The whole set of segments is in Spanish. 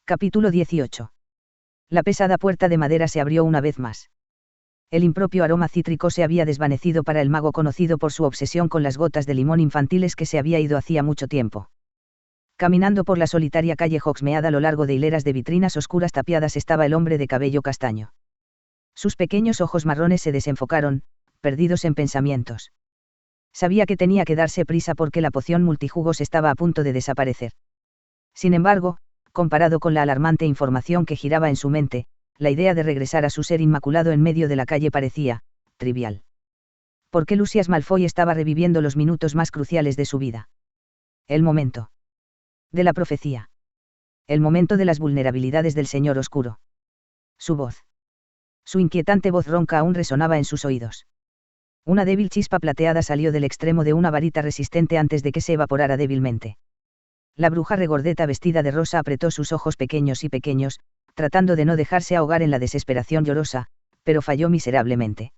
Capítulo 18. La pesada puerta de madera se abrió una vez más. El impropio aroma cítrico se había desvanecido para el mago conocido por su obsesión con las gotas de limón infantiles que se había ido hacía mucho tiempo. Caminando por la solitaria calle Hogsmeade a lo largo de hileras de vitrinas oscuras tapiadas estaba el hombre de cabello castaño. Sus pequeños ojos marrones se desenfocaron, perdidos en pensamientos. Sabía que tenía que darse prisa porque la poción multijugos estaba a punto de desaparecer. Sin embargo, comparado con la alarmante información que giraba en su mente, la idea de regresar a su ser inmaculado en medio de la calle parecía trivial. ¿Por qué Lucius Malfoy estaba reviviendo los minutos más cruciales de su vida? El momento de la profecía. El momento de las vulnerabilidades del Señor Oscuro. Su voz. Su inquietante voz ronca aún resonaba en sus oídos. Una débil chispa plateada salió del extremo de una varita resistente antes de que se evaporara débilmente. La bruja regordeta vestida de rosa apretó sus ojos pequeños y pequeños, tratando de no dejarse ahogar en la desesperación llorosa, pero falló miserablemente.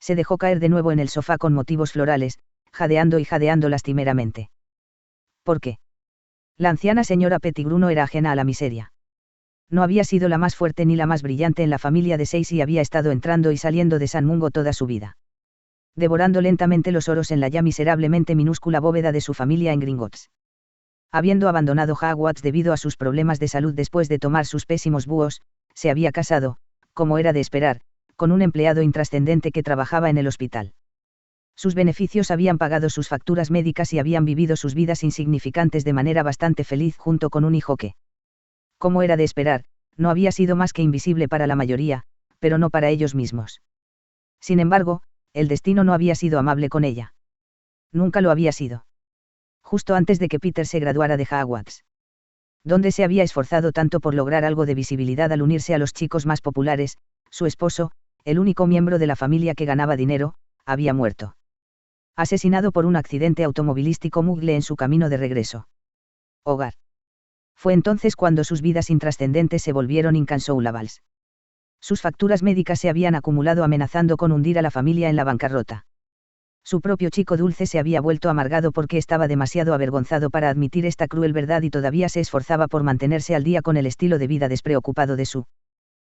Se dejó caer de nuevo en el sofá con motivos florales, jadeando y jadeando lastimeramente. ¿Por qué? La anciana señora Pettigrew no era ajena a la miseria. No había sido la más fuerte ni la más brillante en la familia de seis y había estado entrando y saliendo de San Mungo toda su vida, devorando lentamente los oros en la ya miserablemente minúscula bóveda de su familia en Gringotts. Habiendo abandonado Hogwarts debido a sus problemas de salud después de tomar sus pésimos búhos, se había casado, como era de esperar, con un empleado intrascendente que trabajaba en el hospital. Sus beneficios habían pagado sus facturas médicas y habían vivido sus vidas insignificantes de manera bastante feliz junto con un hijo que, como era de esperar, no había sido más que invisible para la mayoría, pero no para ellos mismos. Sin embargo, el destino no había sido amable con ella. Nunca lo había sido. Justo antes de que Peter se graduara de Hogwarts, donde se había esforzado tanto por lograr algo de visibilidad al unirse a los chicos más populares, su esposo, el único miembro de la familia que ganaba dinero, había muerto. Asesinado por un accidente automovilístico mugle en su camino de regreso. Hogar. Fue entonces cuando sus vidas intrascendentes se volvieron incansolables. Sus facturas médicas se habían acumulado amenazando con hundir a la familia en la bancarrota. Su propio chico dulce se había vuelto amargado porque estaba demasiado avergonzado para admitir esta cruel verdad y todavía se esforzaba por mantenerse al día con el estilo de vida despreocupado de su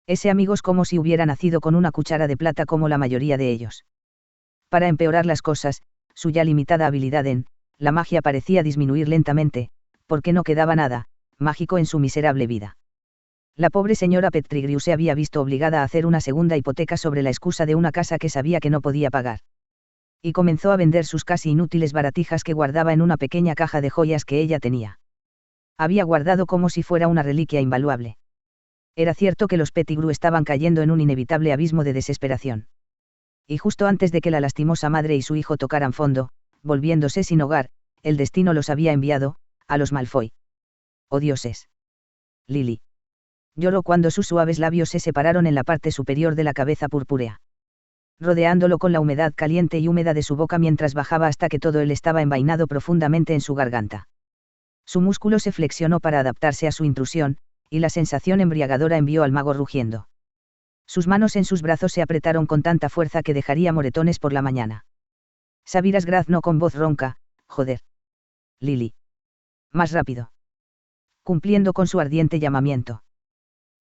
ese amigos como si hubiera nacido con una cuchara de plata como la mayoría de ellos. Para empeorar las cosas, su ya limitada habilidad en la magia parecía disminuir lentamente, porque no quedaba nada mágico en su miserable vida. La pobre señora Pettigrew se había visto obligada a hacer una segunda hipoteca sobre la excusa de una casa que sabía que no podía pagar. Y comenzó a vender sus casi inútiles baratijas que guardaba en una pequeña caja de joyas que ella tenía. Había guardado como si fuera una reliquia invaluable. Era cierto que los Pettigrew estaban cayendo en un inevitable abismo de desesperación. Y justo antes de que la lastimosa madre y su hijo tocaran fondo, volviéndose sin hogar, el destino los había enviado a los Malfoy. ¡Oh dioses! Lily lloró cuando sus suaves labios se separaron en la parte superior de la cabeza purpúrea, rodeándolo con la humedad caliente y húmeda de su boca mientras bajaba hasta que todo él estaba envainado profundamente en su garganta. Su músculo se flexionó para adaptarse a su intrusión, y la sensación embriagadora envió al mago rugiendo. Sus manos en sus brazos se apretaron con tanta fuerza que dejaría moretones por la mañana. Sabiras graznó con voz ronca: «Joder. Lily. Más rápido». Cumpliendo con su ardiente llamamiento.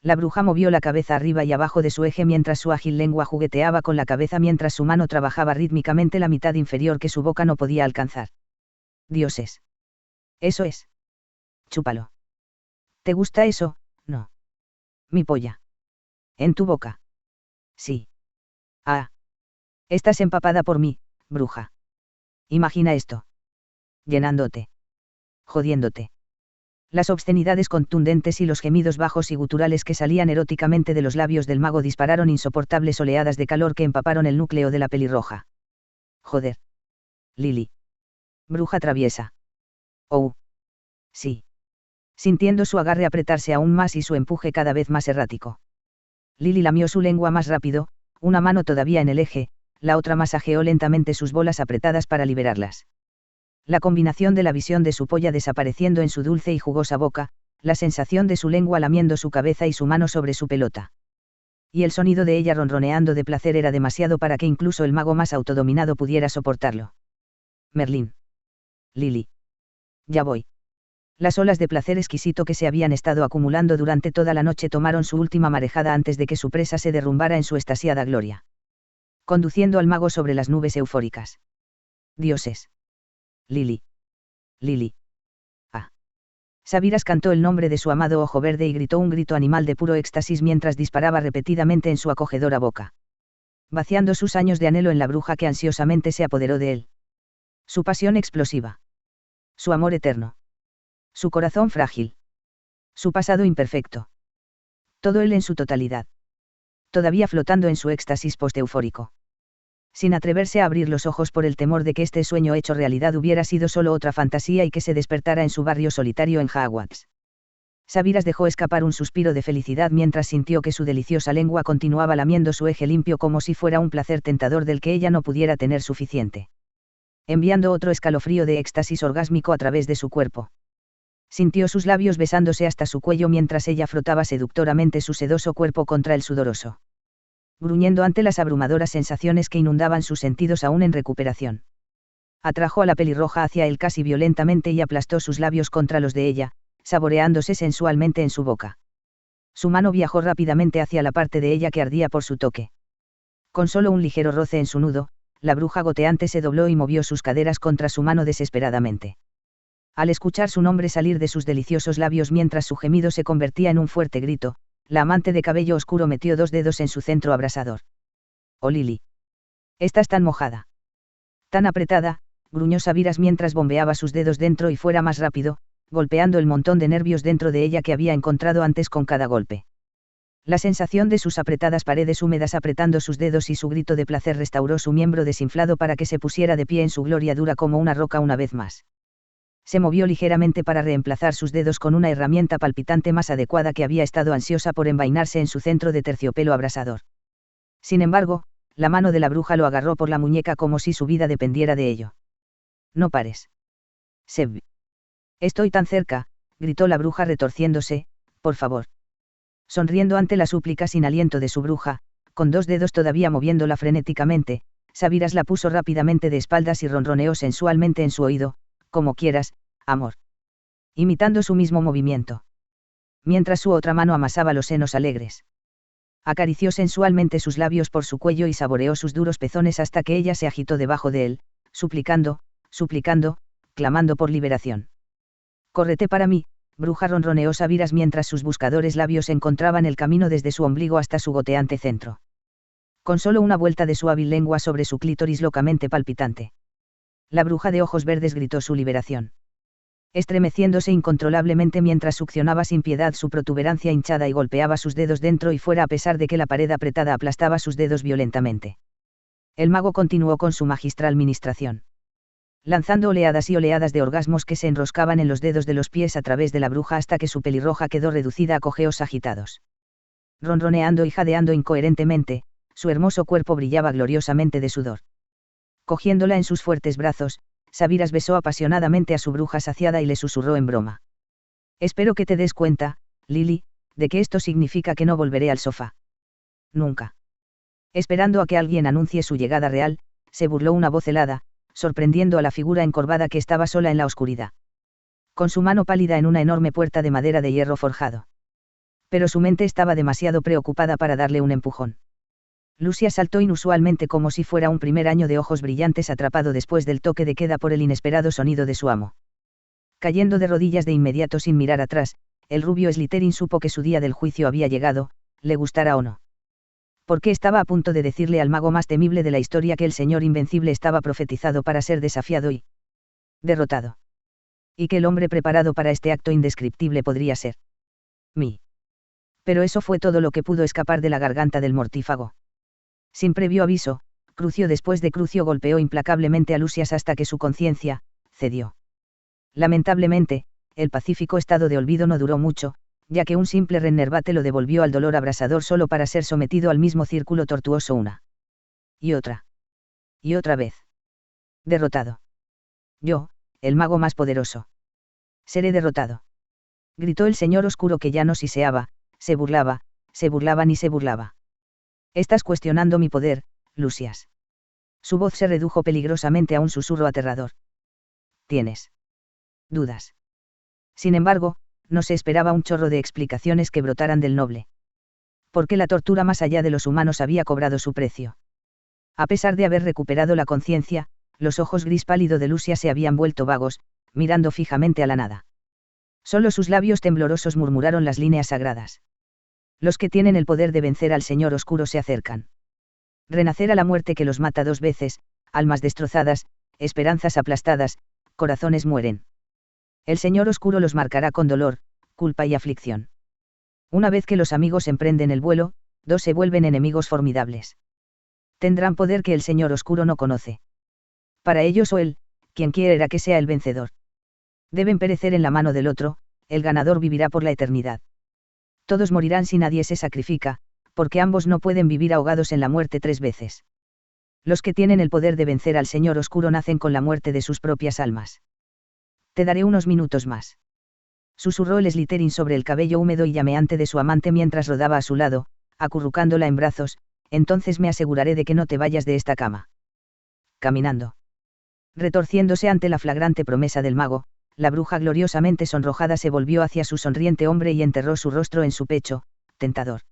La bruja movió la cabeza arriba y abajo de su eje mientras su ágil lengua jugueteaba con la cabeza mientras su mano trabajaba rítmicamente la mitad inferior que su boca no podía alcanzar. «Dioses. Eso es. Chúpalo. ¿Te gusta eso? No. Mi polla. ¿En tu boca? Sí. Ah. Estás empapada por mí, bruja. Imagina esto. Llenándote. Jodiéndote». Las obscenidades contundentes y los gemidos bajos y guturales que salían eróticamente de los labios del mago dispararon insoportables oleadas de calor que empaparon el núcleo de la pelirroja. «Joder. Lily. Bruja traviesa». «Oh. Sí». Sintiendo su agarre apretarse aún más y su empuje cada vez más errático. Lily lamió su lengua más rápido, una mano todavía en el eje, la otra masajeó lentamente sus bolas apretadas para liberarlas. La combinación de la visión de su polla desapareciendo en su dulce y jugosa boca, la sensación de su lengua lamiendo su cabeza y su mano sobre su pelota. Y el sonido de ella ronroneando de placer era demasiado para que incluso el mago más autodominado pudiera soportarlo. «Merlín. Lily. Ya voy». Las olas de placer exquisito que se habían estado acumulando durante toda la noche tomaron su última marejada antes de que su presa se derrumbara en su extasiada gloria, conduciendo al mago sobre las nubes eufóricas. Dioses. Lili. Lili. Ah. Sabiras cantó el nombre de su amado ojo verde y gritó un grito animal de puro éxtasis mientras disparaba repetidamente en su acogedora boca, vaciando sus años de anhelo en la bruja que ansiosamente se apoderó de él. Su pasión explosiva. Su amor eterno. Su corazón frágil. Su pasado imperfecto. Todo él en su totalidad. Todavía flotando en su éxtasis posteufórico. Sin atreverse a abrir los ojos por el temor de que este sueño hecho realidad hubiera sido solo otra fantasía y que se despertara en su barrio solitario en Hogwarts. Sabiras dejó escapar un suspiro de felicidad mientras sintió que su deliciosa lengua continuaba lamiendo su eje limpio como si fuera un placer tentador del que ella no pudiera tener suficiente, enviando otro escalofrío de éxtasis orgásmico a través de su cuerpo. Sintió sus labios besándose hasta su cuello mientras ella frotaba seductoramente su sedoso cuerpo contra el sudoroso, gruñendo ante las abrumadoras sensaciones que inundaban sus sentidos aún en recuperación. Atrajo a la pelirroja hacia él casi violentamente y aplastó sus labios contra los de ella, saboreándose sensualmente en su boca. Su mano viajó rápidamente hacia la parte de ella que ardía por su toque. Con solo un ligero roce en su nudo, la bruja goteante se dobló y movió sus caderas contra su mano desesperadamente. Al escuchar su nombre salir de sus deliciosos labios mientras su gemido se convertía en un fuerte grito, la amante de cabello oscuro metió 2 dedos en su centro abrasador. «Oh Lili. Estás tan mojada. Tan apretada», gruñó Sabiras mientras bombeaba sus dedos dentro y fuera más rápido, golpeando el montón de nervios dentro de ella que había encontrado antes con cada golpe. La sensación de sus apretadas paredes húmedas apretando sus dedos y su grito de placer restauró su miembro desinflado para que se pusiera de pie en su gloria dura como una roca una vez más. Se movió ligeramente para reemplazar sus dedos con una herramienta palpitante más adecuada que había estado ansiosa por envainarse en su centro de terciopelo abrasador. Sin embargo, la mano de la bruja lo agarró por la muñeca como si su vida dependiera de ello. «No pares. Seb. Estoy tan cerca», gritó la bruja retorciéndose, «por favor». Sonriendo ante la súplica sin aliento de su bruja, con 2 dedos todavía moviéndola frenéticamente, Sabiras la puso rápidamente de espaldas y ronroneó sensualmente en su oído: «Como quieras, amor», imitando su mismo movimiento, mientras su otra mano amasaba los senos alegres. Acarició sensualmente sus labios por su cuello y saboreó sus duros pezones hasta que ella se agitó debajo de él, suplicando, clamando por liberación. «Córrete para mí», bruja, ronroneó Sabiras mientras sus buscadores labios encontraban el camino desde su ombligo hasta su goteante centro. Con solo una vuelta de su hábil lengua sobre su clítoris locamente palpitante, la bruja de ojos verdes gritó su liberación, estremeciéndose incontrolablemente mientras succionaba sin piedad su protuberancia hinchada y golpeaba sus dedos dentro y fuera a pesar de que la pared apretada aplastaba sus dedos violentamente. El mago continuó con su magistral ministración, lanzando oleadas y oleadas de orgasmos que se enroscaban en los dedos de los pies a través de la bruja hasta que su pelirroja quedó reducida a cojeos agitados. Ronroneando y jadeando incoherentemente, su hermoso cuerpo brillaba gloriosamente de sudor. Cogiéndola en sus fuertes brazos, Sabiras besó apasionadamente a su bruja saciada y le susurró en broma: «Espero que te des cuenta, Lili, de que esto significa que no volveré al sofá. Nunca». Esperando a que alguien anuncie su llegada real, se burló una voz helada, sorprendiendo a la figura encorvada que estaba sola en la oscuridad, con su mano pálida en una enorme puerta de madera de hierro forjado. Pero su mente estaba demasiado preocupada para darle un empujón. Lucia saltó inusualmente como si fuera un primer año de ojos brillantes atrapado después del toque de queda por el inesperado sonido de su amo. Cayendo de rodillas de inmediato sin mirar atrás, el rubio Slytherin supo que su día del juicio había llegado, le gustara o no. Porque estaba a punto de decirle al mago más temible de la historia que el señor invencible estaba profetizado para ser desafiado y derrotado. Y que el hombre preparado para este acto indescriptible podría ser mí. Pero eso fue todo lo que pudo escapar de la garganta del mortífago. Sin previo aviso, crucio después de crucio golpeó implacablemente a Lucias hasta que su conciencia cedió. Lamentablemente, el pacífico estado de olvido no duró mucho, ya que un simple renervate lo devolvió al dolor abrasador solo para ser sometido al mismo círculo tortuoso una y otra vez. Derrotado. Yo, el mago más poderoso. Seré derrotado. Gritó el señor oscuro que ya no siseaba, se burlaba ni se burlaba. Estás cuestionando mi poder, Lucias. Su voz se redujo peligrosamente a un susurro aterrador. ¿Tienes dudas? Sin embargo, no se esperaba un chorro de explicaciones que brotaran del noble. Porque la tortura más allá de los humanos había cobrado su precio. A pesar de haber recuperado la conciencia, los ojos gris pálido de Lucia se habían vuelto vagos, mirando fijamente a la nada. Solo sus labios temblorosos murmuraron las líneas sagradas. Los que tienen el poder de vencer al Señor Oscuro se acercan. Renacer a la muerte que los mata 2 veces, almas destrozadas, esperanzas aplastadas, corazones mueren. El Señor Oscuro los marcará con dolor, culpa y aflicción. Una vez que los amigos emprenden el vuelo, 2 se vuelven enemigos formidables. Tendrán poder que el Señor Oscuro no conoce. Para ellos o él, quien quiera que sea el vencedor. Deben perecer en la mano del otro, el ganador vivirá por la eternidad. Todos morirán si nadie se sacrifica, porque ambos no pueden vivir ahogados en la muerte 3 veces. Los que tienen el poder de vencer al Señor Oscuro nacen con la muerte de sus propias almas. Te daré unos minutos más. Susurró el Slytherin sobre el cabello húmedo y llameante de su amante mientras rodaba a su lado, acurrucándola en brazos, entonces me aseguraré de que no te vayas de esta cama. Caminando. Retorciéndose ante la flagrante promesa del mago, la bruja gloriosamente sonrojada se volvió hacia su sonriente hombre y enterró su rostro en su pecho, tentador.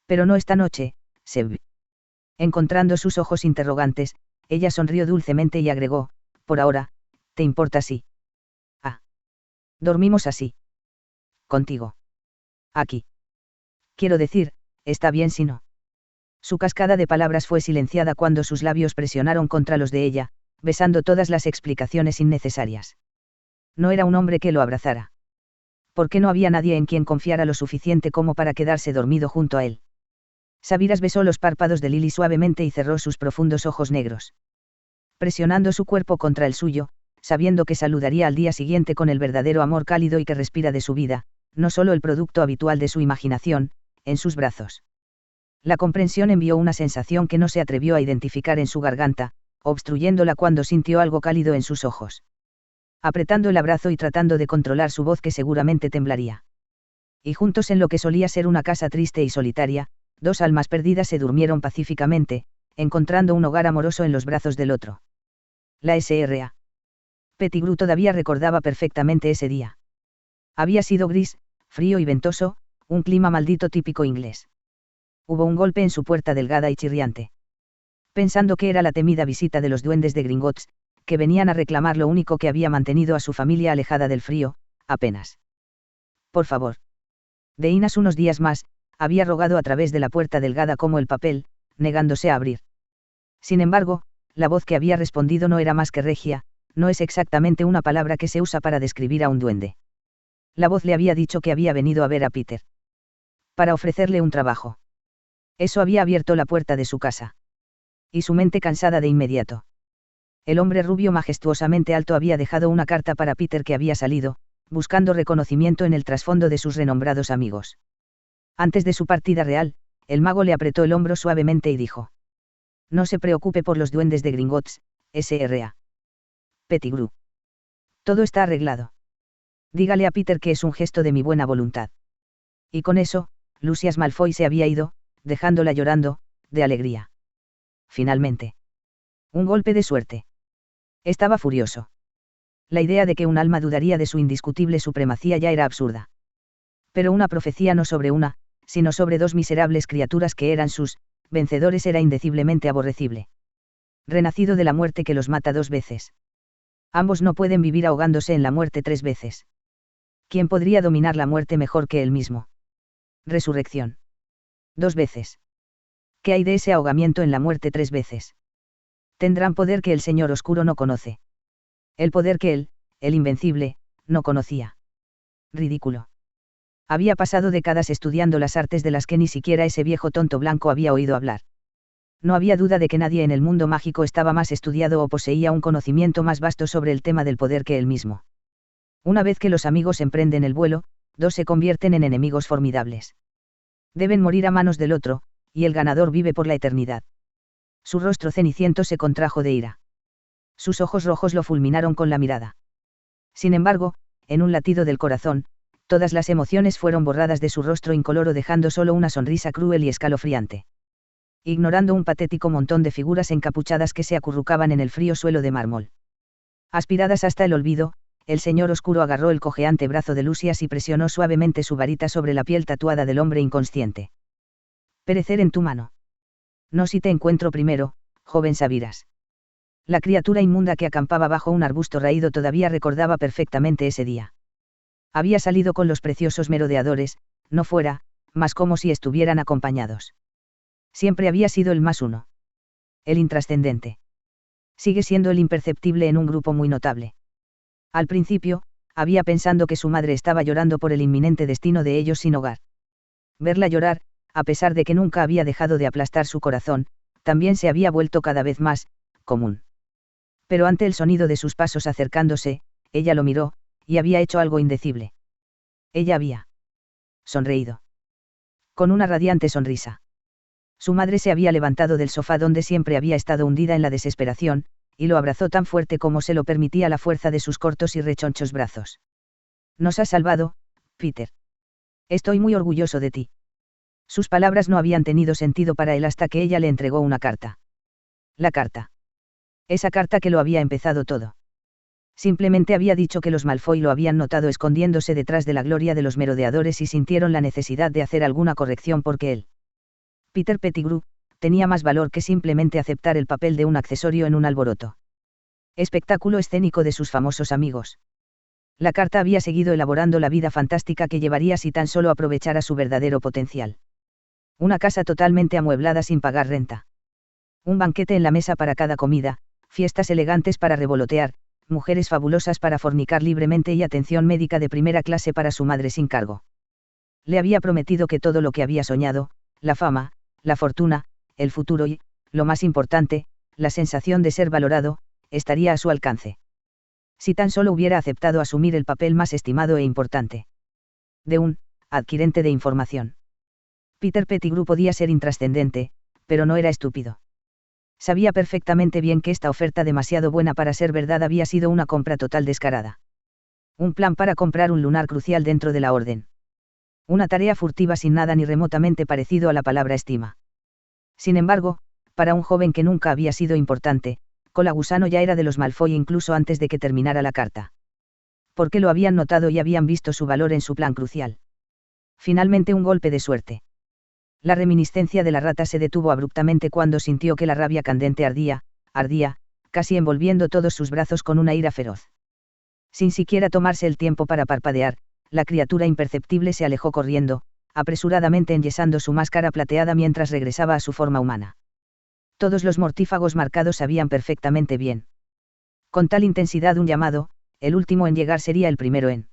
Pero no esta noche, Seb. Encontrando sus ojos interrogantes, ella sonrió dulcemente y agregó, por ahora, ¿te importa si? Ah. Dormimos así. Contigo. Aquí. Quiero decir, está bien si no. Su cascada de palabras fue silenciada cuando sus labios presionaron contra los de ella, besando todas las explicaciones innecesarias. No era un hombre que lo abrazara. ¿Por qué no había nadie en quien confiara lo suficiente como para quedarse dormido junto a él? Sabiras besó los párpados de Lily suavemente y cerró sus profundos ojos negros. Presionando su cuerpo contra el suyo, sabiendo que saludaría al día siguiente con el verdadero amor cálido y que respira de su vida, no solo el producto habitual de su imaginación, en sus brazos. La comprensión envió una sensación que no se atrevió a identificar en su garganta, obstruyéndola cuando sintió algo cálido en sus ojos. Apretando el abrazo y tratando de controlar su voz que seguramente temblaría. Y juntos en lo que solía ser una casa triste y solitaria, 2 almas perdidas se durmieron pacíficamente, encontrando un hogar amoroso en los brazos del otro. La S.R.A. Pettigrew todavía recordaba perfectamente ese día. Había sido gris, frío y ventoso, un clima maldito típico inglés. Hubo un golpe en su puerta delgada y chirriante. Pensando que era la temida visita de los duendes de Gringotts, que venían a reclamar lo único que había mantenido a su familia alejada del frío, apenas. Por favor. Deinas unos días más, había rogado a través de la puerta delgada como el papel, negándose a abrir. Sin embargo, la voz que había respondido no era más que regia, no es exactamente una palabra que se usa para describir a un duende. La voz le había dicho que había venido a ver a Peter. Para ofrecerle un trabajo. Eso había abierto la puerta de su casa. Y su mente cansada de inmediato. El hombre rubio majestuosamente alto había dejado una carta para Peter que había salido, buscando reconocimiento en el trasfondo de sus renombrados amigos. Antes de su partida real, el mago le apretó el hombro suavemente y dijo: No se preocupe por los duendes de Gringotts, S.R.A. Pettigrew. Todo está arreglado. Dígale a Peter que es un gesto de mi buena voluntad. Y con eso, Lucius Malfoy se había ido, dejándola llorando, de alegría. Finalmente. Un golpe de suerte. Estaba furioso. La idea de que un alma dudaría de su indiscutible supremacía ya era absurda. Pero una profecía no sobre una, sino sobre 2 miserables criaturas que eran sus vencedores era indeciblemente aborrecible. Renacido de la muerte que los mata 2 veces. Ambos no pueden vivir ahogándose en la muerte 3 veces. ¿Quién podría dominar la muerte mejor que él mismo? Resurrección. 2 veces. ¿Qué hay de ese ahogamiento en la muerte 3 veces? Tendrán poder que el Señor Oscuro no conoce. El poder que él, el invencible, no conocía. Ridículo. Había pasado décadas estudiando las artes de las que ni siquiera ese viejo tonto blanco había oído hablar. No había duda de que nadie en el mundo mágico estaba más estudiado o poseía un conocimiento más vasto sobre el tema del poder que él mismo. Una vez que los amigos emprenden el vuelo, 2 se convierten en enemigos formidables. Deben morir a manos del otro, y el ganador vive por la eternidad. Su rostro ceniciento se contrajo de ira. Sus ojos rojos lo fulminaron con la mirada. Sin embargo, en un latido del corazón, todas las emociones fueron borradas de su rostro incoloro dejando solo una sonrisa cruel y escalofriante. Ignorando un patético montón de figuras encapuchadas que se acurrucaban en el frío suelo de mármol. Aspiradas hasta el olvido, el señor oscuro agarró el cojeante brazo de Lucias y presionó suavemente su varita sobre la piel tatuada del hombre inconsciente. Perecer en tu mano. No si te encuentro primero, joven Sabiras. La criatura inmunda que acampaba bajo un arbusto raído todavía recordaba perfectamente ese día. Había salido con los preciosos merodeadores, no fuera, más como si estuvieran acompañados. Siempre había sido el más uno. El intrascendente. Sigue siendo el imperceptible en un grupo muy notable. Al principio, había pensado que su madre estaba llorando por el inminente destino de ellos sin hogar. Verla llorar, a pesar de que nunca había dejado de aplastar su corazón, también se había vuelto cada vez más común. Pero ante el sonido de sus pasos acercándose, ella lo miró, y había hecho algo indecible. Ella había sonreído. Con una radiante sonrisa. Su madre se había levantado del sofá donde siempre había estado hundida en la desesperación, y lo abrazó tan fuerte como se lo permitía la fuerza de sus cortos y rechonchos brazos. Nos has salvado, Peter. Estoy muy orgulloso de ti. Sus palabras no habían tenido sentido para él hasta que ella le entregó una carta. La carta. Esa carta que lo había empezado todo. Simplemente había dicho que los Malfoy lo habían notado escondiéndose detrás de la gloria de los merodeadores y sintieron la necesidad de hacer alguna corrección porque él, Peter Pettigrew, tenía más valor que simplemente aceptar el papel de un accesorio en un alboroto. Espectáculo escénico de sus famosos amigos. La carta había seguido elaborando la vida fantástica que llevaría si tan solo aprovechara su verdadero potencial. Una casa totalmente amueblada sin pagar renta. Un banquete en la mesa para cada comida, fiestas elegantes para revolotear, mujeres fabulosas para fornicar libremente y atención médica de primera clase para su madre sin cargo. Le había prometido que todo lo que había soñado, la fama, la fortuna, el futuro y, lo más importante, la sensación de ser valorado, estaría a su alcance. Si tan solo hubiera aceptado asumir el papel más estimado e importante. De un adquirente de información. Peter Pettigrew podía ser intrascendente, pero no era estúpido. Sabía perfectamente bien que esta oferta demasiado buena para ser verdad había sido una compra total descarada. Un plan para comprar un lunar crucial dentro de la orden. Una tarea furtiva sin nada ni remotamente parecido a la palabra estima. Sin embargo, para un joven que nunca había sido importante, Cola Gusano ya era de los Malfoy incluso antes de que terminara la carta. Porque lo habían notado y habían visto su valor en su plan crucial. Finalmente un golpe de suerte. La reminiscencia de la rata se detuvo abruptamente cuando sintió que la rabia candente ardía, casi envolviendo todos sus brazos con una ira feroz. Sin siquiera tomarse el tiempo para parpadear, la criatura imperceptible se alejó corriendo, apresuradamente enyesando su máscara plateada mientras regresaba a su forma humana. Todos los mortífagos marcados sabían perfectamente bien. Con tal intensidad un llamado, el último en llegar sería el primero en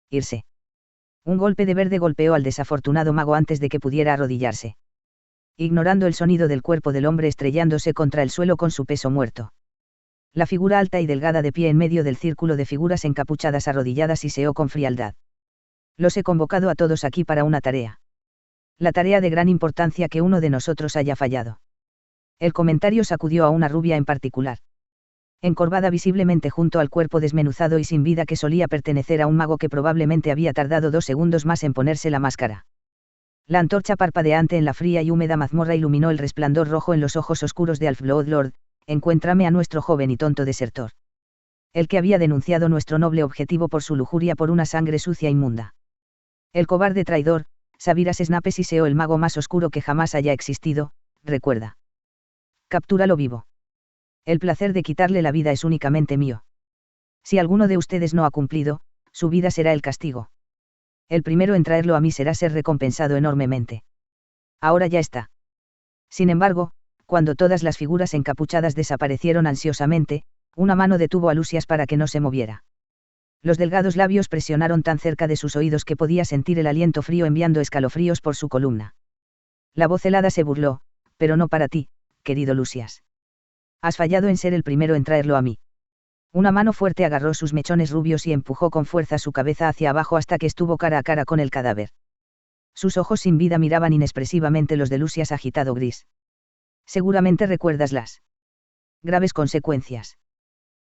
irse. Un golpe de verde golpeó al desafortunado mago antes de que pudiera arrodillarse. Ignorando el sonido del cuerpo del hombre estrellándose contra el suelo con su peso muerto. La figura alta y delgada de pie en medio del círculo de figuras encapuchadas arrodilladas siseó con frialdad. Los he convocado a todos aquí para una tarea. La tarea de gran importancia que uno de nosotros haya fallado. El comentario sacudió a una rubia en particular. Encorvada visiblemente junto al cuerpo desmenuzado y sin vida que solía pertenecer a un mago que probablemente había tardado 2 segundos más en ponerse la máscara. La antorcha parpadeante en la fría y húmeda mazmorra iluminó el resplandor rojo en los ojos oscuros de Alf Bloodlord. Encuéntrame a nuestro joven y tonto desertor. El que había denunciado nuestro noble objetivo por su lujuria por una sangre sucia e inmunda. El cobarde traidor, Sabiras Snape siseó el mago más oscuro que jamás haya existido, recuerda. Captúralo vivo. El placer de quitarle la vida es únicamente mío. Si alguno de ustedes no ha cumplido, su vida será el castigo. El primero en traerlo a mí será ser recompensado enormemente. Ahora ya está. Sin embargo, cuando todas las figuras encapuchadas desaparecieron ansiosamente, una mano detuvo a Lucias para que no se moviera. Los delgados labios presionaron tan cerca de sus oídos que podía sentir el aliento frío enviando escalofríos por su columna. La voz helada se burló, pero no para ti, querido Lucias. Has fallado en ser el primero en traerlo a mí. Una mano fuerte agarró sus mechones rubios y empujó con fuerza su cabeza hacia abajo hasta que estuvo cara a cara con el cadáver. Sus ojos sin vida miraban inexpresivamente los de Lucias agitado gris. Seguramente recuerdas las graves consecuencias.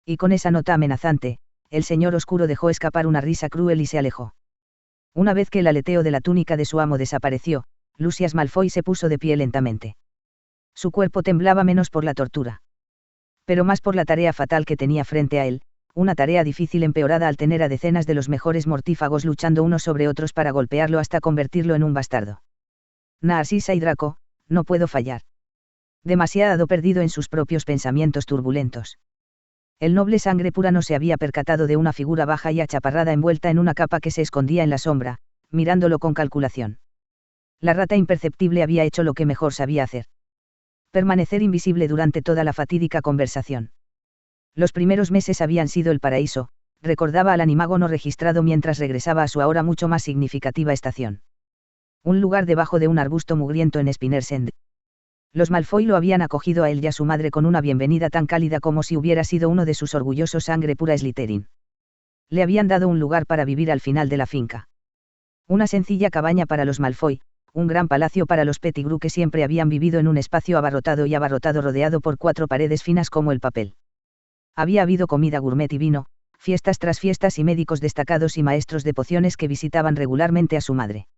Y con esa nota amenazante, el señor oscuro dejó escapar una risa cruel y se alejó. Una vez que el aleteo de la túnica de su amo desapareció, Lucias Malfoy se puso de pie lentamente. Su cuerpo temblaba menos por la tortura. Pero más por la tarea fatal que tenía frente a él, una tarea difícil empeorada al tener a decenas de los mejores mortífagos luchando unos sobre otros para golpearlo hasta convertirlo en un bastardo. Narcisa y Draco, no puedo fallar. Demasiado perdido en sus propios pensamientos turbulentos. El noble sangre pura no se había percatado de una figura baja y achaparrada envuelta en una capa que se escondía en la sombra, mirándolo con calculación. La rata imperceptible había hecho lo que mejor sabía hacer. Permanecer invisible durante toda la fatídica conversación. Los primeros meses habían sido el paraíso, recordaba al animago no registrado mientras regresaba a su ahora mucho más significativa estación. Un lugar debajo de un arbusto mugriento en Spinners End. Los Malfoy lo habían acogido a él y a su madre con una bienvenida tan cálida como si hubiera sido uno de sus orgullosos sangre pura Slytherin. Le habían dado un lugar para vivir al final de la finca. Una sencilla cabaña para los Malfoy, un gran palacio para los Pettigrew que siempre habían vivido en un espacio abarrotado rodeado por 4 paredes finas como el papel. Había habido comida gourmet y vino, fiestas tras fiestas y médicos destacados y maestros de pociones que visitaban regularmente a su madre.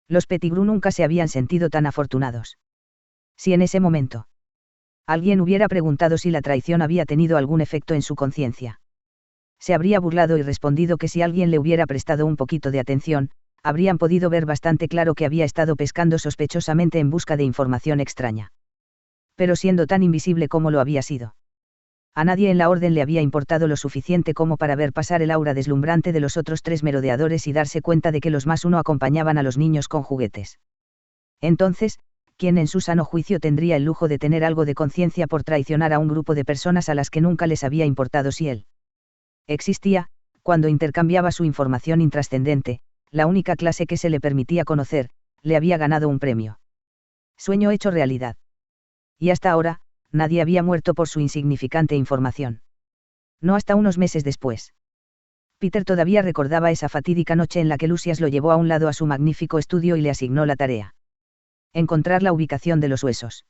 Los Pettigrew nunca se habían sentido tan afortunados. Si en ese momento alguien hubiera preguntado si la traición había tenido algún efecto en su conciencia, se habría burlado y respondido que si alguien le hubiera prestado un poquito de atención, habrían podido ver bastante claro que había estado pescando sospechosamente en busca de información extraña. Pero siendo tan invisible como lo había sido. A nadie en la orden le había importado lo suficiente como para ver pasar el aura deslumbrante de los otros 3 merodeadores y darse cuenta de que los más uno acompañaban a los niños con juguetes. Entonces, ¿quién en su sano juicio tendría el lujo de tener algo de conciencia por traicionar a un grupo de personas a las que nunca les había importado si él existía, cuando intercambiaba su información intrascendente, la única clase que se le permitía conocer, le había ganado un premio? Sueño hecho realidad. Y hasta ahora, nadie había muerto por su insignificante información. No hasta unos meses después. Peter todavía recordaba esa fatídica noche en la que Lucius lo llevó a un lado a su magnífico estudio y le asignó la tarea. Encontrar la ubicación de los huesos.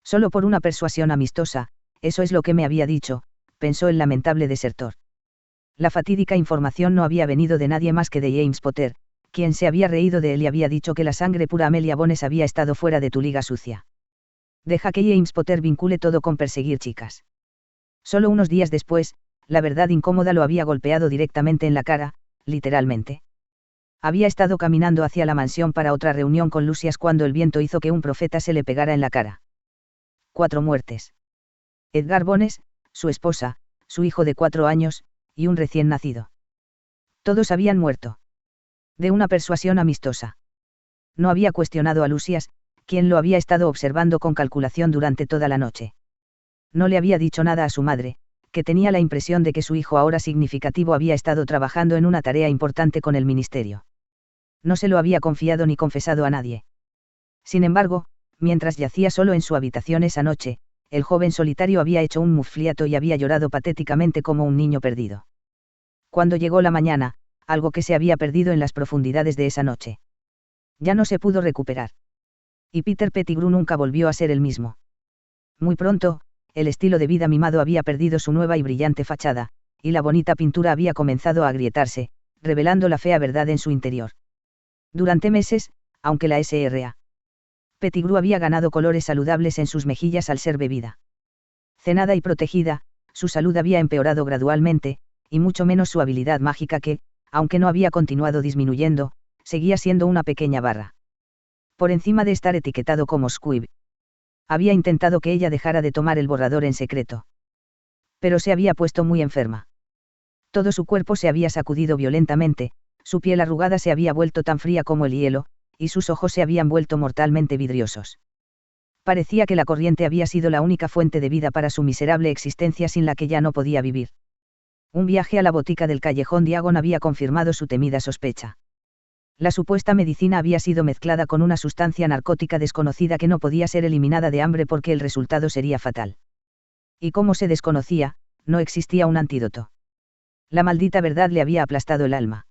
Solo por una persuasión amistosa, eso es lo que me había dicho, pensó el lamentable desertor. La fatídica información no había venido de nadie más que de James Potter, quien se había reído de él y había dicho que la sangre pura Amelia Bones había estado fuera de tu liga sucia. Deja que James Potter vincule todo con perseguir chicas. Solo unos días después, la verdad incómoda lo había golpeado directamente en la cara, literalmente. Había estado caminando hacia la mansión para otra reunión con Lucius cuando el viento hizo que un profeta se le pegara en la cara. 4 muertes. Edgar Bones, su esposa, su hijo de 4 años, y un recién nacido. Todos habían muerto. De una persuasión amistosa. No había cuestionado a Lucius, quien lo había estado observando con calculación durante toda la noche. No le había dicho nada a su madre, que tenía la impresión de que su hijo ahora significativo había estado trabajando en una tarea importante con el ministerio. No se lo había confiado ni confesado a nadie. Sin embargo, mientras yacía solo en su habitación esa noche, el joven solitario había hecho un mufliato y había llorado patéticamente como un niño perdido. Cuando llegó la mañana, algo que se había perdido en las profundidades de esa noche. Ya no se pudo recuperar. Y Peter Pettigrew nunca volvió a ser el mismo. Muy pronto, el estilo de vida mimado había perdido su nueva y brillante fachada, y la bonita pintura había comenzado a agrietarse, revelando la fea verdad en su interior. Durante meses, aunque la Sra. Pettigrew había ganado colores saludables en sus mejillas al ser bebida. Cenada y protegida, su salud había empeorado gradualmente, y mucho menos su habilidad mágica que, aunque no había continuado disminuyendo, seguía siendo una pequeña barra. Por encima de estar etiquetado como Squib. Había intentado que ella dejara de tomar el borrador en secreto. Pero se había puesto muy enferma. Todo su cuerpo se había sacudido violentamente, su piel arrugada se había vuelto tan fría como el hielo, y sus ojos se habían vuelto mortalmente vidriosos. Parecía que la corriente había sido la única fuente de vida para su miserable existencia sin la que ya no podía vivir. Un viaje a la botica del callejón Diagon había confirmado su temida sospecha. La supuesta medicina había sido mezclada con una sustancia narcótica desconocida que no podía ser eliminada de hambre porque el resultado sería fatal. Y como se desconocía, no existía un antídoto. La maldita verdad le había aplastado el alma.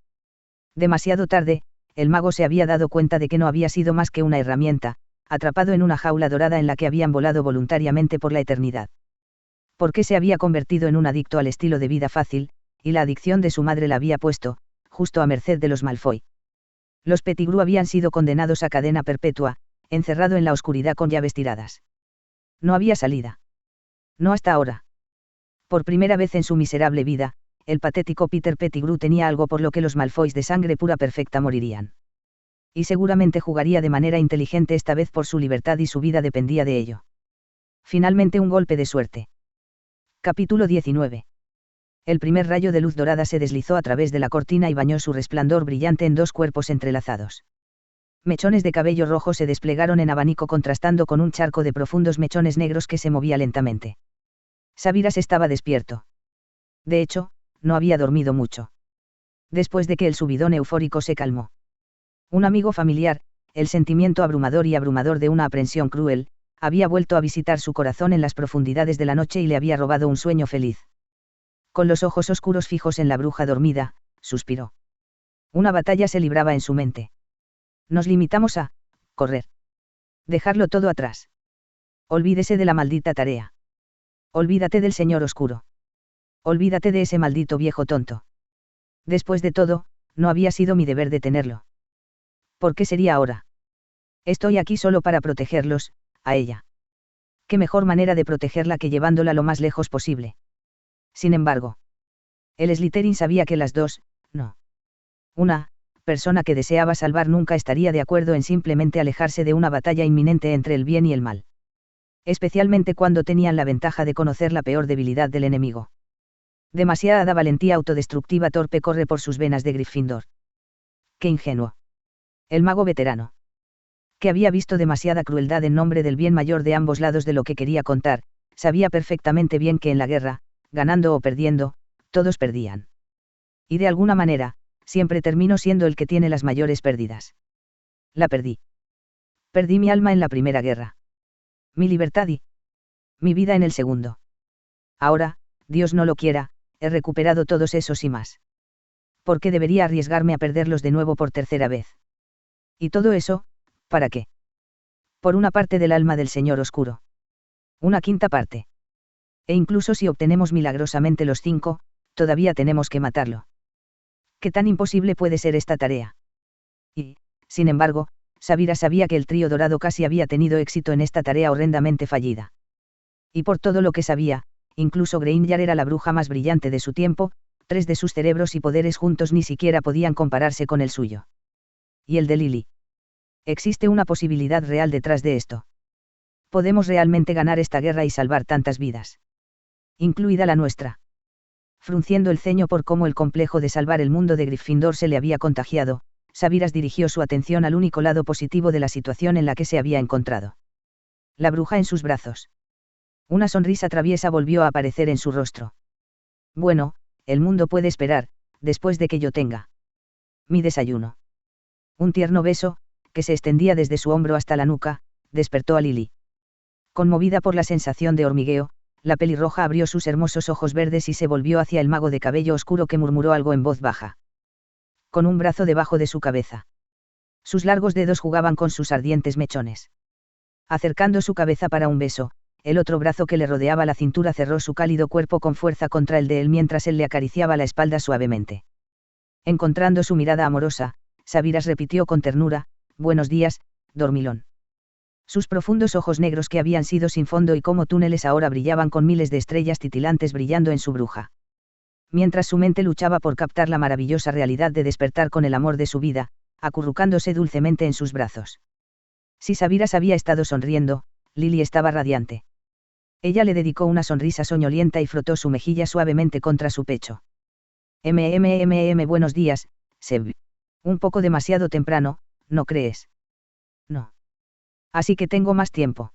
Demasiado tarde, el mago se había dado cuenta de que no había sido más que una herramienta, atrapado en una jaula dorada en la que habían volado voluntariamente por la eternidad. Porque se había convertido en un adicto al estilo de vida fácil, y la adicción de su madre la había puesto, justo a merced de los Malfoy. Los Pettigrew habían sido condenados a cadena perpetua, encerrado en la oscuridad con llaves tiradas. No había salida. No hasta ahora. Por primera vez en su miserable vida, el patético Peter Pettigrew tenía algo por lo que los Malfoys de sangre pura perfecta morirían. Y seguramente jugaría de manera inteligente esta vez por su libertad y su vida dependía de ello. Finalmente un golpe de suerte. Capítulo 19. El primer rayo de luz dorada se deslizó a través de la cortina y bañó su resplandor brillante en dos cuerpos entrelazados. Mechones de cabello rojo se desplegaron en abanico contrastando con un charco de profundos mechones negros que se movía lentamente. Sabiras estaba despierto. De hecho, no había dormido mucho. Después de que el subidón eufórico se calmó. Un amigo familiar, el sentimiento abrumador y abrumador de una aprensión cruel, había vuelto a visitar su corazón en las profundidades de la noche y le había robado un sueño feliz. Con los ojos oscuros fijos en la bruja dormida, suspiró. Una batalla se libraba en su mente. Nos limitamos a correr. Dejarlo todo atrás. Olvídese de la maldita tarea. Olvídate del señor oscuro. Olvídate de ese maldito viejo tonto. Después de todo, no había sido mi deber detenerlo. ¿Por qué sería ahora? Estoy aquí solo para protegerlos, a ella. ¿Qué mejor manera de protegerla que llevándola lo más lejos posible? Sin embargo, el Slytherin sabía que las dos, no. Una persona que deseaba salvar nunca estaría de acuerdo en simplemente alejarse de una batalla inminente entre el bien y el mal. Especialmente cuando tenían la ventaja de conocer la peor debilidad del enemigo. Demasiada valentía autodestructiva torpe corre por sus venas de Gryffindor. ¡Qué ingenuo! El mago veterano. Que había visto demasiada crueldad en nombre del bien mayor de ambos lados de lo que quería contar, sabía perfectamente bien que en la guerra, ganando o perdiendo, todos perdían. Y de alguna manera, siempre termino siendo el que tiene las mayores pérdidas. La perdí. Perdí mi alma en la primera guerra. Mi libertad y mi vida en el segundo. Ahora, Dios no lo quiera, he recuperado todos esos y más. ¿Por qué debería arriesgarme a perderlos de nuevo por tercera vez? Y todo eso, ¿para qué? Por una parte del alma del Señor Oscuro. Una quinta parte. E incluso si obtenemos milagrosamente los 5, todavía tenemos que matarlo. ¿Qué tan imposible puede ser esta tarea? Y, sin embargo, Sabiras sabía que el trío dorado casi había tenido éxito en esta tarea horrendamente fallida. Y por todo lo que sabía, incluso Granger era la bruja más brillante de su tiempo, 3 de sus cerebros y poderes juntos ni siquiera podían compararse con el suyo. ¿Y el de Lily? Existe una posibilidad real detrás de esto. Podemos realmente ganar esta guerra y salvar tantas vidas. Incluida la nuestra. Frunciendo el ceño por cómo el complejo de salvar el mundo de Gryffindor se le había contagiado, Sabiras dirigió su atención al único lado positivo de la situación en la que se había encontrado. La bruja en sus brazos. Una sonrisa traviesa volvió a aparecer en su rostro. Bueno, el mundo puede esperar, después de que yo tenga mi desayuno. Un tierno beso, que se extendía desde su hombro hasta la nuca, despertó a Lily. Conmovida por la sensación de hormigueo, la pelirroja abrió sus hermosos ojos verdes y se volvió hacia el mago de cabello oscuro que murmuró algo en voz baja. Con un brazo debajo de su cabeza. Sus largos dedos jugaban con sus ardientes mechones. Acercando su cabeza para un beso, el otro brazo que le rodeaba la cintura cerró su cálido cuerpo con fuerza contra el de él mientras él le acariciaba la espalda suavemente. Encontrando su mirada amorosa, Sabiras repitió con ternura, «Buenos días, dormilón». Sus profundos ojos negros que habían sido sin fondo y como túneles ahora brillaban con miles de estrellas titilantes brillando en su bruja. Mientras su mente luchaba por captar la maravillosa realidad de despertar con el amor de su vida, acurrucándose dulcemente en sus brazos. Si Sabiras había estado sonriendo, Lily estaba radiante. Ella le dedicó una sonrisa soñolienta y frotó su mejilla suavemente contra su pecho. Buenos días, Seb. Un poco demasiado temprano, ¿no crees? No. Así que tengo más tiempo.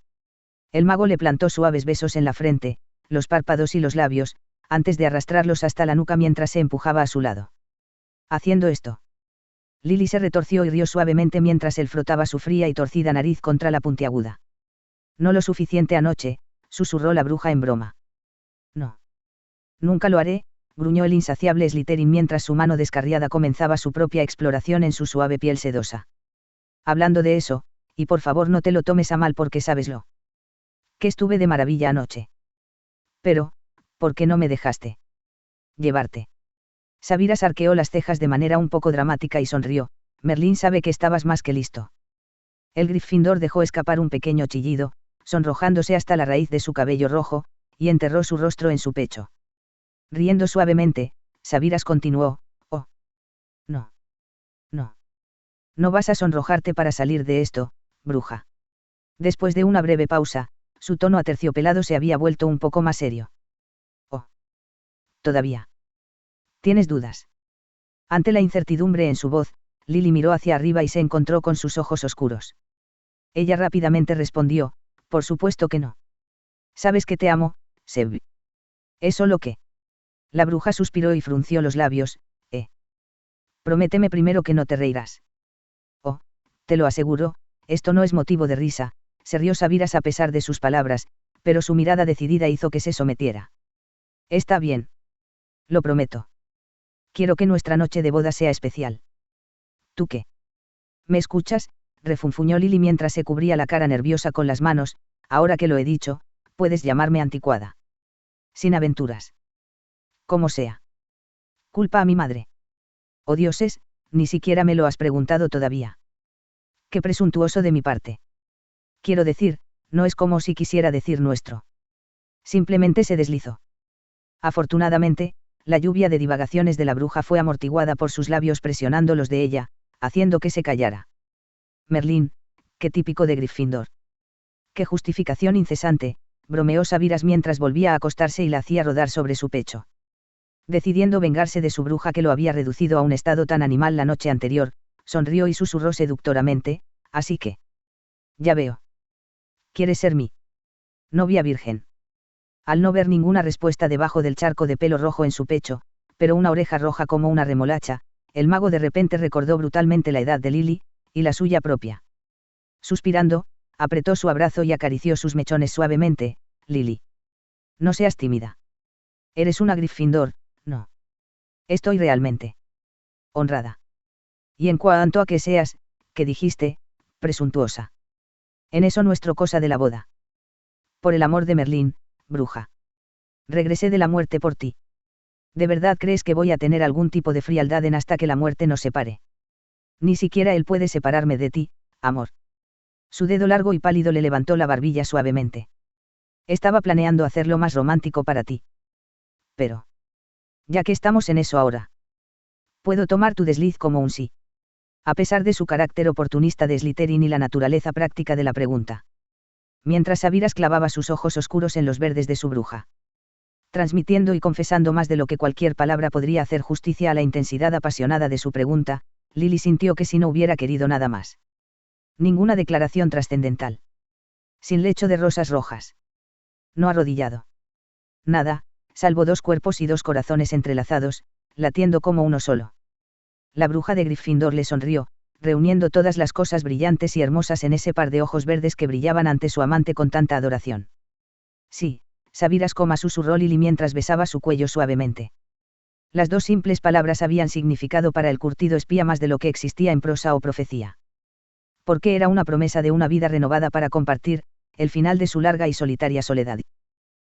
El mago le plantó suaves besos en la frente, los párpados y los labios, antes de arrastrarlos hasta la nuca mientras se empujaba a su lado. Haciendo esto, Lily se retorció y rió suavemente mientras él frotaba su fría y torcida nariz contra la puntiaguda. No lo suficiente anoche, susurró la bruja en broma. No. Nunca lo haré, gruñó el insaciable Slytherin mientras su mano descarriada comenzaba su propia exploración en su suave piel sedosa. Hablando de eso, y por favor no te lo tomes a mal porque sabeslo. Que estuve de maravilla anoche. Pero, ¿por qué no me dejaste llevarte? Sabiras arqueó las cejas de manera un poco dramática y sonrió. Merlín sabe que estabas más que listo. El Gryffindor dejó escapar un pequeño chillido, sonrojándose hasta la raíz de su cabello rojo, y enterró su rostro en su pecho. Riendo suavemente, Sabiras continuó, oh. No. No. No vas a sonrojarte para salir de esto, bruja. Después de una breve pausa, su tono aterciopelado se había vuelto un poco más serio. Oh. Todavía. ¿Tienes dudas? Ante la incertidumbre en su voz, Lily miró hacia arriba y se encontró con sus ojos oscuros. Ella rápidamente respondió, por supuesto que no. Sabes que te amo, Seb. ¿Es solo que? La bruja suspiró y frunció los labios, Prométeme primero que no te reirás. Oh, te lo aseguro, esto no es motivo de risa, se rió Sabiras a pesar de sus palabras, pero su mirada decidida hizo que se sometiera. Está bien. Lo prometo. Quiero que nuestra noche de boda sea especial. ¿Tú qué? ¿Me escuchas?, refunfuñó Lily mientras se cubría la cara nerviosa con las manos. Ahora que lo he dicho, puedes llamarme anticuada. Sin aventuras. Como sea. Culpa a mi madre. Oh dioses, ni siquiera me lo has preguntado todavía. Qué presuntuoso de mi parte. Quiero decir, no es como si quisiera decir nuestro. Simplemente se deslizó. Afortunadamente, la lluvia de divagaciones de la bruja fue amortiguada por sus labios presionando los de ella, haciendo que se callara. Merlín, qué típico de Gryffindor. Qué justificación incesante, bromeó Sabiras mientras volvía a acostarse y la hacía rodar sobre su pecho. Decidiendo vengarse de su bruja que lo había reducido a un estado tan animal la noche anterior, sonrió y susurró seductoramente, así que. Ya veo. ¿Quieres ser mi novia virgen? Al no ver ninguna respuesta debajo del charco de pelo rojo en su pecho, pero una oreja roja como una remolacha, el mago de repente recordó brutalmente la edad de Lily, y la suya propia. Suspirando, apretó su abrazo y acarició sus mechones suavemente. Lily. No seas tímida. Eres una Gryffindor, no. Estoy realmente honrada. Y en cuanto a que seas, ¿qué dijiste?, presuntuosa. En eso nuestro cosa de la boda. Por el amor de Merlín, bruja. Regresé de la muerte por ti. ¿De verdad crees que voy a tener algún tipo de frialdad en hasta que la muerte nos separe? Ni siquiera él puede separarme de ti, amor. Su dedo largo y pálido le levantó la barbilla suavemente. Estaba planeando hacerlo más romántico para ti. Pero. Ya que estamos en eso ahora. Puedo tomar tu desliz como un sí. A pesar de su carácter oportunista de Slytherin y la naturaleza práctica de la pregunta. Mientras Sabiras clavaba sus ojos oscuros en los verdes de su bruja. Transmitiendo y confesando más de lo que cualquier palabra podría hacer justicia a la intensidad apasionada de su pregunta, Lily sintió que si no hubiera querido nada más. Ninguna declaración trascendental. Sin lecho de rosas rojas. No arrodillado. Nada, salvo dos cuerpos y dos corazones entrelazados, latiendo como uno solo. La bruja de Gryffindor le sonrió, reuniendo todas las cosas brillantes y hermosas en ese par de ojos verdes que brillaban ante su amante con tanta adoración. Sí, Sabiras, susurró Lily mientras besaba su cuello suavemente. Las dos simples palabras habían significado para el curtido espía más de lo que existía en prosa o profecía. Porque era una promesa de una vida renovada para compartir, el final de su larga y solitaria soledad.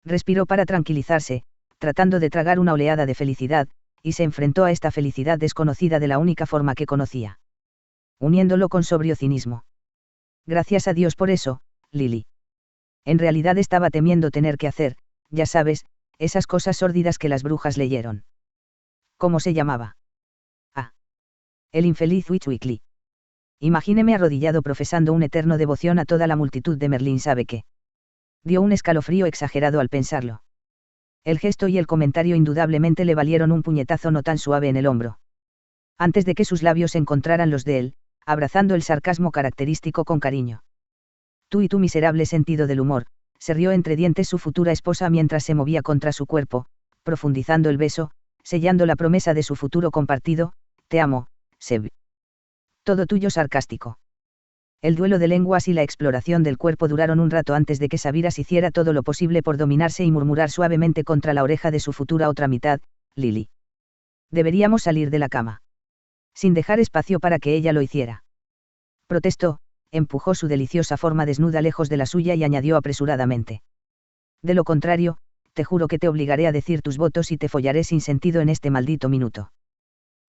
Respiró para tranquilizarse, tratando de tragar una oleada de felicidad, y se enfrentó a esta felicidad desconocida de la única forma que conocía. Uniéndolo con sobrio cinismo. Gracias a Dios por eso, Lily. En realidad estaba temiendo tener que hacer, ya sabes, esas cosas sórdidas que las brujas leyeron. ¿Cómo se llamaba? Ah. El infeliz Witch Weekly. Imagíneme arrodillado profesando un eterno devoción a toda la multitud de Merlín sabe qué. Dio un escalofrío exagerado al pensarlo. El gesto y el comentario indudablemente le valieron un puñetazo no tan suave en el hombro. Antes de que sus labios encontraran los de él, abrazando el sarcasmo característico con cariño. Tú y tu miserable sentido del humor, se rió entre dientes su futura esposa mientras se movía contra su cuerpo, profundizando el beso, sellando la promesa de su futuro compartido. Te amo, Seb. Todo tuyo sarcástico. El duelo de lenguas y la exploración del cuerpo duraron un rato antes de que Sabiras hiciera todo lo posible por dominarse y murmurar suavemente contra la oreja de su futura otra mitad, Lily. Deberíamos salir de la cama. Sin dejar espacio para que ella lo hiciera. Protestó, empujó su deliciosa forma desnuda lejos de la suya y añadió apresuradamente. De lo contrario, te juro que te obligaré a decir tus votos y te follaré sin sentido en este maldito minuto.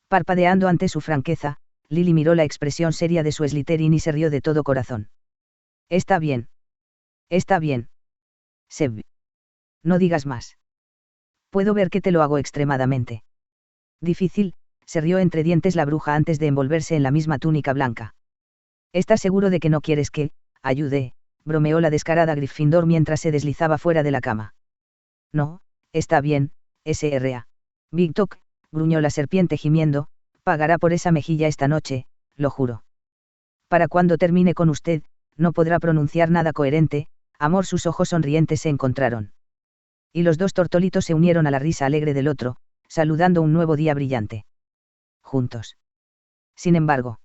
Parpadeando ante su franqueza, Lily miró la expresión seria de su Slytherin y se rió de todo corazón. Está bien. Está bien. Seb. No digas más. Puedo ver que te lo hago extremadamente difícil, se rió entre dientes la bruja antes de envolverse en la misma túnica blanca. ¿Estás seguro de que no quieres que ayude? Bromeó la descarada Gryffindor mientras se deslizaba fuera de la cama. No, está bien, S.R.A. Big Tok, gruñó la serpiente gimiendo, pagará por esa mejilla esta noche, lo juro. Para cuando termine con usted, no podrá pronunciar nada coherente. Amor, sus ojos sonrientes se encontraron. Y los dos tortolitos se unieron a la risa alegre del otro, saludando un nuevo día brillante. Juntos. Sin embargo,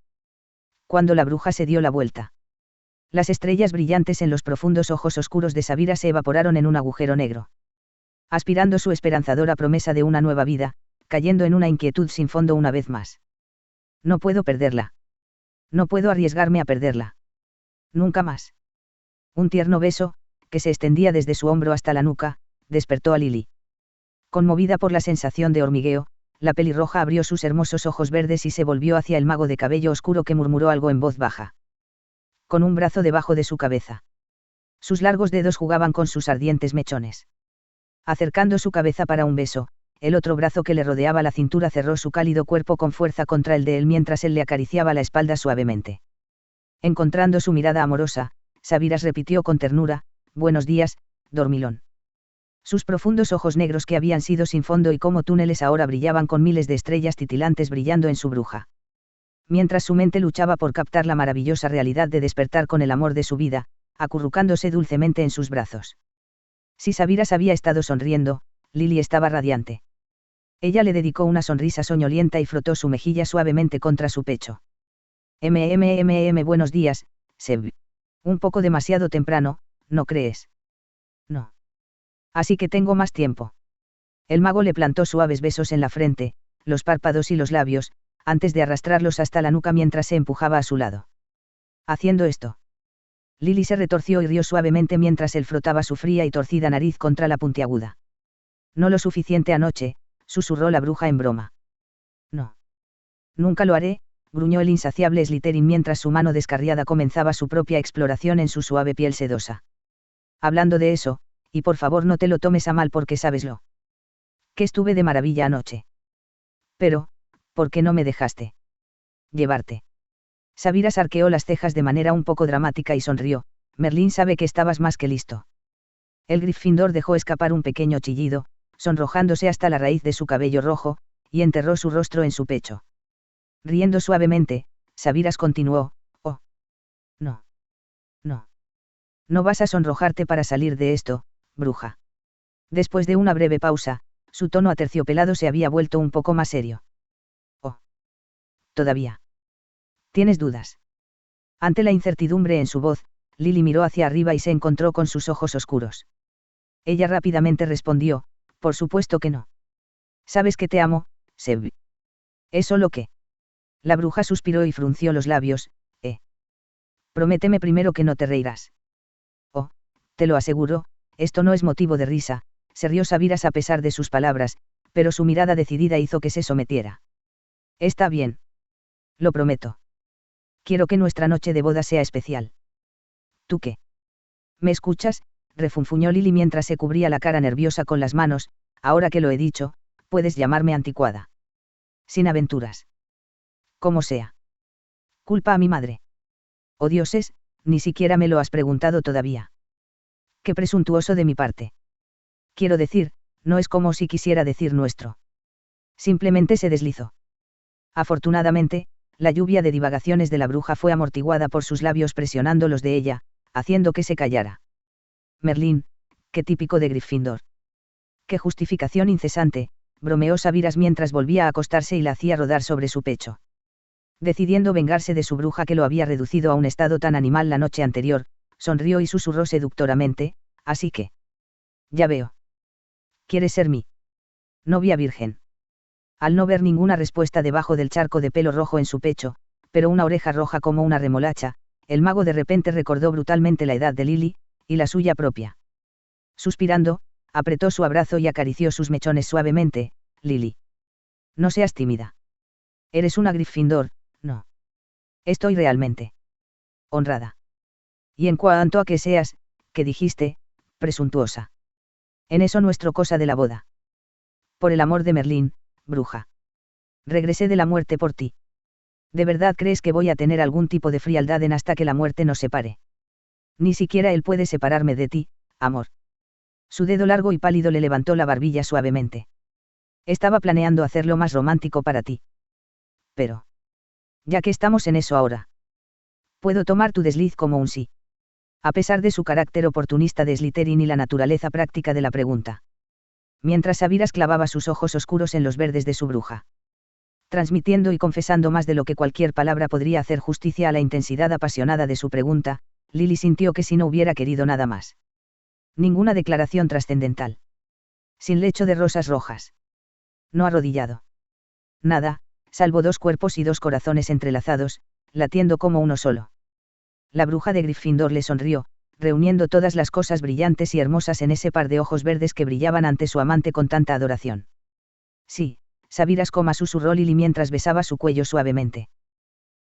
cuando la bruja se dio la vuelta, las estrellas brillantes en los profundos ojos oscuros de Sabira se evaporaron en un agujero negro. Aspirando su esperanzadora promesa de una nueva vida, cayendo en una inquietud sin fondo una vez más. No puedo perderla. No puedo arriesgarme a perderla. Nunca más. Un tierno beso, que se extendía desde su hombro hasta la nuca, despertó a Lily. Conmovida por la sensación de hormigueo, la pelirroja abrió sus hermosos ojos verdes y se volvió hacia el mago de cabello oscuro que murmuró algo en voz baja. Con un brazo debajo de su cabeza. Sus largos dedos jugaban con sus ardientes mechones. Acercando su cabeza para un beso, el otro brazo que le rodeaba la cintura cerró su cálido cuerpo con fuerza contra el de él mientras él le acariciaba la espalda suavemente. Encontrando su mirada amorosa, Sabiras repitió con ternura: «Buenos días, dormilón». Sus profundos ojos negros que habían sido sin fondo y como túneles ahora brillaban con miles de estrellas titilantes brillando en su bruja. Mientras su mente luchaba por captar la maravillosa realidad de despertar con el amor de su vida, acurrucándose dulcemente en sus brazos. Si Sabiras había estado sonriendo, Lily estaba radiante. Ella le dedicó una sonrisa soñolienta y frotó su mejilla suavemente contra su pecho. Buenos días, Seb. Un poco demasiado temprano, ¿no crees? No. Así que tengo más tiempo. El mago le plantó suaves besos en la frente, los párpados y los labios, antes de arrastrarlos hasta la nuca mientras se empujaba a su lado. Haciendo esto, Lily se retorció y rió suavemente mientras él frotaba su fría y torcida nariz contra la puntiaguda. No lo suficiente anoche, susurró la bruja en broma. No. Nunca lo haré, gruñó el insaciable Slytherin mientras su mano descarriada comenzaba su propia exploración en su suave piel sedosa. Hablando de eso, y por favor no te lo tomes a mal porque sabeslo. Que estuve de maravilla anoche. Pero, ¿por qué no me dejaste llevarte? Sabiras arqueó las cejas de manera un poco dramática y sonrió. Merlín sabe que estabas más que listo. El Gryffindor dejó escapar un pequeño chillido, sonrojándose hasta la raíz de su cabello rojo, y enterró su rostro en su pecho. Riendo suavemente, Sabiras continuó: «Oh. No. No. No vas a sonrojarte para salir de esto, bruja». Después de una breve pausa, su tono aterciopelado se había vuelto un poco más serio. «Oh. Todavía. ¿Tienes dudas?» Ante la incertidumbre en su voz, Lily miró hacia arriba y se encontró con sus ojos oscuros. Ella rápidamente respondió: «Por supuesto que no. Sabes que te amo, Seb. ¿Es solo que?» La bruja suspiró y frunció los labios. Prométeme primero que no te reirás. Oh, te lo aseguro, esto no es motivo de risa, se rió Sabiras a pesar de sus palabras, pero su mirada decidida hizo que se sometiera. Está bien. Lo prometo. Quiero que nuestra noche de boda sea especial. ¿Tú qué? ¿Me escuchas?, refunfuñó Lily mientras se cubría la cara nerviosa con las manos. Ahora que lo he dicho, puedes llamarme anticuada. Sin aventuras. Como sea. Culpa a mi madre. Oh dioses, ni siquiera me lo has preguntado todavía. Qué presuntuoso de mi parte. Quiero decir, no es como si quisiera decir nuestro. Simplemente se deslizó. Afortunadamente, la lluvia de divagaciones de la bruja fue amortiguada por sus labios presionando los de ella, haciendo que se callara. Merlín, qué típico de Gryffindor. Qué justificación incesante, bromeó Sabiras mientras volvía a acostarse y la hacía rodar sobre su pecho. Decidiendo vengarse de su bruja que lo había reducido a un estado tan animal la noche anterior, sonrió y susurró seductoramente: «Así que. Ya veo. ¿Quieres ser mi novia virgen?» Al no ver ninguna respuesta debajo del charco de pelo rojo en su pecho, pero una oreja roja como una remolacha, el mago de repente recordó brutalmente la edad de Lily, y la suya propia. Suspirando, apretó su abrazo y acarició sus mechones suavemente. «Lily. No seas tímida. Eres una Gryffindor, ¿no? Estoy realmente honrada. Y en cuanto a que seas, ¿qué dijiste? Presuntuosa. En eso nuestro cosa de la boda. Por el amor de Merlín, bruja. Regresé de la muerte por ti. ¿De verdad crees que voy a tener algún tipo de frialdad en hasta que la muerte nos separe? Ni siquiera él puede separarme de ti, amor. Su dedo largo y pálido le levantó la barbilla suavemente. Estaba planeando hacerlo más romántico para ti. Pero. Ya que estamos en eso ahora. Puedo tomar tu desliz como un sí. A pesar de su carácter oportunista de Slytherin y la naturaleza práctica de la pregunta. Mientras Sabiras clavaba sus ojos oscuros en los verdes de su bruja. Transmitiendo y confesando más de lo que cualquier palabra podría hacer justicia a la intensidad apasionada de su pregunta, Lily sintió que si no hubiera querido nada más. Ninguna declaración trascendental. Sin lecho de rosas rojas. No arrodillado. Nada, salvo 2 cuerpos y 2 corazones entrelazados, latiendo como uno solo. La bruja de Gryffindor le sonrió, reuniendo todas las cosas brillantes y hermosas en ese par de ojos verdes que brillaban ante su amante con tanta adoración. Sí, Sabiras susurró Lily mientras besaba su cuello suavemente.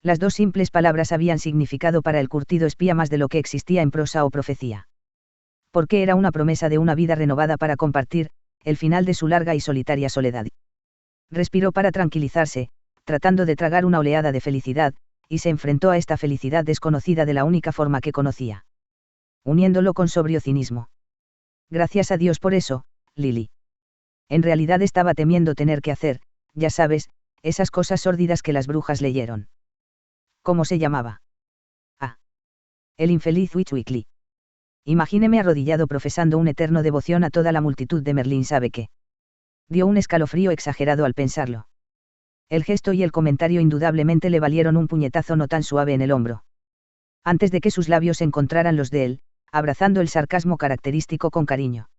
Las 2 simples palabras habían significado para el curtido espía más de lo que existía en prosa o profecía. Porque era una promesa de una vida renovada para compartir, el final de su larga y solitaria soledad. Respiró para tranquilizarse, tratando de tragar una oleada de felicidad, y se enfrentó a esta felicidad desconocida de la única forma que conocía. Uniéndolo con sobrio cinismo. Gracias a Dios por eso, Lily. En realidad estaba temiendo tener que hacer, ya sabes, esas cosas sórdidas que las brujas leyeron. ¿Cómo se llamaba? Ah. El infeliz Witch Weekly. Imagíneme arrodillado profesando una eterna devoción a toda la multitud de Merlín sabe qué. Dio un escalofrío exagerado al pensarlo. El gesto y el comentario indudablemente le valieron un puñetazo no tan suave en el hombro. Antes de que sus labios encontraran los de él, abrazando el sarcasmo característico con cariño.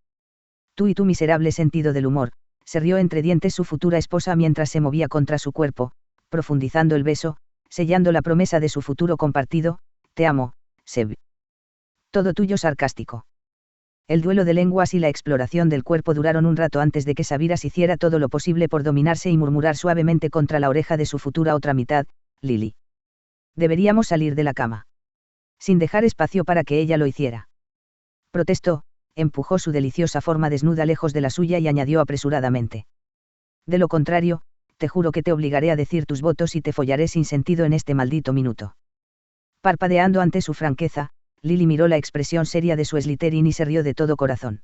Tú y tu miserable sentido del humor, se rió entre dientes su futura esposa mientras se movía contra su cuerpo, profundizando el beso, sellando la promesa de su futuro compartido, te amo, Seb. Todo tuyo sarcástico. El duelo de lenguas y la exploración del cuerpo duraron un rato antes de que Sabiras hiciera todo lo posible por dominarse y murmurar suavemente contra la oreja de su futura otra mitad, Lily. Deberíamos salir de la cama. Sin dejar espacio para que ella lo hiciera. Protestó, empujó su deliciosa forma desnuda lejos de la suya y añadió apresuradamente. De lo contrario, te juro que te obligaré a decir tus votos y te follaré sin sentido en este maldito minuto. Parpadeando ante su franqueza, Lily miró la expresión seria de su Slytherin y se rió de todo corazón.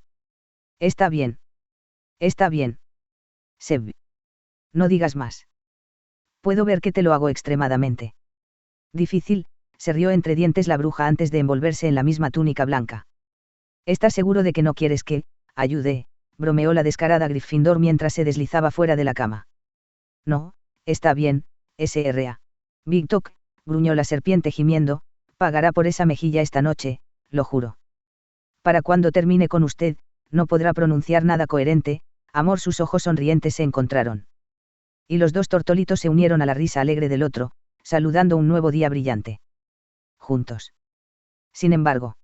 Está bien. Está bien. Seb. No digas más. Puedo ver que te lo hago extremadamente difícil, se rió entre dientes la bruja antes de envolverse en la misma túnica blanca. ¿Estás seguro de que no quieres que ayude? Bromeó la descarada Gryffindor mientras se deslizaba fuera de la cama. No, está bien, S.R.A. Big Talk, gruñó la serpiente gimiendo, pagará por esa mejilla esta noche, lo juro. Para cuando termine con usted, no podrá pronunciar nada coherente, amor. Sus ojos sonrientes se encontraron. Y los 2 tortolitos se unieron a la risa alegre del otro, saludando un nuevo día brillante. Juntos. Sin embargo.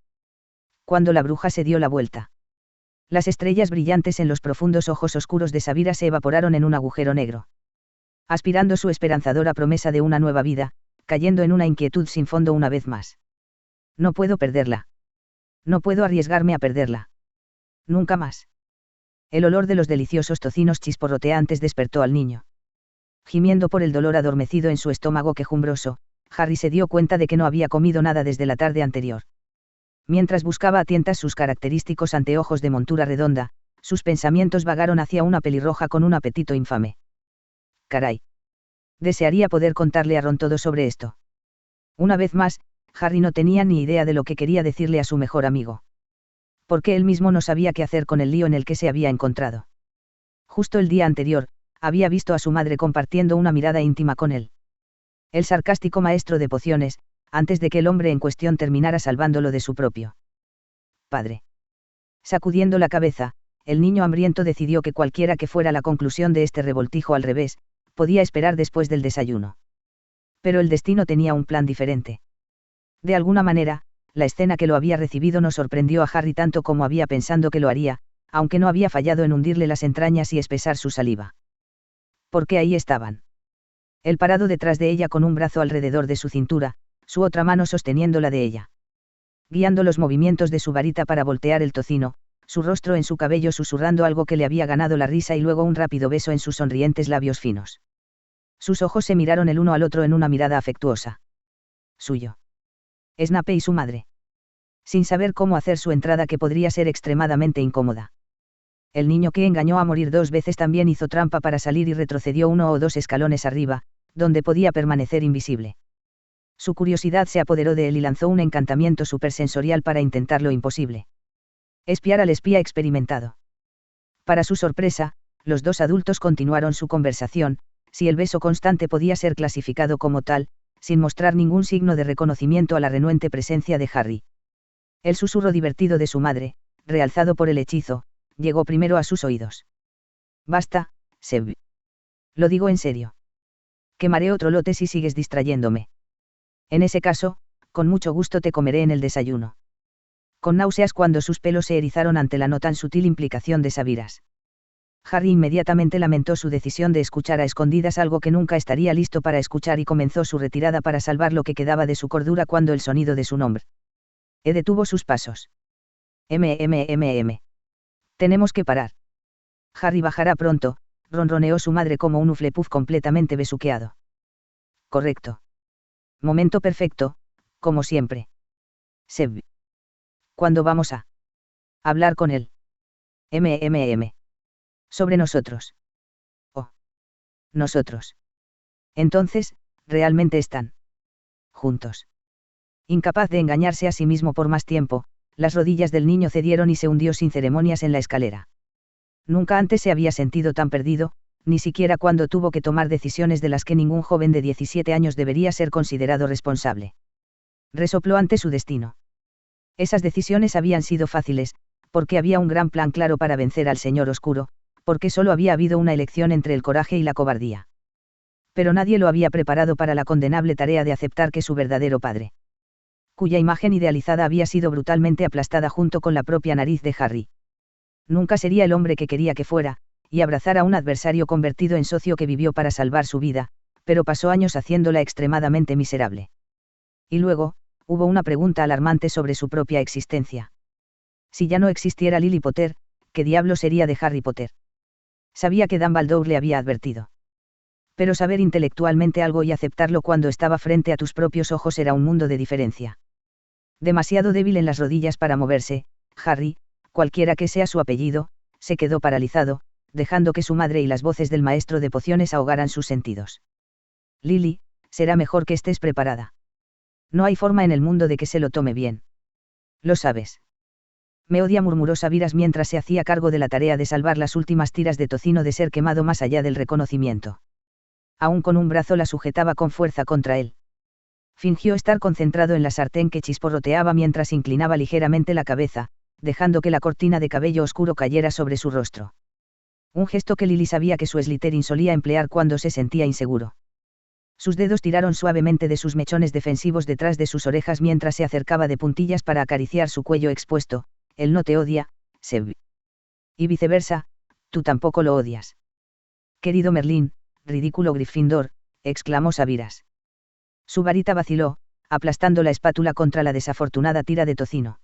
Cuando la bruja se dio la vuelta. Las estrellas brillantes en los profundos ojos oscuros de Sabiras se evaporaron en un agujero negro. Aspirando su esperanzadora promesa de una nueva vida, cayendo en una inquietud sin fondo una vez más. No puedo perderla. No puedo arriesgarme a perderla. Nunca más. El olor de los deliciosos tocinos chisporroteantes despertó al niño. Gimiendo por el dolor adormecido en su estómago quejumbroso, Harry se dio cuenta de que no había comido nada desde la tarde anterior. Mientras buscaba a tientas sus característicos anteojos de montura redonda, sus pensamientos vagaron hacia una pelirroja con un apetito infame. Caray. Desearía poder contarle a Ron todo sobre esto. Una vez más, Harry no tenía ni idea de lo que quería decirle a su mejor amigo. Porque él mismo no sabía qué hacer con el lío en el que se había encontrado. Justo el día anterior, había visto a su madre compartiendo una mirada íntima con él. El sarcástico maestro de pociones, antes de que el hombre en cuestión terminara salvándolo de su propio padre. Sacudiendo la cabeza, el niño hambriento decidió que cualquiera que fuera la conclusión de este revoltijo al revés, podía esperar después del desayuno. Pero el destino tenía un plan diferente. De alguna manera, la escena que lo había recibido no sorprendió a Harry tanto como había pensado que lo haría, aunque no había fallado en hundirle las entrañas y espesar su saliva. Porque ahí estaban. Él parado detrás de ella con un brazo alrededor de su cintura, su otra mano sosteniendo la de ella. Guiando los movimientos de su varita para voltear el tocino, su rostro en su cabello susurrando algo que le había ganado la risa y luego un rápido beso en sus sonrientes labios finos. Sus ojos se miraron el uno al otro en una mirada afectuosa. Suyo. Snape y su madre. Sin saber cómo hacer su entrada, que podría ser extremadamente incómoda. El niño que engañó a morir 2 veces también hizo trampa para salir y retrocedió 1 o 2 escalones arriba, donde podía permanecer invisible. Su curiosidad se apoderó de él y lanzó un encantamiento supersensorial para intentar lo imposible. Espiar al espía experimentado. Para su sorpresa, los 2 adultos continuaron su conversación, si el beso constante podía ser clasificado como tal, sin mostrar ningún signo de reconocimiento a la renuente presencia de Harry. El susurro divertido de su madre, realzado por el hechizo, llegó primero a sus oídos. Basta, Seb. Lo digo en serio. Quemaré otro lote si sigues distrayéndome. En ese caso, con mucho gusto te comeré en el desayuno. Con náuseas cuando sus pelos se erizaron ante la no tan sutil implicación de Sabiras. Harry inmediatamente lamentó su decisión de escuchar a escondidas algo que nunca estaría listo para escuchar y comenzó su retirada para salvar lo que quedaba de su cordura cuando el sonido de su nombre detuvo sus pasos. Tenemos que parar. Harry bajará pronto, ronroneó su madre como un Hufflepuff completamente besuqueado. Correcto. Momento perfecto, como siempre. Seb. ¿Cuándo vamos a hablar con él? Sobre nosotros. Oh. Nosotros. Entonces, ¿realmente están juntos? Incapaz de engañarse a sí mismo por más tiempo, las rodillas del niño cedieron y se hundió sin ceremonias en la escalera. Nunca antes se había sentido tan perdido, ni siquiera cuando tuvo que tomar decisiones de las que ningún joven de 17 años debería ser considerado responsable. Resopló ante su destino. Esas decisiones habían sido fáciles, porque había un gran plan claro para vencer al Señor Oscuro, porque solo había habido una elección entre el coraje y la cobardía. Pero nadie lo había preparado para la condenable tarea de aceptar que su verdadero padre, cuya imagen idealizada había sido brutalmente aplastada junto con la propia nariz de Harry, nunca sería el hombre que quería que fuera, y abrazar a un adversario convertido en socio que vivió para salvar su vida, pero pasó años haciéndola extremadamente miserable. Y luego, hubo una pregunta alarmante sobre su propia existencia. Si ya no existiera Lily Potter, ¿qué diablo sería de Harry Potter? Sabía que Dumbledore le había advertido. Pero saber intelectualmente algo y aceptarlo cuando estaba frente a tus propios ojos era un mundo de diferencia. Demasiado débil en las rodillas para moverse, Harry, cualquiera que sea su apellido, se quedó paralizado, dejando que su madre y las voces del maestro de pociones ahogaran sus sentidos. Lily, será mejor que estés preparada. No hay forma en el mundo de que se lo tome bien. Lo sabes. Me odia, murmuró Sabiras mientras se hacía cargo de la tarea de salvar las últimas tiras de tocino de ser quemado más allá del reconocimiento. Aún con un brazo la sujetaba con fuerza contra él. Fingió estar concentrado en la sartén que chisporroteaba mientras inclinaba ligeramente la cabeza, dejando que la cortina de cabello oscuro cayera sobre su rostro. Un gesto que Lily sabía que su Slytherin solía emplear cuando se sentía inseguro. Sus dedos tiraron suavemente de sus mechones defensivos detrás de sus orejas mientras se acercaba de puntillas para acariciar su cuello expuesto. Él no te odia, Seb. Y viceversa, tú tampoco lo odias. Querido Merlín, ridículo Gryffindor, exclamó Sabiras. Su varita vaciló, aplastando la espátula contra la desafortunada tira de tocino.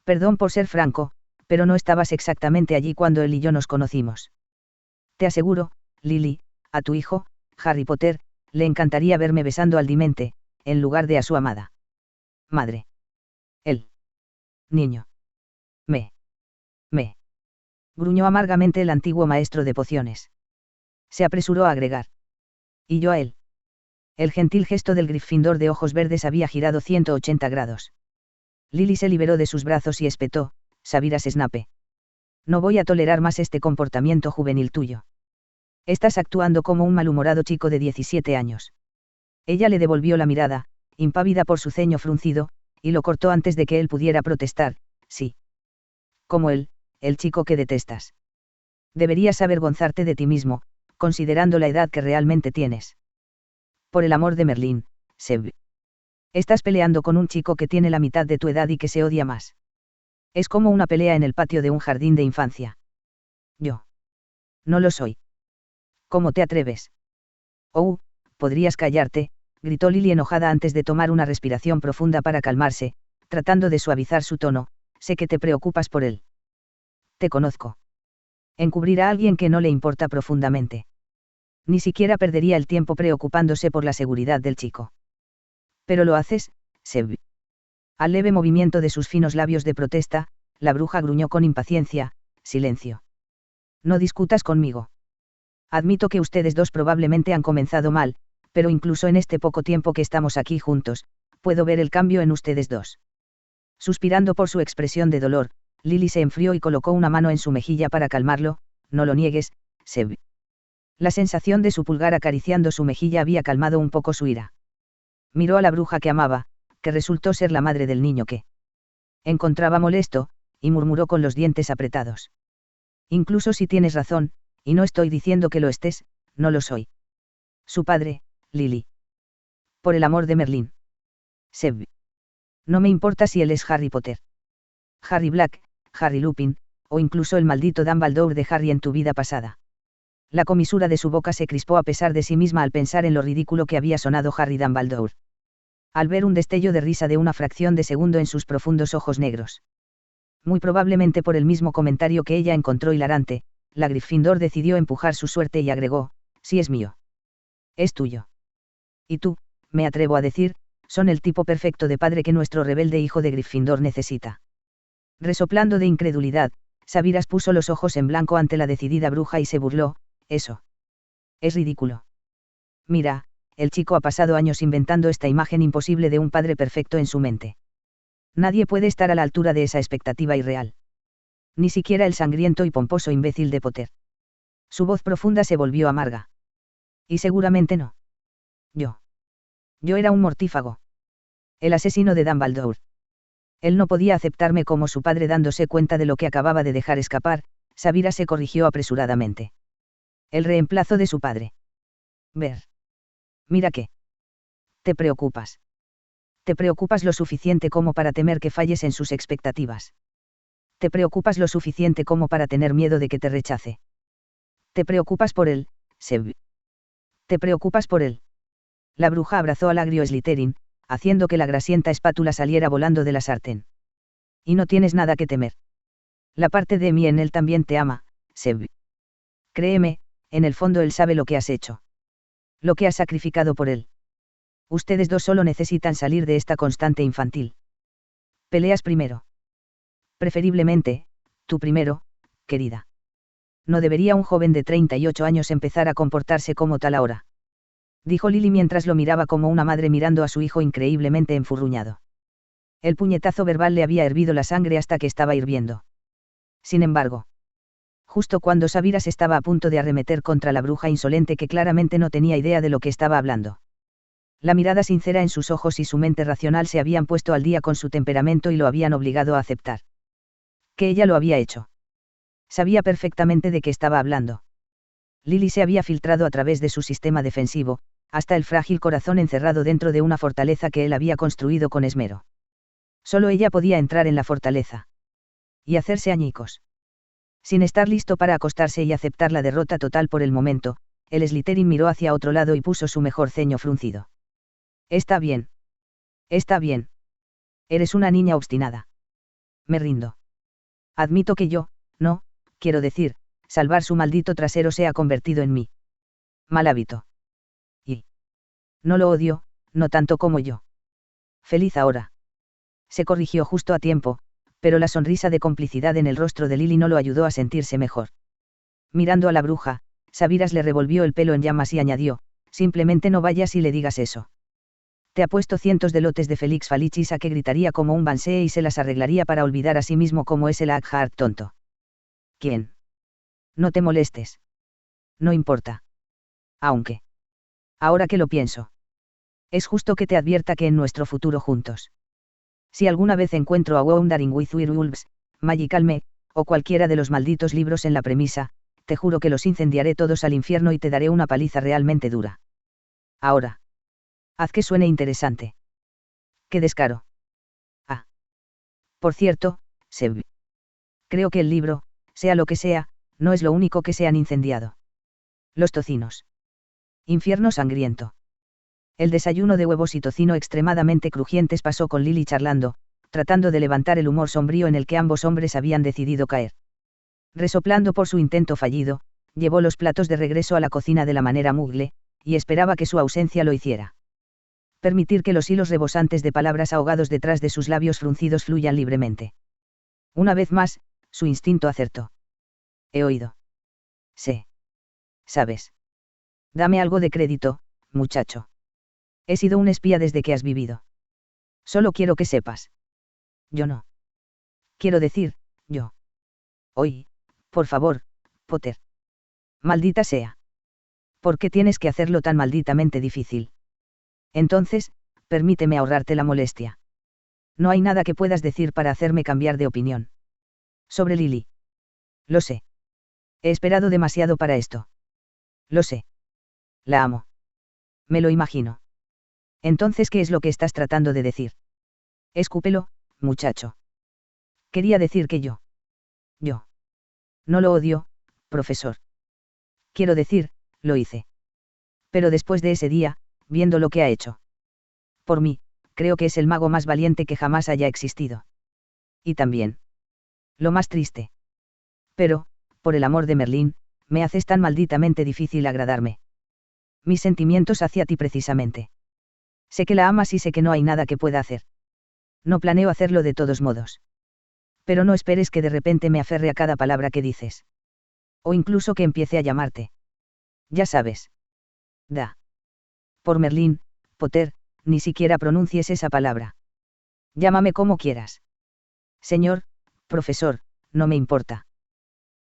Perdón por ser franco, pero no estabas exactamente allí cuando él y yo nos conocimos. Te aseguro, Lily, a tu hijo, Harry Potter, le encantaría verme besando al Demente, en lugar de a su amada madre. El niño. Me. Gruñó amargamente el antiguo maestro de pociones. Se apresuró a agregar. Y yo a él. El gentil gesto del Gryffindor de ojos verdes había girado 180 grados. Lily se liberó de sus brazos y espetó, Sabiras Snape. No voy a tolerar más este comportamiento juvenil tuyo. Estás actuando como un malhumorado chico de 17 años. Ella le devolvió la mirada, impávida por su ceño fruncido, y lo cortó antes de que él pudiera protestar, sí. Como él, el chico que detestas. Deberías avergonzarte de ti mismo, considerando la edad que realmente tienes. Por el amor de Merlín, Seb. Estás peleando con un chico que tiene la mitad de tu edad y que se odia más. Es como una pelea en el patio de un jardín de infancia. Yo. No lo soy. ¿Cómo te atreves? Oh, podrías callarte, gritó Lily enojada antes de tomar una respiración profunda para calmarse, tratando de suavizar su tono, sé que te preocupas por él. Te conozco. Encubrir a alguien que no le importa profundamente. Ni siquiera perdería el tiempo preocupándose por la seguridad del chico. Pero lo haces, Seb. Al leve movimiento de sus finos labios de protesta, la bruja gruñó con impaciencia: silencio. No discutas conmigo. Admito que ustedes dos probablemente han comenzado mal, pero incluso en este poco tiempo que estamos aquí juntos, puedo ver el cambio en ustedes dos. Suspirando por su expresión de dolor, Lily se enfrió y colocó una mano en su mejilla para calmarlo. No lo niegues, Seb. La sensación de su pulgar acariciando su mejilla había calmado un poco su ira. Miró a la bruja que amaba, que resultó ser la madre del niño que encontraba molesto, y murmuró con los dientes apretados: incluso si tienes razón, y no estoy diciendo que lo estés, no lo soy. Su padre, Lily. Por el amor de Merlín. Seb. No me importa si él es Harry Potter, Harry Black, Harry Lupin, o incluso el maldito Dumbledore de Harry en tu vida pasada. La comisura de su boca se crispó a pesar de sí misma al pensar en lo ridículo que había sonado Harry Dumbledore. Al ver un destello de risa de una fracción de segundo en sus profundos ojos negros. Muy probablemente por el mismo comentario que ella encontró hilarante, la Gryffindor decidió empujar su suerte y agregó: si es mío. Es tuyo. Y tú, me atrevo a decir, son el tipo perfecto de padre que nuestro rebelde hijo de Gryffindor necesita. Resoplando de incredulidad, Sabiras puso los ojos en blanco ante la decidida bruja y se burló: eso. Es ridículo. Mira, el chico ha pasado años inventando esta imagen imposible de un padre perfecto en su mente. Nadie puede estar a la altura de esa expectativa irreal. Ni siquiera el sangriento y pomposo imbécil de Potter. Su voz profunda se volvió amarga. Y seguramente no. Yo era un mortífago. El asesino de Dumbledore. Él no podía aceptarme como su padre. Dándose cuenta de lo que acababa de dejar escapar, Sabira se corrigió apresuradamente. El reemplazo de su padre. Ver. Mira que. Te preocupas. Te preocupas lo suficiente como para temer que falles en sus expectativas. Te preocupas lo suficiente como para tener miedo de que te rechace. Te preocupas por él, Seb. Te preocupas por él. La bruja abrazó al agrio Slytherin, haciendo que la grasienta espátula saliera volando de la sartén. Y no tienes nada que temer. La parte de mí en él también te ama, Seb. Créeme, en el fondo él sabe lo que has hecho. Lo que has sacrificado por él. Ustedes dos solo necesitan salir de esta constante infantil. Peleas primero. Preferiblemente, tú primero, querida. No debería un joven de 38 años empezar a comportarse como tal ahora. Dijo Lily mientras lo miraba como una madre mirando a su hijo increíblemente enfurruñado. El puñetazo verbal le había hervido la sangre hasta que estaba hirviendo. Sin embargo, justo cuando Sabiras estaba a punto de arremeter contra la bruja insolente que claramente no tenía idea de lo que estaba hablando. La mirada sincera en sus ojos y su mente racional se habían puesto al día con su temperamento y lo habían obligado a aceptar. Que ella lo había hecho. Sabía perfectamente de qué estaba hablando. Lily se había filtrado a través de su sistema defensivo, hasta el frágil corazón encerrado dentro de una fortaleza que él había construido con esmero. Solo ella podía entrar en la fortaleza. Y hacerse añicos. Sin estar listo para acostarse y aceptar la derrota total por el momento, el Slytherin miró hacia otro lado y puso su mejor ceño fruncido. Está bien. Está bien. Eres una niña obstinada. Me rindo. Admito que yo, no, quiero decir, salvar su maldito trasero se ha convertido en mí mal hábito. Y no lo odio, no tanto como yo. Feliz ahora. Se corrigió justo a tiempo, pero la sonrisa de complicidad en el rostro de Lily no lo ayudó a sentirse mejor. Mirando a la bruja, Sabiras le revolvió el pelo en llamas y añadió: simplemente no vayas y le digas eso. Te ha puesto cientos de lotes de Felix Felicis a que gritaría como un Banshee y se las arreglaría para olvidar a sí mismo como es el Aghard tonto. ¿Quién? No te molestes. No importa. Aunque. Ahora que lo pienso. Es justo que te advierta que en nuestro futuro juntos. Si alguna vez encuentro a Wandering with Werewolves, Magical Me, o cualquiera de los malditos libros en la premisa, te juro que los incendiaré todos al infierno y te daré una paliza realmente dura. Ahora. Haz que suene interesante. ¡Qué descaro! Ah. Por cierto, Seb. Creo que el libro, sea lo que sea, no es lo único que se han incendiado. Los tocinos. Infierno sangriento. El desayuno de huevos y tocino extremadamente crujientes pasó con Lily charlando, tratando de levantar el humor sombrío en el que ambos hombres habían decidido caer. Resoplando por su intento fallido, llevó los platos de regreso a la cocina de la manera mugle, y esperaba que su ausencia lo hiciera. Permitir que los hilos rebosantes de palabras ahogados detrás de sus labios fruncidos fluyan libremente. Una vez más, su instinto acertó. He oído. Sé. Sabes. Dame algo de crédito, muchacho. He sido un espía desde que has vivido. Solo quiero que sepas. Yo no. Quiero decir, yo. Oye, por favor, Potter. Maldita sea. ¿Por qué tienes que hacerlo tan malditamente difícil? Entonces, permíteme ahorrarte la molestia. No hay nada que puedas decir para hacerme cambiar de opinión. Sobre Lily. Lo sé. He esperado demasiado para esto. Lo sé. La amo. Me lo imagino. Entonces, ¿qué es lo que estás tratando de decir? Escúpelo, muchacho. Quería decir que yo. No lo odio, profesor. Quiero decir, lo hice. Pero después de ese día, viendo lo que ha hecho. Por mí, creo que es el mago más valiente que jamás haya existido. Y también. Lo más triste. Pero, por el amor de Merlín, me haces tan malditamente difícil agradarme. Mis sentimientos hacia ti precisamente. Sé que la amas y sé que no hay nada que pueda hacer. No planeo hacerlo de todos modos. Pero no esperes que de repente me aferre a cada palabra que dices. O incluso que empiece a llamarte. Ya sabes. Por Merlín, Potter, ni siquiera pronuncies esa palabra. Llámame como quieras. Señor, profesor, no me importa.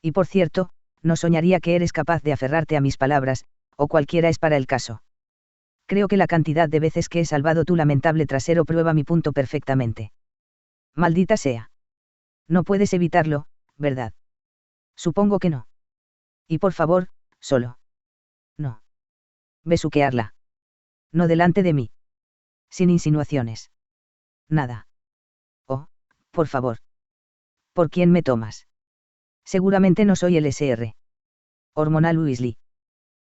Y por cierto, no soñaría que eres capaz de aferrarte a mis palabras, o cualquiera es para el caso. Creo que la cantidad de veces que he salvado tu lamentable trasero prueba mi punto perfectamente. Maldita sea. No puedes evitarlo, ¿verdad? Supongo que no. Y por favor, solo. No. Besuquearla. No delante de mí. Sin insinuaciones. Nada. Oh, por favor. ¿Por quién me tomas? Seguramente no soy el SR. Hormonal Weasley.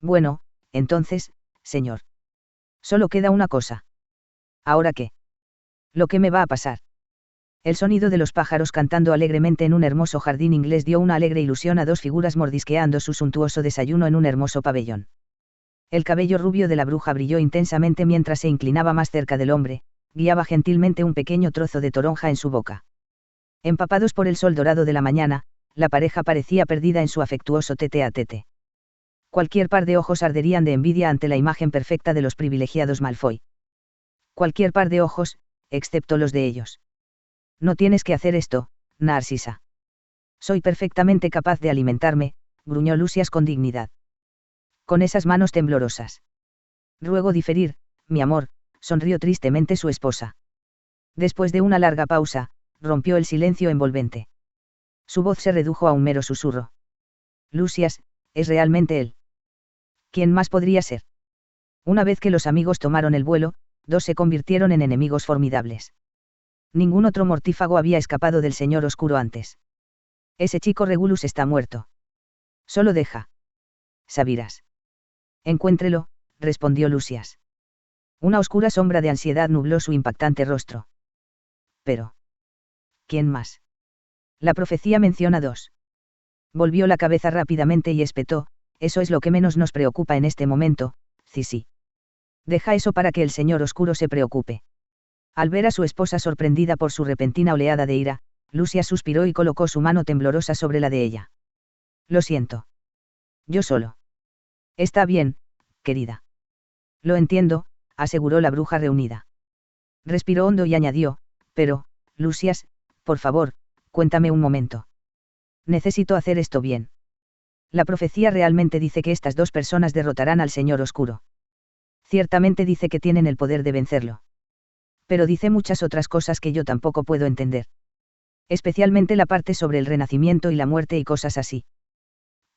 Bueno, entonces, señor. Solo queda una cosa. ¿Ahora qué? Lo que me va a pasar. El sonido de los pájaros cantando alegremente en un hermoso jardín inglés dio una alegre ilusión a dos figuras mordisqueando su suntuoso desayuno en un hermoso pabellón. El cabello rubio de la bruja brilló intensamente mientras se inclinaba más cerca del hombre, guiaba gentilmente un pequeño trozo de toronja en su boca. Empapados por el sol dorado de la mañana, la pareja parecía perdida en su afectuoso tete a tete. Cualquier par de ojos arderían de envidia ante la imagen perfecta de los privilegiados Malfoy. Cualquier par de ojos, excepto los de ellos. No tienes que hacer esto, Narcisa. Soy perfectamente capaz de alimentarme, gruñó Lucias con dignidad. Con esas manos temblorosas. Ruego diferir, mi amor, sonrió tristemente su esposa. Después de una larga pausa, rompió el silencio envolvente. Su voz se redujo a un mero susurro. Lucias, es realmente él. ¿Quién más podría ser? Una vez que los amigos tomaron el vuelo, dos se convirtieron en enemigos formidables. Ningún otro mortífago había escapado del Señor Oscuro antes. Ese chico Regulus está muerto. Solo deja. Sabirás. Encuéntrelo, respondió Lucias. Una oscura sombra de ansiedad nubló su impactante rostro. Pero. ¿Quién más? La profecía menciona dos. Volvió la cabeza rápidamente y espetó, eso es lo que menos nos preocupa en este momento, sí. Deja eso para que el Señor Oscuro se preocupe. Al ver a su esposa sorprendida por su repentina oleada de ira, Lucias suspiró y colocó su mano temblorosa sobre la de ella. Lo siento. Yo solo. Está bien, querida. Lo entiendo, aseguró la bruja reunida. Respiró hondo y añadió, pero, Lucias, por favor, cuéntame un momento. Necesito hacer esto bien. La profecía realmente dice que estas dos personas derrotarán al Señor Oscuro. Ciertamente dice que tienen el poder de vencerlo. Pero dice muchas otras cosas que yo tampoco puedo entender. Especialmente la parte sobre el renacimiento y la muerte y cosas así.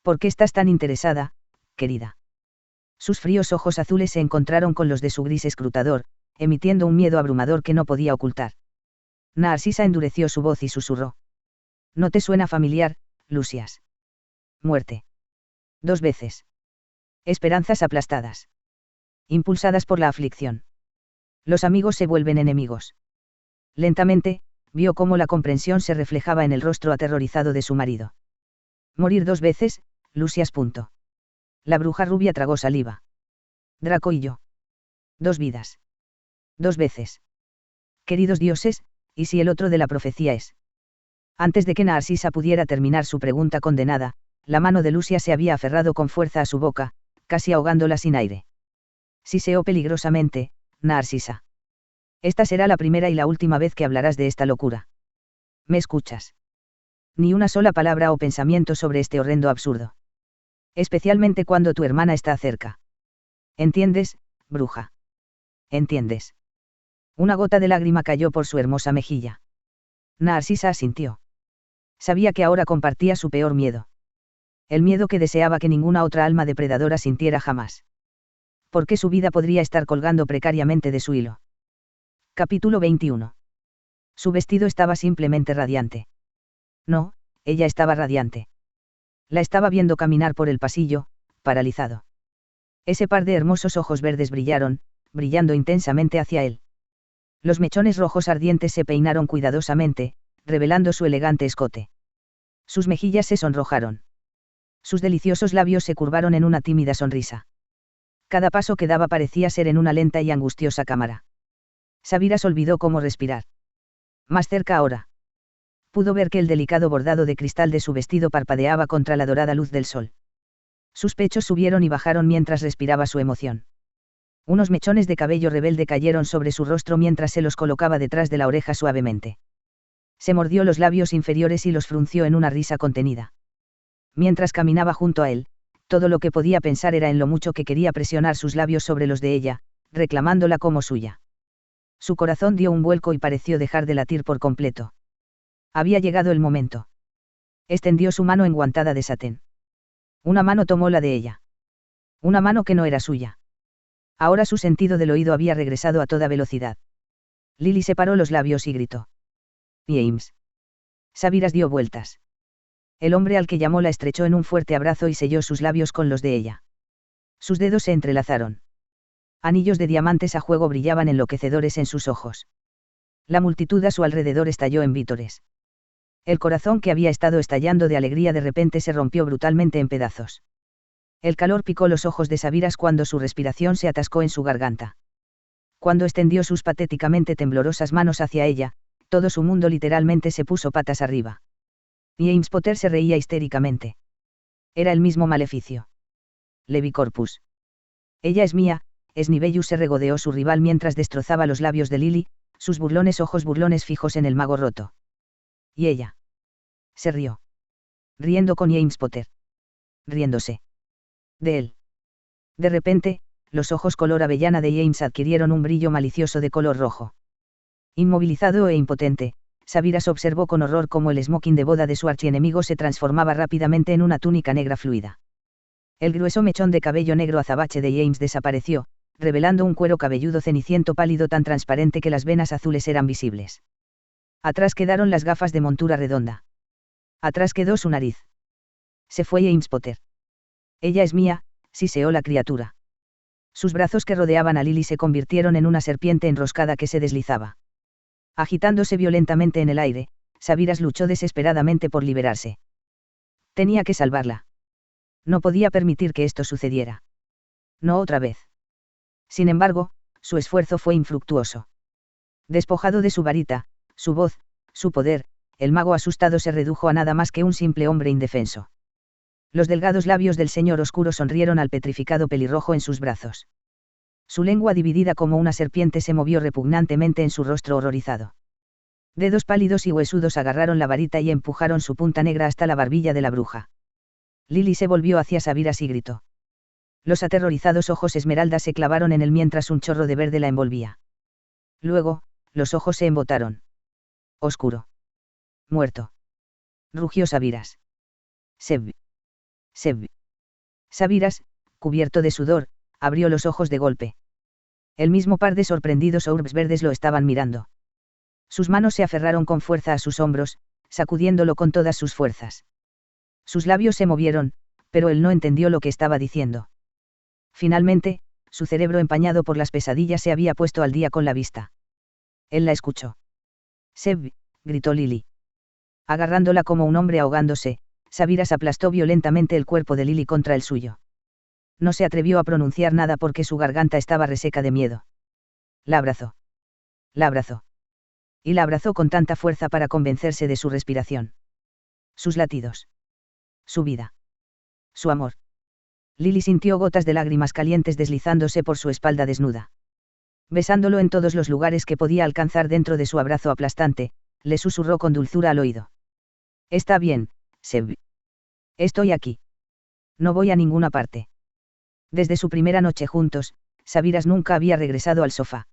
¿Por qué estás tan interesada, querida? Sus fríos ojos azules se encontraron con los de su gris escrutador, emitiendo un miedo abrumador que no podía ocultar. Narcisa endureció su voz y susurró. ¿No te suena familiar, Lucias? Muerte. 2 veces. Esperanzas aplastadas. Impulsadas por la aflicción. Los amigos se vuelven enemigos. Lentamente, vio cómo la comprensión se reflejaba en el rostro aterrorizado de su marido. Morir 2 veces, Lucias. La bruja rubia tragó saliva. Draco y yo. 2 vidas. 2 veces. Queridos dioses, ¿y si el otro de la profecía es? Antes de que Narcisa pudiera terminar su pregunta condenada, la mano de Lucia se había aferrado con fuerza a su boca, casi ahogándola sin aire. Siseó peligrosamente, Narcisa. Esta será la primera y la última vez que hablarás de esta locura. ¿Me escuchas? Ni una sola palabra o pensamiento sobre este horrendo absurdo. Especialmente cuando tu hermana está cerca. ¿Entiendes, bruja? ¿Entiendes? Una gota de lágrima cayó por su hermosa mejilla. Narcisa asintió. Sabía que ahora compartía su peor miedo. El miedo que deseaba que ninguna otra alma depredadora sintiera jamás. Porque su vida podría estar colgando precariamente de su hilo. Capítulo 21. Su vestido estaba simplemente radiante. No, ella estaba radiante. La estaba viendo caminar por el pasillo, paralizado. Ese par de hermosos ojos verdes brillaron, brillando intensamente hacia él. Los mechones rojos ardientes se peinaron cuidadosamente, revelando su elegante escote. Sus mejillas se sonrojaron. Sus deliciosos labios se curvaron en una tímida sonrisa. Cada paso que daba parecía ser en una lenta y angustiosa cámara. Sabiras olvidó cómo respirar. Más cerca ahora. Pudo ver que el delicado bordado de cristal de su vestido parpadeaba contra la dorada luz del sol. Sus pechos subieron y bajaron mientras respiraba su emoción. Unos mechones de cabello rebelde cayeron sobre su rostro mientras se los colocaba detrás de la oreja suavemente. Se mordió los labios inferiores y los frunció en una risa contenida. Mientras caminaba junto a él, todo lo que podía pensar era en lo mucho que quería presionar sus labios sobre los de ella, reclamándola como suya. Su corazón dio un vuelco y pareció dejar de latir por completo. Había llegado el momento. Extendió su mano enguantada de satén. Una mano tomó la de ella. Una mano que no era suya. Ahora su sentido del oído había regresado a toda velocidad. Lily separó los labios y gritó. James. Sabiras dio vueltas. El hombre al que llamó la estrechó en un fuerte abrazo y selló sus labios con los de ella. Sus dedos se entrelazaron. Anillos de diamantes a juego brillaban enloquecedores en sus ojos. La multitud a su alrededor estalló en vítores. El corazón que había estado estallando de alegría de repente se rompió brutalmente en pedazos. El calor picó los ojos de Sabiras cuando su respiración se atascó en su garganta. Cuando extendió sus patéticamente temblorosas manos hacia ella, todo su mundo literalmente se puso patas arriba. James Potter se reía histéricamente. Era el mismo maleficio. Levi Corpus. Ella es mía, Snivellus se regodeó su rival mientras destrozaba los labios de Lily, sus burlones ojos burlones fijos en el mago roto. Y ella. Se rió. Riendo con James Potter. Riéndose. De él. De repente, los ojos color avellana de James adquirieron un brillo malicioso de color rojo. Inmovilizado e impotente, Sabiras observó con horror cómo el smoking de boda de su archienemigo se transformaba rápidamente en una túnica negra fluida. El grueso mechón de cabello negro azabache de James desapareció, revelando un cuero cabelludo ceniciento pálido tan transparente que las venas azules eran visibles. Atrás quedaron las gafas de montura redonda. Atrás quedó su nariz. Se fue James Potter. Ella es mía, siseó la criatura. Sus brazos que rodeaban a Lily se convirtieron en una serpiente enroscada que se deslizaba. Agitándose violentamente en el aire, Sabiras luchó desesperadamente por liberarse. Tenía que salvarla. No podía permitir que esto sucediera. No otra vez. Sin embargo, su esfuerzo fue infructuoso. Despojado de su varita, su voz, su poder, el mago asustado se redujo a nada más que un simple hombre indefenso. Los delgados labios del señor oscuro sonrieron al petrificado pelirrojo en sus brazos. Su lengua dividida como una serpiente se movió repugnantemente en su rostro horrorizado. Dedos pálidos y huesudos agarraron la varita y empujaron su punta negra hasta la barbilla de la bruja. Lily se volvió hacia Sabiras y gritó. Los aterrorizados ojos esmeralda se clavaron en él mientras un chorro de verde la envolvía. Luego, los ojos se embotaron. Oscuro. Muerto. Rugió Sabiras. Seb. Seb. Sabiras, cubierto de sudor, abrió los ojos de golpe. El mismo par de sorprendidos orbs verdes lo estaban mirando. Sus manos se aferraron con fuerza a sus hombros, sacudiéndolo con todas sus fuerzas. Sus labios se movieron, pero él no entendió lo que estaba diciendo. Finalmente, su cerebro empañado por las pesadillas se había puesto al día con la vista. Él la escuchó. Seb, gritó Lily. Agarrándola como un hombre ahogándose, Sabiras aplastó violentamente el cuerpo de Lily contra el suyo. No se atrevió a pronunciar nada porque su garganta estaba reseca de miedo. La abrazó. La abrazó. Y la abrazó con tanta fuerza para convencerse de su respiración. Sus latidos. Su vida. Su amor. Lily sintió gotas de lágrimas calientes deslizándose por su espalda desnuda. Besándolo en todos los lugares que podía alcanzar dentro de su abrazo aplastante, le susurró con dulzura al oído. Está bien, Seb. Estoy aquí. No voy a ninguna parte. Desde su primera noche juntos, Sabiras nunca había regresado al sofá.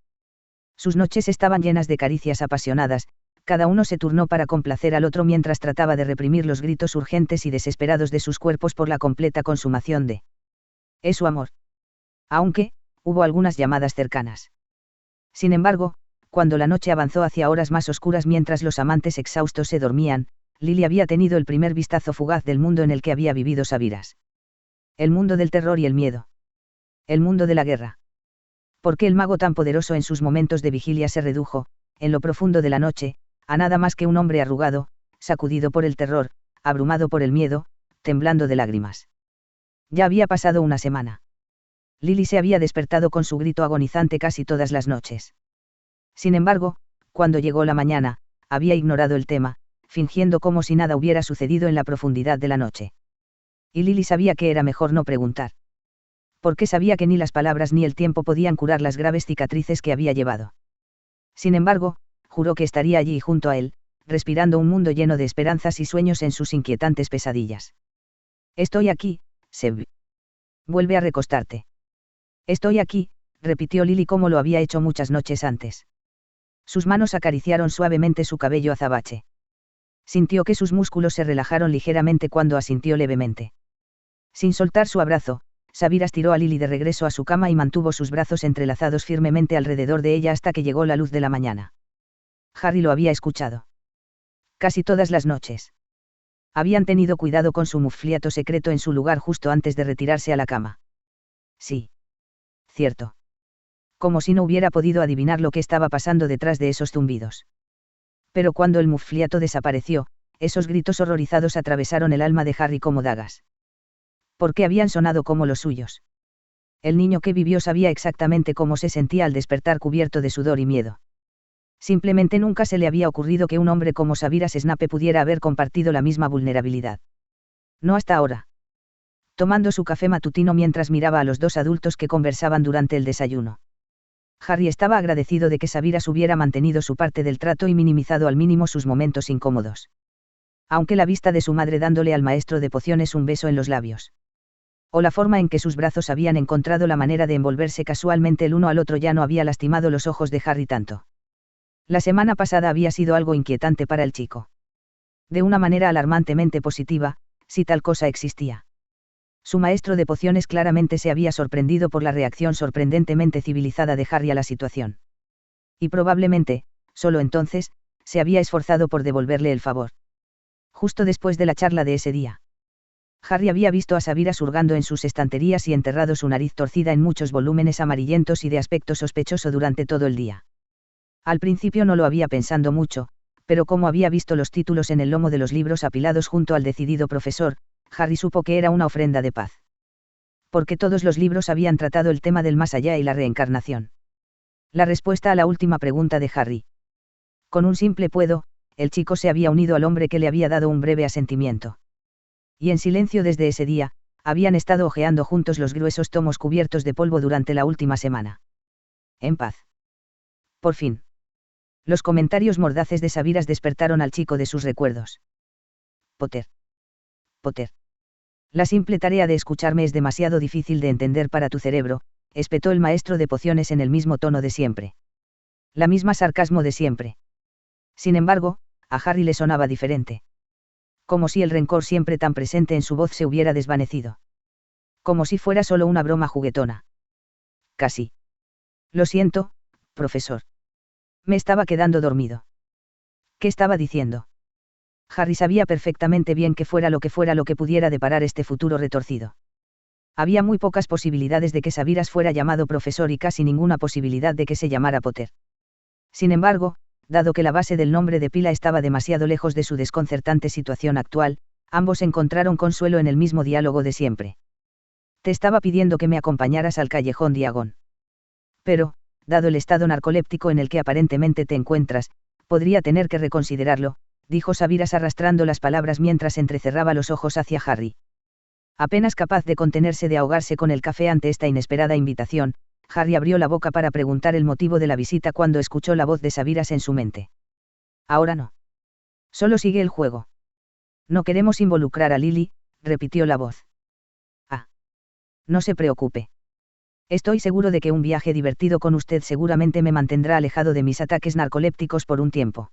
Sus noches estaban llenas de caricias apasionadas, cada uno se turnó para complacer al otro mientras trataba de reprimir los gritos urgentes y desesperados de sus cuerpos por la completa consumación de su amor. Aunque, hubo algunas llamadas cercanas. Sin embargo, cuando la noche avanzó hacia horas más oscuras mientras los amantes exhaustos se dormían, Lily había tenido el primer vistazo fugaz del mundo en el que había vivido Sabiras. El mundo del terror y el miedo. El mundo de la guerra. ¿Por qué el mago tan poderoso en sus momentos de vigilia se redujo, en lo profundo de la noche, a nada más que un hombre arrugado, sacudido por el terror, abrumado por el miedo, temblando de lágrimas? Ya había pasado una semana. Lily se había despertado con su grito agonizante casi todas las noches. Sin embargo, cuando llegó la mañana, había ignorado el tema, fingiendo como si nada hubiera sucedido en la profundidad de la noche. Y Lily sabía que era mejor no preguntar. Porque sabía que ni las palabras ni el tiempo podían curar las graves cicatrices que había llevado. Sin embargo, juró que estaría allí junto a él, respirando un mundo lleno de esperanzas y sueños en sus inquietantes pesadillas. Estoy aquí, Seb. Vuelve a recostarte. Estoy aquí, repitió Lily como lo había hecho muchas noches antes. Sus manos acariciaron suavemente su cabello azabache. Sintió que sus músculos se relajaron ligeramente cuando asintió levemente. Sin soltar su abrazo, Sabiras tiró a Lily de regreso a su cama y mantuvo sus brazos entrelazados firmemente alrededor de ella hasta que llegó la luz de la mañana. Harry lo había escuchado. Casi todas las noches. Habían tenido cuidado con su mufliato secreto en su lugar justo antes de retirarse a la cama. Sí. Cierto. Como si no hubiera podido adivinar lo que estaba pasando detrás de esos zumbidos. Pero cuando el mufliato desapareció, esos gritos horrorizados atravesaron el alma de Harry como dagas. ¿Por qué habían sonado como los suyos? El niño que vivió sabía exactamente cómo se sentía al despertar cubierto de sudor y miedo. Simplemente nunca se le había ocurrido que un hombre como Sabiras Snape pudiera haber compartido la misma vulnerabilidad. No hasta ahora. Tomando su café matutino mientras miraba a los dos adultos que conversaban durante el desayuno. Harry estaba agradecido de que Sabiras hubiera mantenido su parte del trato y minimizado al mínimo sus momentos incómodos. Aunque la vista de su madre dándole al maestro de pociones un beso en los labios. O la forma en que sus brazos habían encontrado la manera de envolverse casualmente el uno al otro ya no había lastimado los ojos de Harry tanto. La semana pasada había sido algo inquietante para el chico. De una manera alarmantemente positiva, si tal cosa existía. Su maestro de pociones claramente se había sorprendido por la reacción sorprendentemente civilizada de Harry a la situación. Y probablemente, solo entonces, se había esforzado por devolverle el favor. Justo después de la charla de ese día. Harry había visto a Sabiras hurgando en sus estanterías y enterrado su nariz torcida en muchos volúmenes amarillentos y de aspecto sospechoso durante todo el día. Al principio no lo había pensado mucho, pero como había visto los títulos en el lomo de los libros apilados junto al decidido profesor, Harry supo que era una ofrenda de paz. Porque todos los libros habían tratado el tema del más allá y la reencarnación. La respuesta a la última pregunta de Harry. Con un simple puedo, el chico se había unido al hombre que le había dado un breve asentimiento. Y en silencio desde ese día, habían estado hojeando juntos los gruesos tomos cubiertos de polvo durante la última semana. En paz. Por fin. Los comentarios mordaces de Sabiras despertaron al chico de sus recuerdos. Potter. Potter. La simple tarea de escucharme es demasiado difícil de entender para tu cerebro, espetó el maestro de pociones en el mismo tono de siempre. La misma sarcasmo de siempre. Sin embargo, a Harry le sonaba diferente. Como si el rencor siempre tan presente en su voz se hubiera desvanecido. Como si fuera solo una broma juguetona. Casi. Lo siento, profesor. Me estaba quedando dormido. ¿Qué estaba diciendo? Harry sabía perfectamente bien que fuera lo que pudiera deparar este futuro retorcido. Había muy pocas posibilidades de que Sabiras fuera llamado profesor y casi ninguna posibilidad de que se llamara Potter. Sin embargo, dado que la base del nombre de pila estaba demasiado lejos de su desconcertante situación actual, Ambos encontraron consuelo en el mismo diálogo de siempre. Te estaba pidiendo que me acompañaras al callejón Diagon. Pero, dado el estado narcoléptico en el que aparentemente te encuentras, podría tener que reconsiderarlo, dijo Sabiras arrastrando las palabras mientras entrecerraba los ojos hacia Harry. Apenas capaz de contenerse de ahogarse con el café ante esta inesperada invitación, Harry abrió la boca para preguntar el motivo de la visita cuando escuchó la voz de Sabiras en su mente. Ahora no. Solo sigue el juego. No queremos involucrar a Lily, repitió la voz. Ah. No se preocupe. Estoy seguro de que un viaje divertido con usted seguramente me mantendrá alejado de mis ataques narcolépticos por un tiempo.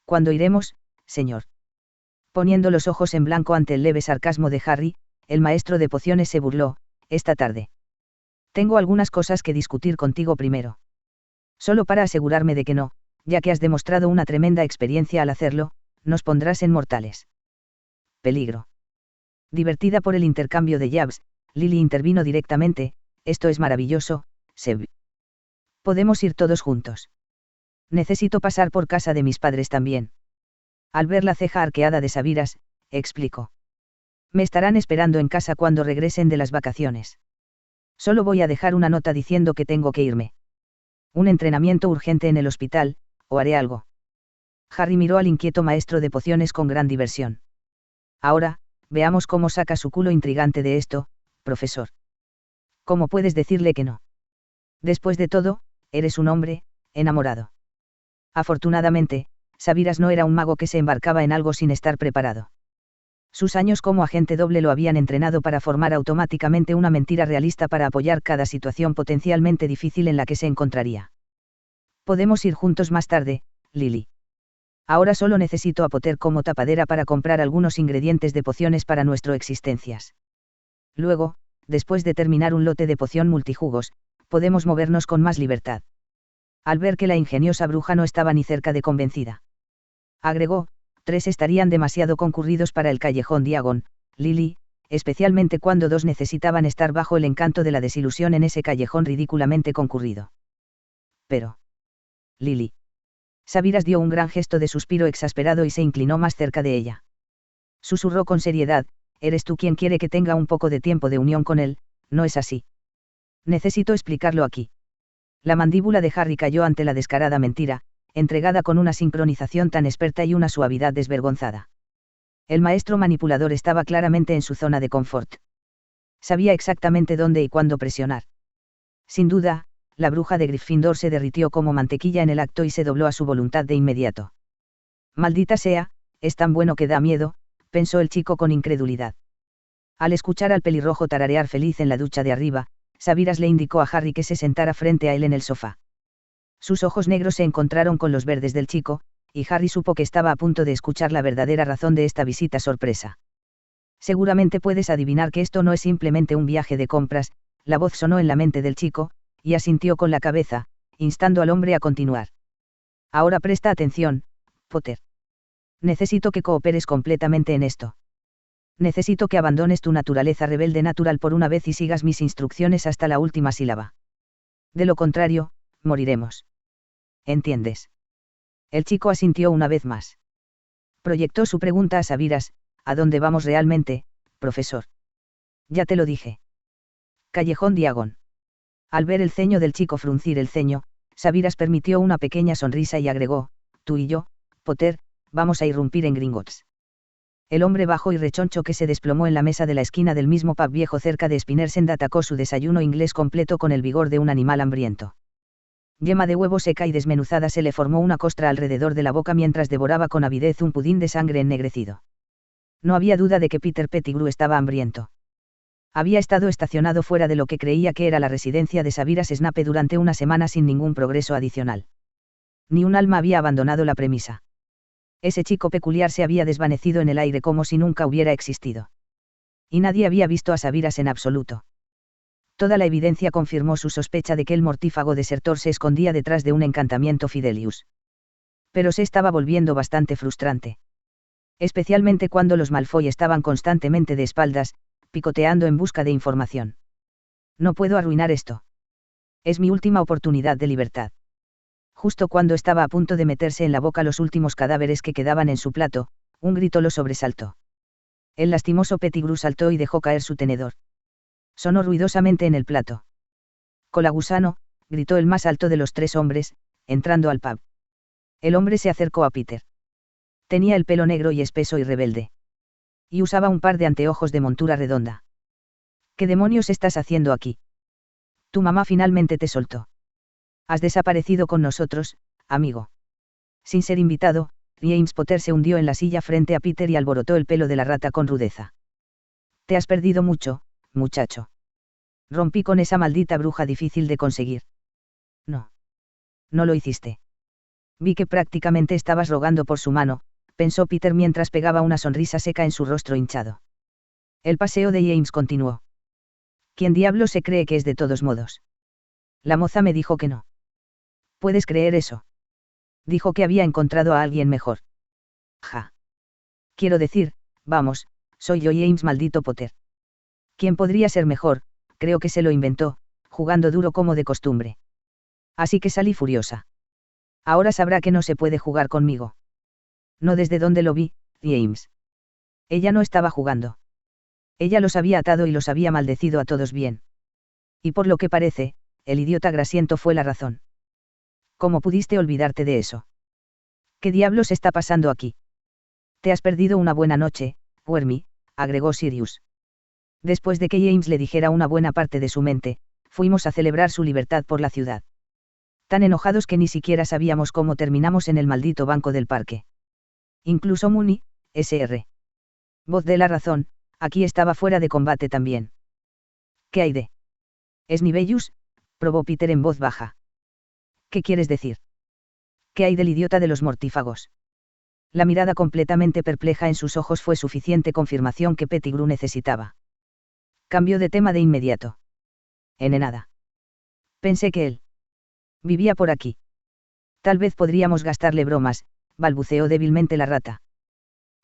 ¿Cuándo iremos, señor? Poniendo los ojos en blanco ante el leve sarcasmo de Harry, el maestro de pociones se burló. Esta tarde. Tengo algunas cosas que discutir contigo primero. Solo para asegurarme de que no, ya que has demostrado una tremenda experiencia al hacerlo, nos pondrás en mortales. Peligro. Divertida por el intercambio de jabs, Lily intervino directamente. Esto es maravilloso, Seb. Podemos ir todos juntos. Necesito pasar por casa de mis padres también. Al ver la ceja arqueada de Sabiras, explicó. Me estarán esperando en casa cuando regresen de las vacaciones. Solo voy a dejar una nota diciendo que tengo que irme. Un entrenamiento urgente en el hospital, o haré algo. Harry miró al inquieto maestro de pociones con gran diversión. Ahora, veamos cómo saca su culo intrigante de esto, profesor. ¿Cómo puedes decirle que no? Después de todo, eres un hombre, enamorado. Afortunadamente, Sabiras no era un mago que se embarcaba en algo sin estar preparado. Sus años como agente doble lo habían entrenado para formar automáticamente una mentira realista para apoyar cada situación potencialmente difícil en la que se encontraría. Podemos ir juntos más tarde, Lily. Ahora solo necesito a Potter como tapadera para comprar algunos ingredientes de pociones para nuestro existencias. Luego, después de terminar un lote de poción multijugos, podemos movernos con más libertad. Al ver que la ingeniosa bruja no estaba ni cerca de convencida. Agregó, 3 estarían demasiado concurridos para el callejón Diagon, Lily, especialmente cuando 2 necesitaban estar bajo el encanto de la desilusión en ese callejón ridículamente concurrido. Pero. Lily. Sabiras dio un gran gesto de suspiro exasperado y se inclinó más cerca de ella. Susurró con seriedad, eres tú quien quiere que tenga un poco de tiempo de unión con él, ¿no es así? Necesito explicarlo aquí. La mandíbula de Harry cayó ante la descarada mentira, entregada con una sincronización tan experta y una suavidad desvergonzada. El maestro manipulador estaba claramente en su zona de confort. Sabía exactamente dónde y cuándo presionar. Sin duda, la bruja de Gryffindor se derritió como mantequilla en el acto y se dobló a su voluntad de inmediato. Maldita sea, es tan bueno que da miedo, pensó el chico con incredulidad. Al escuchar al pelirrojo tararear feliz en la ducha de arriba, Sabiras le indicó a Harry que se sentara frente a él en el sofá. Sus ojos negros se encontraron con los verdes del chico, y Harry supo que estaba a punto de escuchar la verdadera razón de esta visita sorpresa. Seguramente puedes adivinar que esto no es simplemente un viaje de compras, la voz sonó en la mente del chico, y asintió con la cabeza, instando al hombre a continuar. Ahora presta atención, Potter. Necesito que cooperes completamente en esto. Necesito que abandones tu naturaleza rebelde natural por una vez y sigas mis instrucciones hasta la última sílaba. De lo contrario, moriremos. ¿Entiendes? El chico asintió una vez más. Proyectó su pregunta a Sabiras, ¿a dónde vamos realmente, profesor? Ya te lo dije. Callejón Diagon. Al ver el ceño del chico fruncir el ceño, Sabiras permitió una pequeña sonrisa y agregó, tú y yo, Potter, vamos a irrumpir en Gringotts. El hombre bajo y rechoncho que se desplomó en la mesa de la esquina del mismo pub viejo cerca de Spinersend atacó su desayuno inglés completo con el vigor de un animal hambriento. Yema de huevo seca y desmenuzada se le formó una costra alrededor de la boca mientras devoraba con avidez un pudín de sangre ennegrecido. No había duda de que Peter Pettigrew estaba hambriento. Había estado estacionado fuera de lo que creía que era la residencia de Sabiras Snape durante una semana sin ningún progreso adicional. Ni un alma había abandonado la premisa. Ese chico peculiar se había desvanecido en el aire como si nunca hubiera existido. Y nadie había visto a Sabiras en absoluto. Toda la evidencia confirmó su sospecha de que el mortífago desertor se escondía detrás de un encantamiento Fidelius. Pero se estaba volviendo bastante frustrante. Especialmente cuando los Malfoy estaban constantemente de espaldas, picoteando en busca de información. No puedo arruinar esto. Es mi última oportunidad de libertad. Justo cuando estaba a punto de meterse en la boca los últimos cadáveres que quedaban en su plato, un grito lo sobresaltó. El lastimoso Pettigrew saltó y dejó caer su tenedor. Sonó ruidosamente en el plato. «Colagusano», gritó el más alto de los tres hombres, entrando al pub. El hombre se acercó a Peter. Tenía el pelo negro y espeso y rebelde. Y usaba un par de anteojos de montura redonda. «¿Qué demonios estás haciendo aquí? Tu mamá finalmente te soltó. Has desaparecido con nosotros, amigo». Sin ser invitado, James Potter se hundió en la silla frente a Peter y alborotó el pelo de la rata con rudeza. «Te has perdido mucho, muchacho. Rompí con esa maldita bruja difícil de conseguir». «No. No lo hiciste. Vi que prácticamente estabas rogando por su mano», pensó Peter mientras pegaba una sonrisa seca en su rostro hinchado. El paseo de James continuó. «¿Quién diablo se cree que es de todos modos? La moza me dijo que no». «¿Puedes creer eso? Dijo que había encontrado a alguien mejor». «Ja. Quiero decir, vamos, soy yo James maldito Potter. ¿Quién podría ser mejor? Creo que se lo inventó, jugando duro como de costumbre. Así que salí furiosa. Ahora sabrá que no se puede jugar conmigo». «No desde donde lo vi, James. Ella no estaba jugando. Ella los había atado y los había maldecido a todos bien. Y por lo que parece, el idiota grasiento fue la razón». «¿Cómo pudiste olvidarte de eso? ¿Qué diablos está pasando aquí? Te has perdido una buena noche, Wormy», agregó Sirius. Después de que James le dijera una buena parte de su mente, fuimos a celebrar su libertad por la ciudad. Tan enojados que ni siquiera sabíamos cómo terminamos en el maldito banco del parque. Incluso Mooney, Sr. Voz de la razón, aquí estaba fuera de combate también. «¿Qué hay de Snivellus?», probó Peter en voz baja. «¿Qué quieres decir? ¿Qué hay del idiota de los mortífagos?». La mirada completamente perpleja en sus ojos fue suficiente confirmación que Pettigrew necesitaba. Cambió de tema de inmediato. «En nada. Pensé que él vivía por aquí. Tal vez podríamos gastarle bromas», balbuceó débilmente la rata.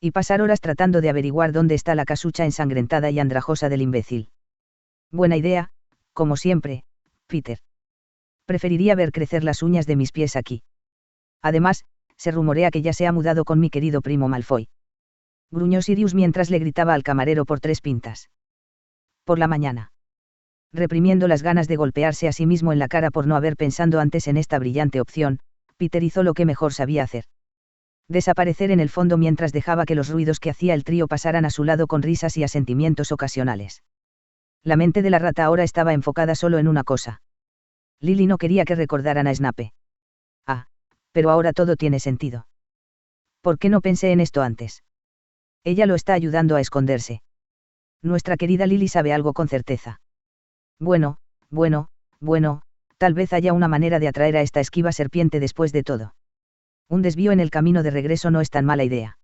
«Y pasar horas tratando de averiguar dónde está la casucha ensangrentada y andrajosa del imbécil». «Buena idea, como siempre, Peter. Preferiría ver crecer las uñas de mis pies aquí. Además, se rumorea que ya se ha mudado con mi querido primo Malfoy». Gruñó Sirius mientras le gritaba al camarero por 3 pintas. Por la mañana. Reprimiendo las ganas de golpearse a sí mismo en la cara por no haber pensado antes en esta brillante opción, Peter hizo lo que mejor sabía hacer. Desaparecer en el fondo mientras dejaba que los ruidos que hacía el trío pasaran a su lado con risas y asentimientos ocasionales. La mente de la rata ahora estaba enfocada solo en una cosa. Lily no quería que recordaran a Snape. «Ah, pero ahora todo tiene sentido. ¿Por qué no pensé en esto antes? Ella lo está ayudando a esconderse. Nuestra querida Lily sabe algo con certeza. Bueno, tal vez haya una manera de atraer a esta esquiva serpiente después de todo. Un desvío en el camino de regreso no es tan mala idea».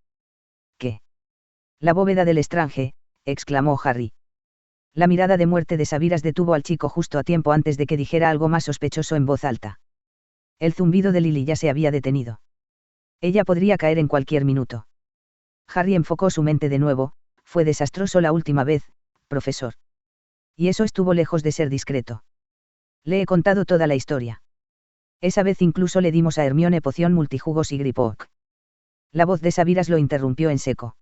«¿Qué? La bóveda del Estrange», exclamó Harry. La mirada de muerte de Sabiras detuvo al chico justo a tiempo antes de que dijera algo más sospechoso en voz alta. El zumbido de Lily ya se había detenido. Ella podría caer en cualquier minuto. Harry enfocó su mente de nuevo. «Fue desastroso la última vez, profesor. Y eso estuvo lejos de ser discreto. Le he contado toda la historia. Esa vez incluso le dimos a Hermione poción multijugos y Gripok». La voz de Sabiras lo interrumpió en seco.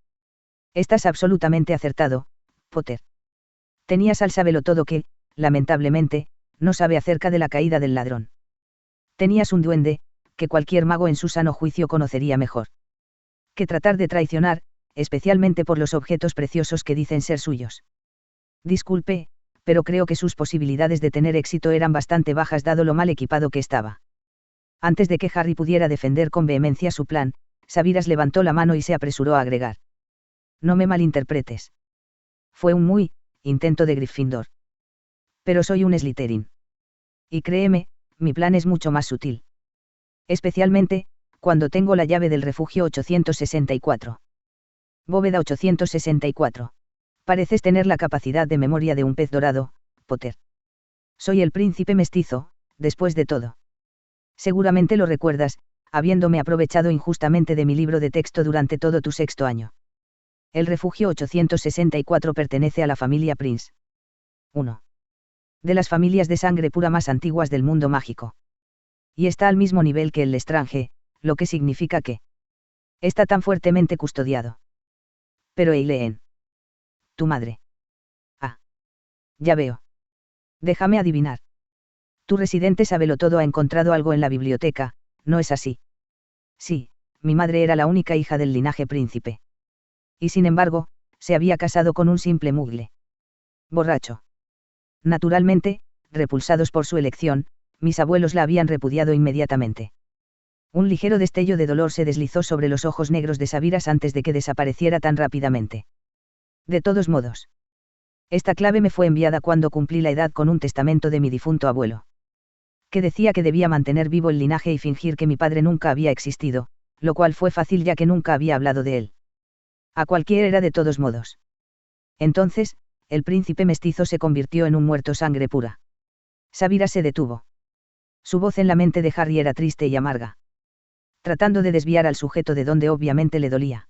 «Estás absolutamente acertado, Potter. Tenías al sabelotodo que, lamentablemente, no sabe acerca de la caída del ladrón. Tenías un duende, que cualquier mago en su sano juicio conocería mejor que tratar de traicionar, especialmente por los objetos preciosos que dicen ser suyos. Disculpe, pero creo que sus posibilidades de tener éxito eran bastante bajas dado lo mal equipado que estaba». Antes de que Harry pudiera defender con vehemencia su plan, Sabiras levantó la mano y se apresuró a agregar. «No me malinterpretes. Fue un intento de Gryffindor. Pero soy un Slytherin. Y créeme, mi plan es mucho más sutil. Especialmente, cuando tengo la llave del refugio 864. Bóveda 864. Pareces tener la capacidad de memoria de un pez dorado, Potter. Soy el príncipe mestizo, después de todo. Seguramente lo recuerdas, habiéndome aprovechado injustamente de mi libro de texto durante todo tu 6º año. El refugio 864 pertenece a la familia Prince. 1. De las familias de sangre pura más antiguas del mundo mágico. Y está al mismo nivel que el Lestrange, lo que significa que está tan fuertemente custodiado. Pero Eileen. tu madre. Ah. Ya veo. Déjame adivinar. Tu residente sábelo todo, ha encontrado algo en la biblioteca, ¿no es así? Sí, mi madre era la única hija del linaje príncipe. Y sin embargo, se había casado con un simple mugle. Borracho. Naturalmente, repulsados por su elección, mis abuelos la habían repudiado inmediatamente. Un ligero destello de dolor se deslizó sobre los ojos negros de Sabiras antes de que desapareciera tan rápidamente. De todos modos. Esta clave me fue enviada cuando cumplí la edad con un testamento de mi difunto abuelo. Que decía que debía mantener vivo el linaje y fingir que mi padre nunca había existido, lo cual fue fácil ya que nunca había hablado de él. A cualquiera era de todos modos. Entonces, el príncipe mestizo se convirtió en un muerto sangre pura. Sabira se detuvo. Su voz en la mente de Harry era triste y amarga. Tratando de desviar al sujeto de donde obviamente le dolía.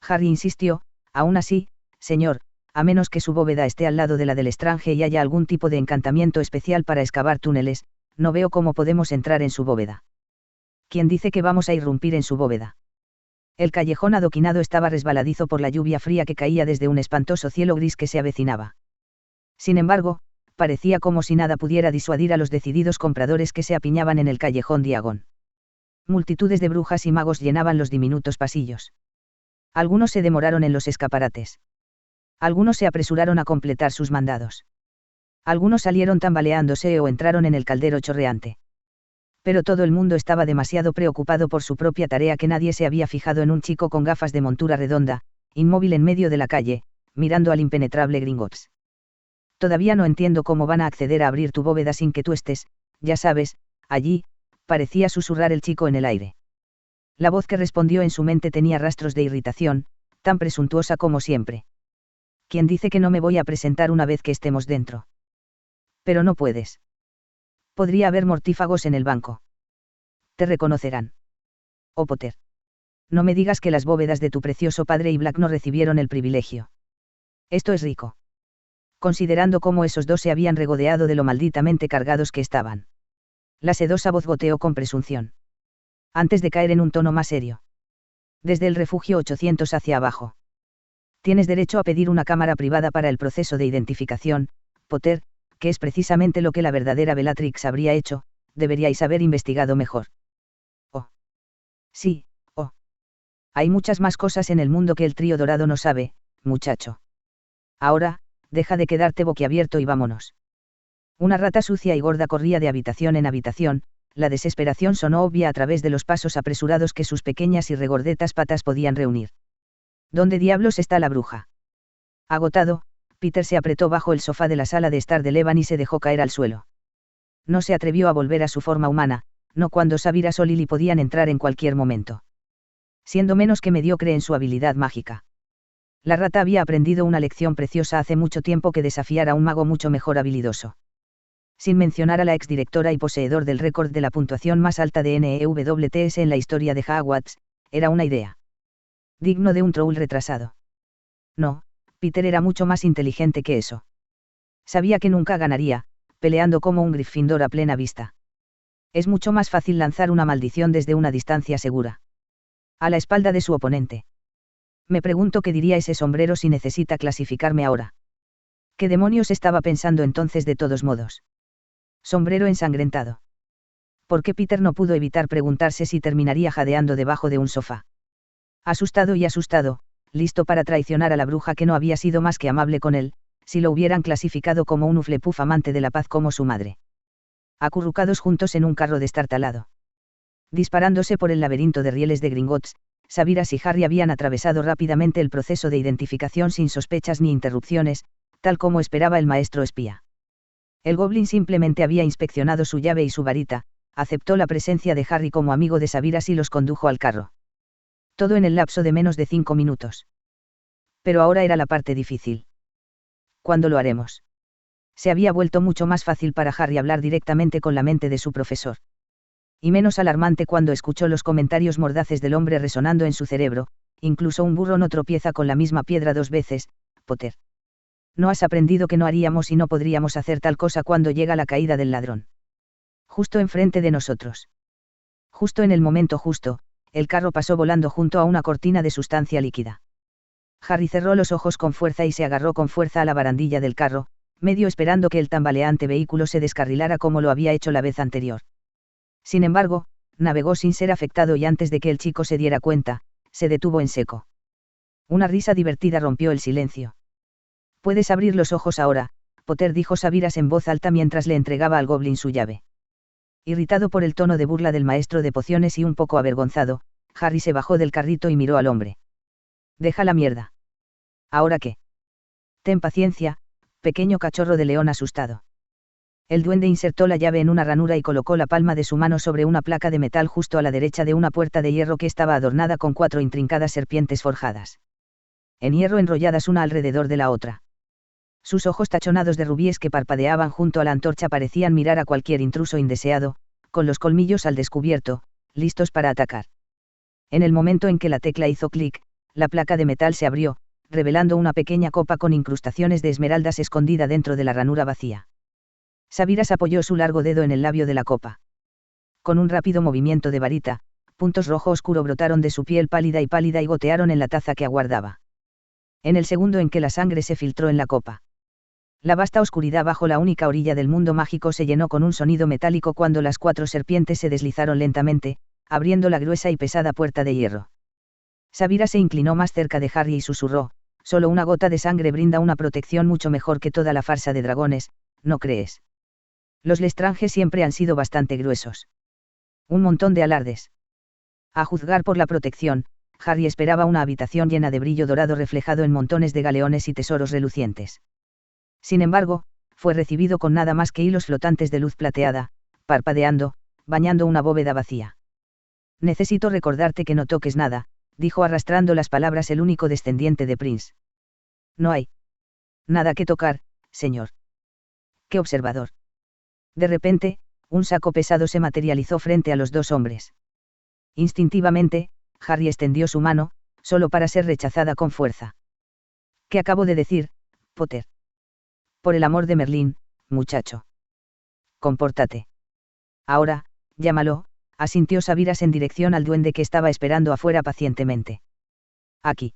Harry insistió, aún así, señor, a menos que su bóveda esté al lado de la del Estrange y haya algún tipo de encantamiento especial para excavar túneles, no veo cómo podemos entrar en su bóveda. ¿Quién dice que vamos a irrumpir en su bóveda? El callejón adoquinado estaba resbaladizo por la lluvia fría que caía desde un espantoso cielo gris que se avecinaba. Sin embargo, parecía como si nada pudiera disuadir a los decididos compradores que se apiñaban en el callejón Diagon. Multitudes de brujas y magos llenaban los diminutos pasillos. Algunos se demoraron en los escaparates. Algunos se apresuraron a completar sus mandados. Algunos salieron tambaleándose o entraron en el caldero chorreante. Pero todo el mundo estaba demasiado preocupado por su propia tarea que nadie se había fijado en un chico con gafas de montura redonda, inmóvil en medio de la calle, mirando al impenetrable Gringotts. Todavía no entiendo cómo van a acceder a abrir tu bóveda sin que tú estés, ya sabes, allí, parecía susurrar el chico en el aire. La voz que respondió en su mente tenía rastros de irritación, tan presuntuosa como siempre. ¿Quién dice que no me voy a presentar una vez que estemos dentro? Pero no puedes. Podría haber mortífagos en el banco. Te reconocerán. Oh Potter. No me digas que las bóvedas de tu precioso padre y Black no recibieron el privilegio. Esto es rico. Considerando cómo esos dos se habían regodeado de lo malditamente cargados que estaban. La sedosa voz goteó con presunción. Antes de caer en un tono más serio. Desde el refugio 800 hacia abajo. Tienes derecho a pedir una cámara privada para el proceso de identificación, Potter, que es precisamente lo que la verdadera Bellatrix habría hecho, deberíais haber investigado mejor. Oh. Sí, oh. Hay muchas más cosas en el mundo que el trío dorado no sabe, muchacho. Ahora, deja de quedarte boquiabierto y vámonos. Una rata sucia y gorda corría de habitación en habitación, la desesperación sonó obvia a través de los pasos apresurados que sus pequeñas y regordetas patas podían reunir. ¿Dónde diablos está la bruja? Agotado, Peter se apretó bajo el sofá de la sala de estar de Levan y se dejó caer al suelo. No se atrevió a volver a su forma humana, no cuando Sabiras o Lily podían entrar en cualquier momento. Siendo menos que mediocre en su habilidad mágica. La rata había aprendido una lección preciosa hace mucho tiempo que desafiar a un mago mucho mejor habilidoso. Sin mencionar a la exdirectora y poseedor del récord de la puntuación más alta de NEWTS en la historia de Hogwarts, era una idea. Digno de un troll retrasado. No, Peter era mucho más inteligente que eso. Sabía que nunca ganaría, peleando como un Gryffindor a plena vista. Es mucho más fácil lanzar una maldición desde una distancia segura. A la espalda de su oponente. Me pregunto qué diría ese sombrero si necesita clasificarme ahora. ¿Qué demonios estaba pensando entonces de todos modos? Sombrero ensangrentado. ¿Por qué Peter no pudo evitar preguntarse si terminaría jadeando debajo de un sofá? Asustado y asustado, listo para traicionar a la bruja que no había sido más que amable con él, si lo hubieran clasificado como un Hufflepuff amante de la paz como su madre. Acurrucados juntos en un carro destartalado. Disparándose por el laberinto de rieles de Gringotts, Sabiras y Harry habían atravesado rápidamente el proceso de identificación sin sospechas ni interrupciones, tal como esperaba el maestro espía. El goblin simplemente había inspeccionado su llave y su varita, aceptó la presencia de Harry como amigo de Sabiras y los condujo al carro. Todo en el lapso de menos de 5 minutos. Pero ahora era la parte difícil. ¿Cuándo lo haremos? Se había vuelto mucho más fácil para Harry hablar directamente con la mente de su profesor. Y menos alarmante cuando escuchó los comentarios mordaces del hombre resonando en su cerebro, incluso un burro no tropieza con la misma piedra 2 veces, Potter. No has aprendido que no haríamos y no podríamos hacer tal cosa cuando llega la caída del ladrón. Justo enfrente de nosotros. Justo en el momento justo, el carro pasó volando junto a una cortina de sustancia líquida. Harry cerró los ojos con fuerza y se agarró con fuerza a la barandilla del carro, medio esperando que el tambaleante vehículo se descarrilara como lo había hecho la vez anterior. Sin embargo, navegó sin ser afectado y antes de que el chico se diera cuenta, se detuvo en seco. Una risa divertida rompió el silencio. «Puedes abrir los ojos ahora», Potter dijo Sabiras en voz alta mientras le entregaba al goblin su llave. Irritado por el tono de burla del maestro de pociones y un poco avergonzado, Harry se bajó del carrito y miró al hombre. «Deja la mierda». «¿Ahora qué?» «Ten paciencia, pequeño cachorro de león asustado». El duende insertó la llave en una ranura y colocó la palma de su mano sobre una placa de metal justo a la derecha de una puerta de hierro que estaba adornada con 4 intrincadas serpientes forjadas. En hierro enrolladas una alrededor de la otra. Sus ojos tachonados de rubíes que parpadeaban junto a la antorcha parecían mirar a cualquier intruso indeseado, con los colmillos al descubierto, listos para atacar. En el momento en que la tecla hizo clic, la placa de metal se abrió, revelando una pequeña copa con incrustaciones de esmeraldas escondida dentro de la ranura vacía. Sabiras apoyó su largo dedo en el labio de la copa. Con un rápido movimiento de varita, puntos rojo oscuro brotaron de su piel pálida y gotearon en la taza que aguardaba. En el segundo en que la sangre se filtró en la copa. La vasta oscuridad bajo la única orilla del mundo mágico se llenó con un sonido metálico cuando las 4 serpientes se deslizaron lentamente, abriendo la gruesa y pesada puerta de hierro. Sabiras se inclinó más cerca de Harry y susurró: «Solo una gota de sangre brinda una protección mucho mejor que toda la farsa de dragones, ¿no crees? Los Lestrange siempre han sido bastante gruesos. Un montón de alardes». A juzgar por la protección, Harry esperaba una habitación llena de brillo dorado reflejado en montones de galeones y tesoros relucientes. Sin embargo, fue recibido con nada más que hilos flotantes de luz plateada, parpadeando, bañando una bóveda vacía. «Necesito recordarte que no toques nada», dijo arrastrando las palabras el único descendiente de Prince. «No hay nada que tocar, señor». «Qué observador». De repente, un saco pesado se materializó frente a los 2 hombres. Instintivamente, Harry extendió su mano, solo para ser rechazada con fuerza. «¿Qué acabo de decir, Potter?» «Por el amor de Merlín, muchacho. Compórtate». «Ahora, llámalo», asintió Sabiras en dirección al duende que estaba esperando afuera pacientemente. «Aquí».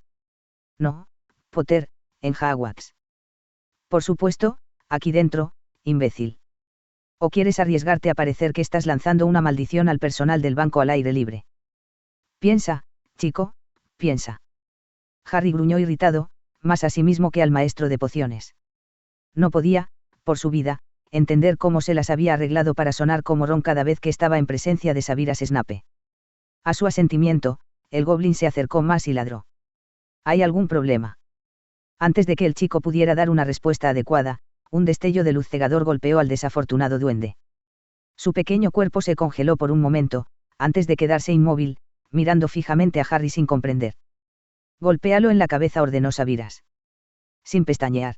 «No, Potter, en Hogwarts». «Por supuesto, aquí dentro, imbécil. ¿O quieres arriesgarte a parecer que estás lanzando una maldición al personal del banco al aire libre? Piensa, chico, piensa». Harry gruñó irritado, más a sí mismo que al maestro de pociones. No podía, por su vida, entender cómo se las había arreglado para sonar como ron cada vez que estaba en presencia de Sabiras Snape. A su asentimiento, el goblin se acercó más y ladró. «¿Hay algún problema?» Antes de que el chico pudiera dar una respuesta adecuada, un destello de luz cegador golpeó al desafortunado duende. Su pequeño cuerpo se congeló por un momento, antes de quedarse inmóvil, mirando fijamente a Harry sin comprender. «Golpéalo en la cabeza», ordenó Sabiras. Sin pestañear.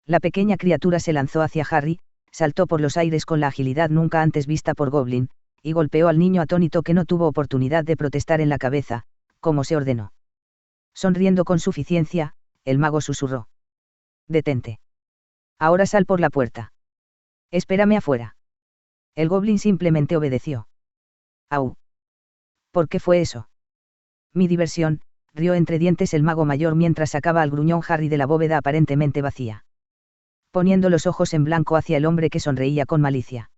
La pequeña criatura se lanzó hacia Harry, saltó por los aires con la agilidad nunca antes vista por Goblin, y golpeó al niño atónito que no tuvo oportunidad de protestar en la cabeza, como se ordenó. Sonriendo con suficiencia, el mago susurró: «Detente. Ahora sal por la puerta. Espérame afuera». El goblin simplemente obedeció. «Au. ¿Por qué fue eso?» «Mi diversión», rió entre dientes el mago mayor mientras sacaba al gruñón Harry de la bóveda aparentemente vacía. Poniendo los ojos en blanco hacia el hombre que sonreía con malicia.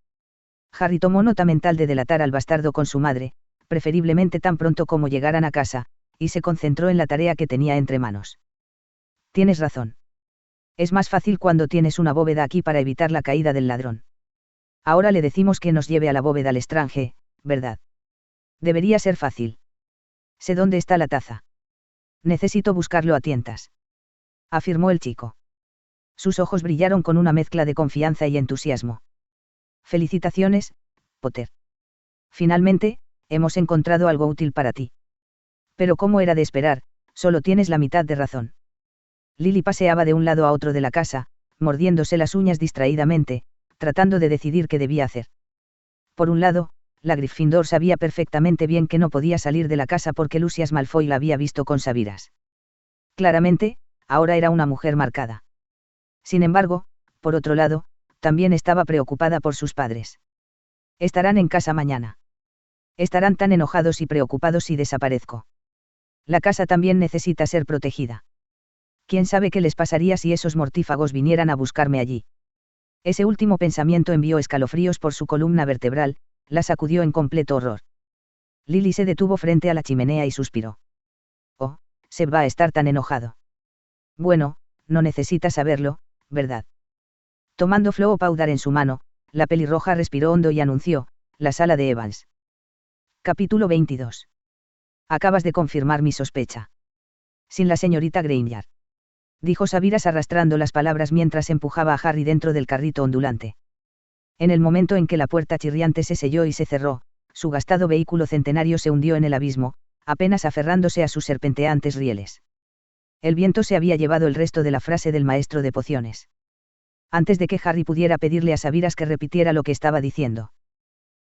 Harry tomó nota mental de delatar al bastardo con su madre, preferiblemente tan pronto como llegaran a casa, y se concentró en la tarea que tenía entre manos. «Tienes razón. Es más fácil cuando tienes una bóveda aquí para evitar la caída del ladrón. Ahora le decimos que nos lleve a la bóveda Lestrange, ¿verdad? Debería ser fácil. Sé dónde está la taza. Necesito buscarlo a tientas», afirmó el chico. Sus ojos brillaron con una mezcla de confianza y entusiasmo. «Felicitaciones, Potter. Finalmente, hemos encontrado algo útil para ti. Pero como era de esperar, solo tienes la mitad de razón». Lily paseaba de un lado a otro de la casa, mordiéndose las uñas distraídamente, tratando de decidir qué debía hacer. Por un lado, la Gryffindor sabía perfectamente bien que no podía salir de la casa porque Lucius Malfoy la había visto con Sabiras. Claramente, ahora era una mujer marcada. Sin embargo, por otro lado, también estaba preocupada por sus padres. «Estarán en casa mañana. Estarán tan enojados y preocupados si desaparezco. La casa también necesita ser protegida». ¿Quién sabe qué les pasaría si esos mortífagos vinieran a buscarme allí? Ese último pensamiento envió escalofríos por su columna vertebral, la sacudió en completo horror. Lily se detuvo frente a la chimenea y suspiró. Oh, Seb va a estar tan enojado. Bueno, no necesita saberlo, ¿verdad? Tomando Flow Powder en su mano, la pelirroja respiró hondo y anunció, la sala de Evans. Capítulo 22. Acabas de confirmar mi sospecha. Sin la señorita Granger. Dijo Sabiras arrastrando las palabras mientras empujaba a Harry dentro del carrito ondulante. En el momento en que la puerta chirriante se selló y se cerró, su gastado vehículo centenario se hundió en el abismo, apenas aferrándose a sus serpenteantes rieles. El viento se había llevado el resto de la frase del maestro de pociones. Antes de que Harry pudiera pedirle a Sabiras que repitiera lo que estaba diciendo.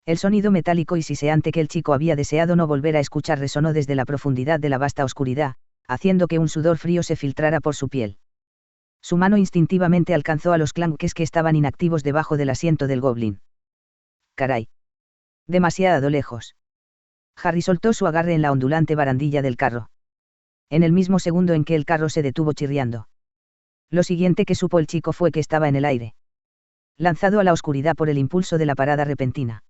El sonido metálico y siseante que el chico había deseado no volver a escuchar resonó desde la profundidad de la vasta oscuridad, haciendo que un sudor frío se filtrara por su piel. Su mano instintivamente alcanzó a los clanques que estaban inactivos debajo del asiento del goblin. Caray. Demasiado lejos. Harry soltó su agarre en la ondulante barandilla del carro. En el mismo segundo en que el carro se detuvo chirriando. Lo siguiente que supo el chico fue que estaba en el aire. Lanzado a la oscuridad por el impulso de la parada repentina.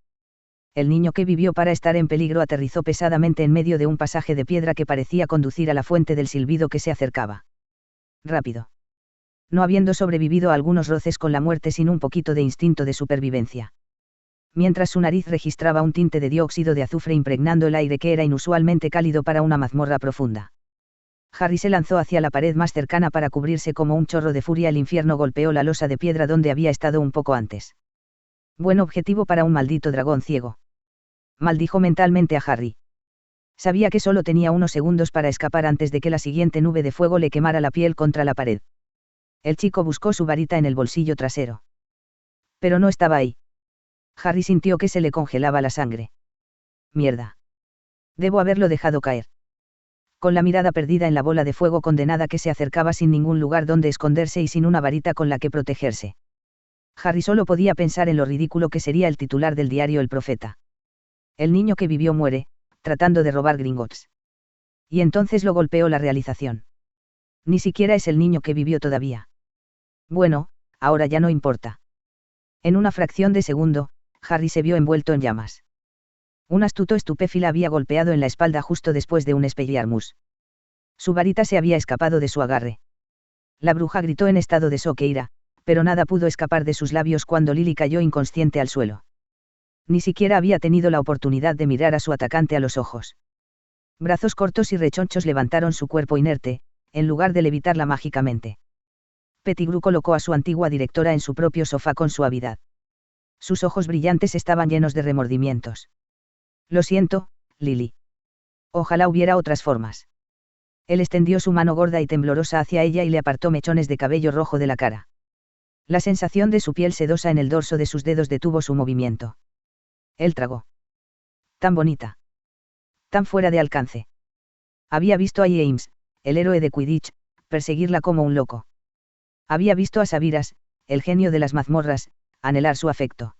El niño que vivió para estar en peligro aterrizó pesadamente en medio de un pasaje de piedra que parecía conducir a la fuente del silbido que se acercaba. Rápido. No habiendo sobrevivido a algunos roces con la muerte sin un poquito de instinto de supervivencia. Mientras su nariz registraba un tinte de dióxido de azufre impregnando el aire que era inusualmente cálido para una mazmorra profunda. Harry se lanzó hacia la pared más cercana para cubrirse como un chorro de furia. El infierno golpeó la losa de piedra donde había estado un poco antes. Buen objetivo para un maldito dragón ciego. Maldijo mentalmente a Harry. Sabía que solo tenía unos segundos para escapar antes de que la siguiente nube de fuego le quemara la piel contra la pared. El chico buscó su varita en el bolsillo trasero. Pero no estaba ahí. Harry sintió que se le congelaba la sangre. Mierda. Debo haberlo dejado caer. Con la mirada perdida en la bola de fuego condenada que se acercaba sin ningún lugar donde esconderse y sin una varita con la que protegerse. Harry solo podía pensar en lo ridículo que sería el titular del diario El Profeta. El niño que vivió muere, tratando de robar Gringotts. Y entonces lo golpeó la realización. Ni siquiera es el niño que vivió todavía. Bueno, ahora ya no importa. En una fracción de segundo, Harry se vio envuelto en llamas. Un astuto estupéfil había golpeado en la espalda justo después de un Expelliarmus. Su varita se había escapado de su agarre. La bruja gritó en estado de shock e ira, pero nada pudo escapar de sus labios cuando Lily cayó inconsciente al suelo. Ni siquiera había tenido la oportunidad de mirar a su atacante a los ojos. Brazos cortos y rechonchos levantaron su cuerpo inerte, en lugar de levitarla mágicamente. Pettigrew colocó a su antigua directora en su propio sofá con suavidad. Sus ojos brillantes estaban llenos de remordimientos. Lo siento, Lily. Ojalá hubiera otras formas. Él extendió su mano gorda y temblorosa hacia ella y le apartó mechones de cabello rojo de la cara. La sensación de su piel sedosa en el dorso de sus dedos detuvo su movimiento. Él tragó. Tan bonita. Tan fuera de alcance. Había visto a James, el héroe de Quidditch, perseguirla como un loco. Había visto a Sabiras, el genio de las mazmorras, anhelar su afecto.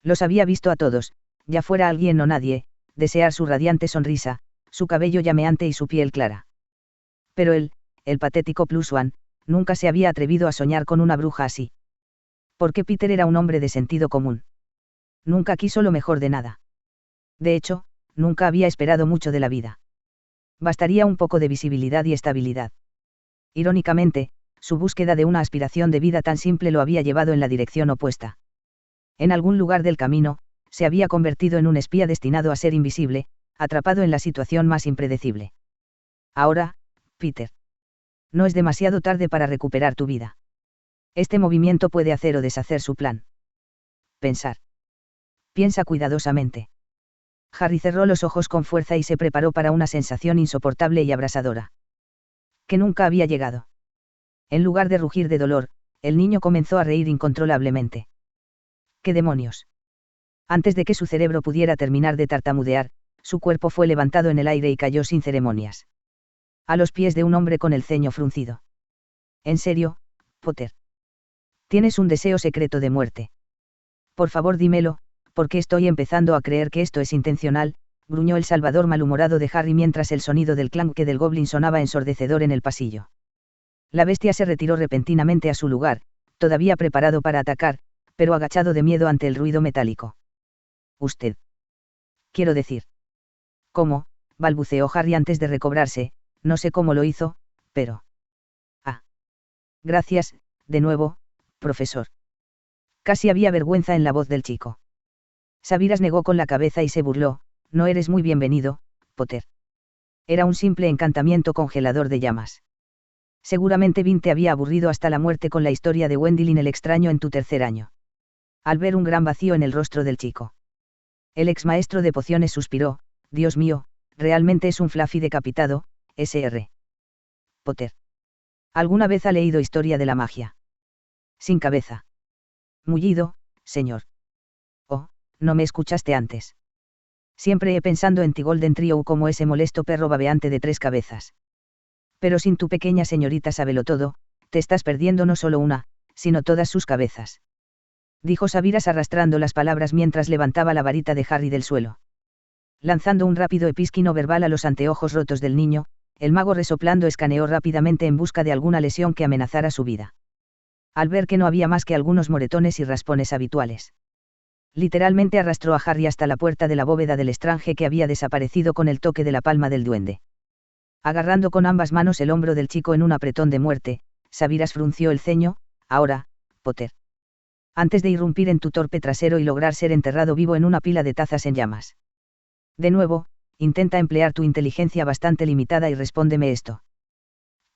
Los había visto a todos, ya fuera alguien o nadie, desear su radiante sonrisa, su cabello llameante y su piel clara. Pero él, el patético Pluswan, nunca se había atrevido a soñar con una bruja así. Porque Peter era un hombre de sentido común. Nunca quiso lo mejor de nada. De hecho, nunca había esperado mucho de la vida. Bastaría un poco de visibilidad y estabilidad. Irónicamente, su búsqueda de una aspiración de vida tan simple lo había llevado en la dirección opuesta. En algún lugar del camino, se había convertido en un espía destinado a ser invisible, atrapado en la situación más impredecible. Ahora, Peter. No es demasiado tarde para recuperar tu vida. Este movimiento puede hacer o deshacer su plan. Pensar. Piensa cuidadosamente. Harry cerró los ojos con fuerza y se preparó para una sensación insoportable y abrasadora. Que nunca había llegado. En lugar de rugir de dolor, el niño comenzó a reír incontrolablemente. ¿Qué demonios? Antes de que su cerebro pudiera terminar de tartamudear, su cuerpo fue levantado en el aire y cayó sin ceremonias. A los pies de un hombre con el ceño fruncido. ¿En serio, Potter? ¿Tienes un deseo secreto de muerte? Por favor dímelo, porque estoy empezando a creer que esto es intencional, gruñó el salvador malhumorado de Harry mientras el sonido del clanque del goblin sonaba ensordecedor en el pasillo. La bestia se retiró repentinamente a su lugar, todavía preparado para atacar, pero agachado de miedo ante el ruido metálico. Usted. Quiero decir. ¿Cómo? Balbuceó Harry antes de recobrarse, no sé cómo lo hizo, pero... Ah. Gracias, de nuevo, profesor. Casi había vergüenza en la voz del chico. Sabiras negó con la cabeza y se burló, no eres muy bienvenido, Potter. Era un simple encantamiento congelador de llamas. Seguramente Vin te había aburrido hasta la muerte con la historia de Gwendolyn el extraño en tu tercer año. Al ver un gran vacío en el rostro del chico. El ex maestro de pociones suspiró, Dios mío, realmente es un Fluffy decapitado, Sr. Potter. ¿Alguna vez ha leído historia de la magia? Sin cabeza. Mullido, señor. Oh, no me escuchaste antes. Siempre he pensado en ti Golden Trio como ese molesto perro babeante de 3 cabezas. Pero sin tu pequeña señorita Sabelotodo, te estás perdiendo no solo una, sino todas sus cabezas. Dijo Sabiras arrastrando las palabras mientras levantaba la varita de Harry del suelo. Lanzando un rápido episquino verbal a los anteojos rotos del niño, el mago resoplando escaneó rápidamente en busca de alguna lesión que amenazara su vida. Al ver que no había más que algunos moretones y raspones habituales. Literalmente arrastró a Harry hasta la puerta de la bóveda del estrange que había desaparecido con el toque de la palma del duende. Agarrando con ambas manos el hombro del chico en un apretón de muerte, Sabiras frunció el ceño, ahora, Potter. Antes de irrumpir en tu torpe trasero y lograr ser enterrado vivo en una pila de tazas en llamas. De nuevo, intenta emplear tu inteligencia bastante limitada y respóndeme esto.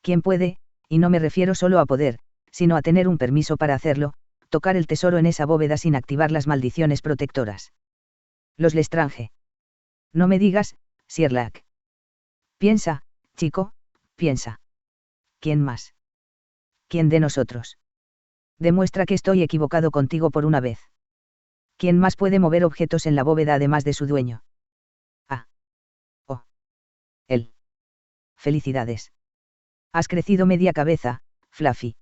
¿Quién puede, y no me refiero solo a poder, sino a tener un permiso para hacerlo, tocar el tesoro en esa bóveda sin activar las maldiciones protectoras? Los Lestrange. No me digas, Sherlock. Piensa, chico, piensa. ¿Quién más? ¿Quién de nosotros? Demuestra que estoy equivocado contigo por una vez. ¿Quién más puede mover objetos en la bóveda además de su dueño? Ah. Oh. Él. Felicidades. Has crecido media cabeza, Fluffy.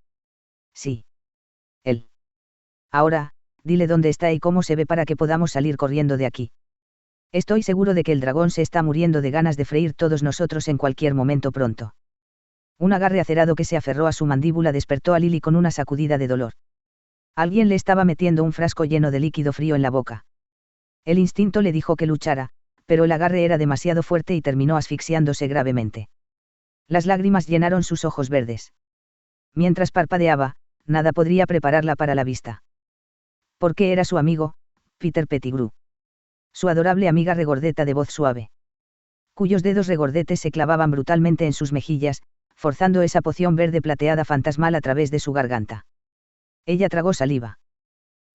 Sí. Él. Ahora, dile dónde está y cómo se ve para que podamos salir corriendo de aquí. Estoy seguro de que el dragón se está muriendo de ganas de freír todos nosotros en cualquier momento pronto. Un agarre acerado que se aferró a su mandíbula despertó a Lily con una sacudida de dolor. Alguien le estaba metiendo un frasco lleno de líquido frío en la boca. El instinto le dijo que luchara, pero el agarre era demasiado fuerte y terminó asfixiándose gravemente. Las lágrimas llenaron sus ojos verdes. Mientras parpadeaba, nada podría prepararla para la vista. Porque era su amigo, Peter Pettigrew. Su adorable amiga regordeta de voz suave. Cuyos dedos regordetes se clavaban brutalmente en sus mejillas, forzando esa poción verde plateada fantasmal a través de su garganta. Ella tragó saliva.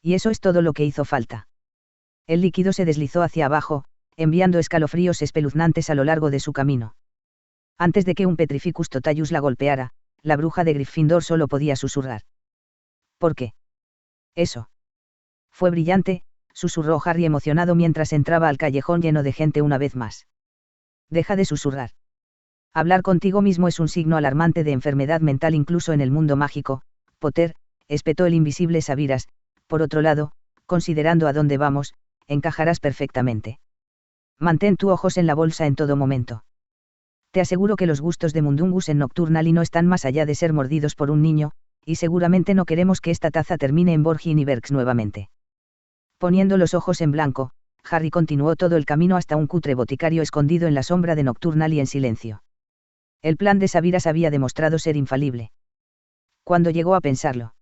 Y eso es todo lo que hizo falta. El líquido se deslizó hacia abajo, enviando escalofríos espeluznantes a lo largo de su camino. Antes de que un Petrificus Totalus la golpeara, la bruja de Gryffindor solo podía susurrar. ¿Por qué? Eso. Fue brillante, susurró Harry emocionado mientras entraba al callejón lleno de gente una vez más. Deja de susurrar. Hablar contigo mismo es un signo alarmante de enfermedad mental incluso en el mundo mágico, Potter, espetó el invisible Sabiras. Por otro lado, considerando a dónde vamos, encajarás perfectamente. Mantén tus ojos en la bolsa en todo momento. Te aseguro que los gustos de Mundungus en Nocturnal no están más allá de ser mordidos por un niño, y seguramente no queremos que esta taza termine en Borginiverx nuevamente. Poniendo los ojos en blanco, Harry continuó todo el camino hasta un cutre boticario escondido en la sombra de Nocturnal y en silencio. El plan de Sabiras había demostrado ser infalible. Cuando llegó a pensarlo,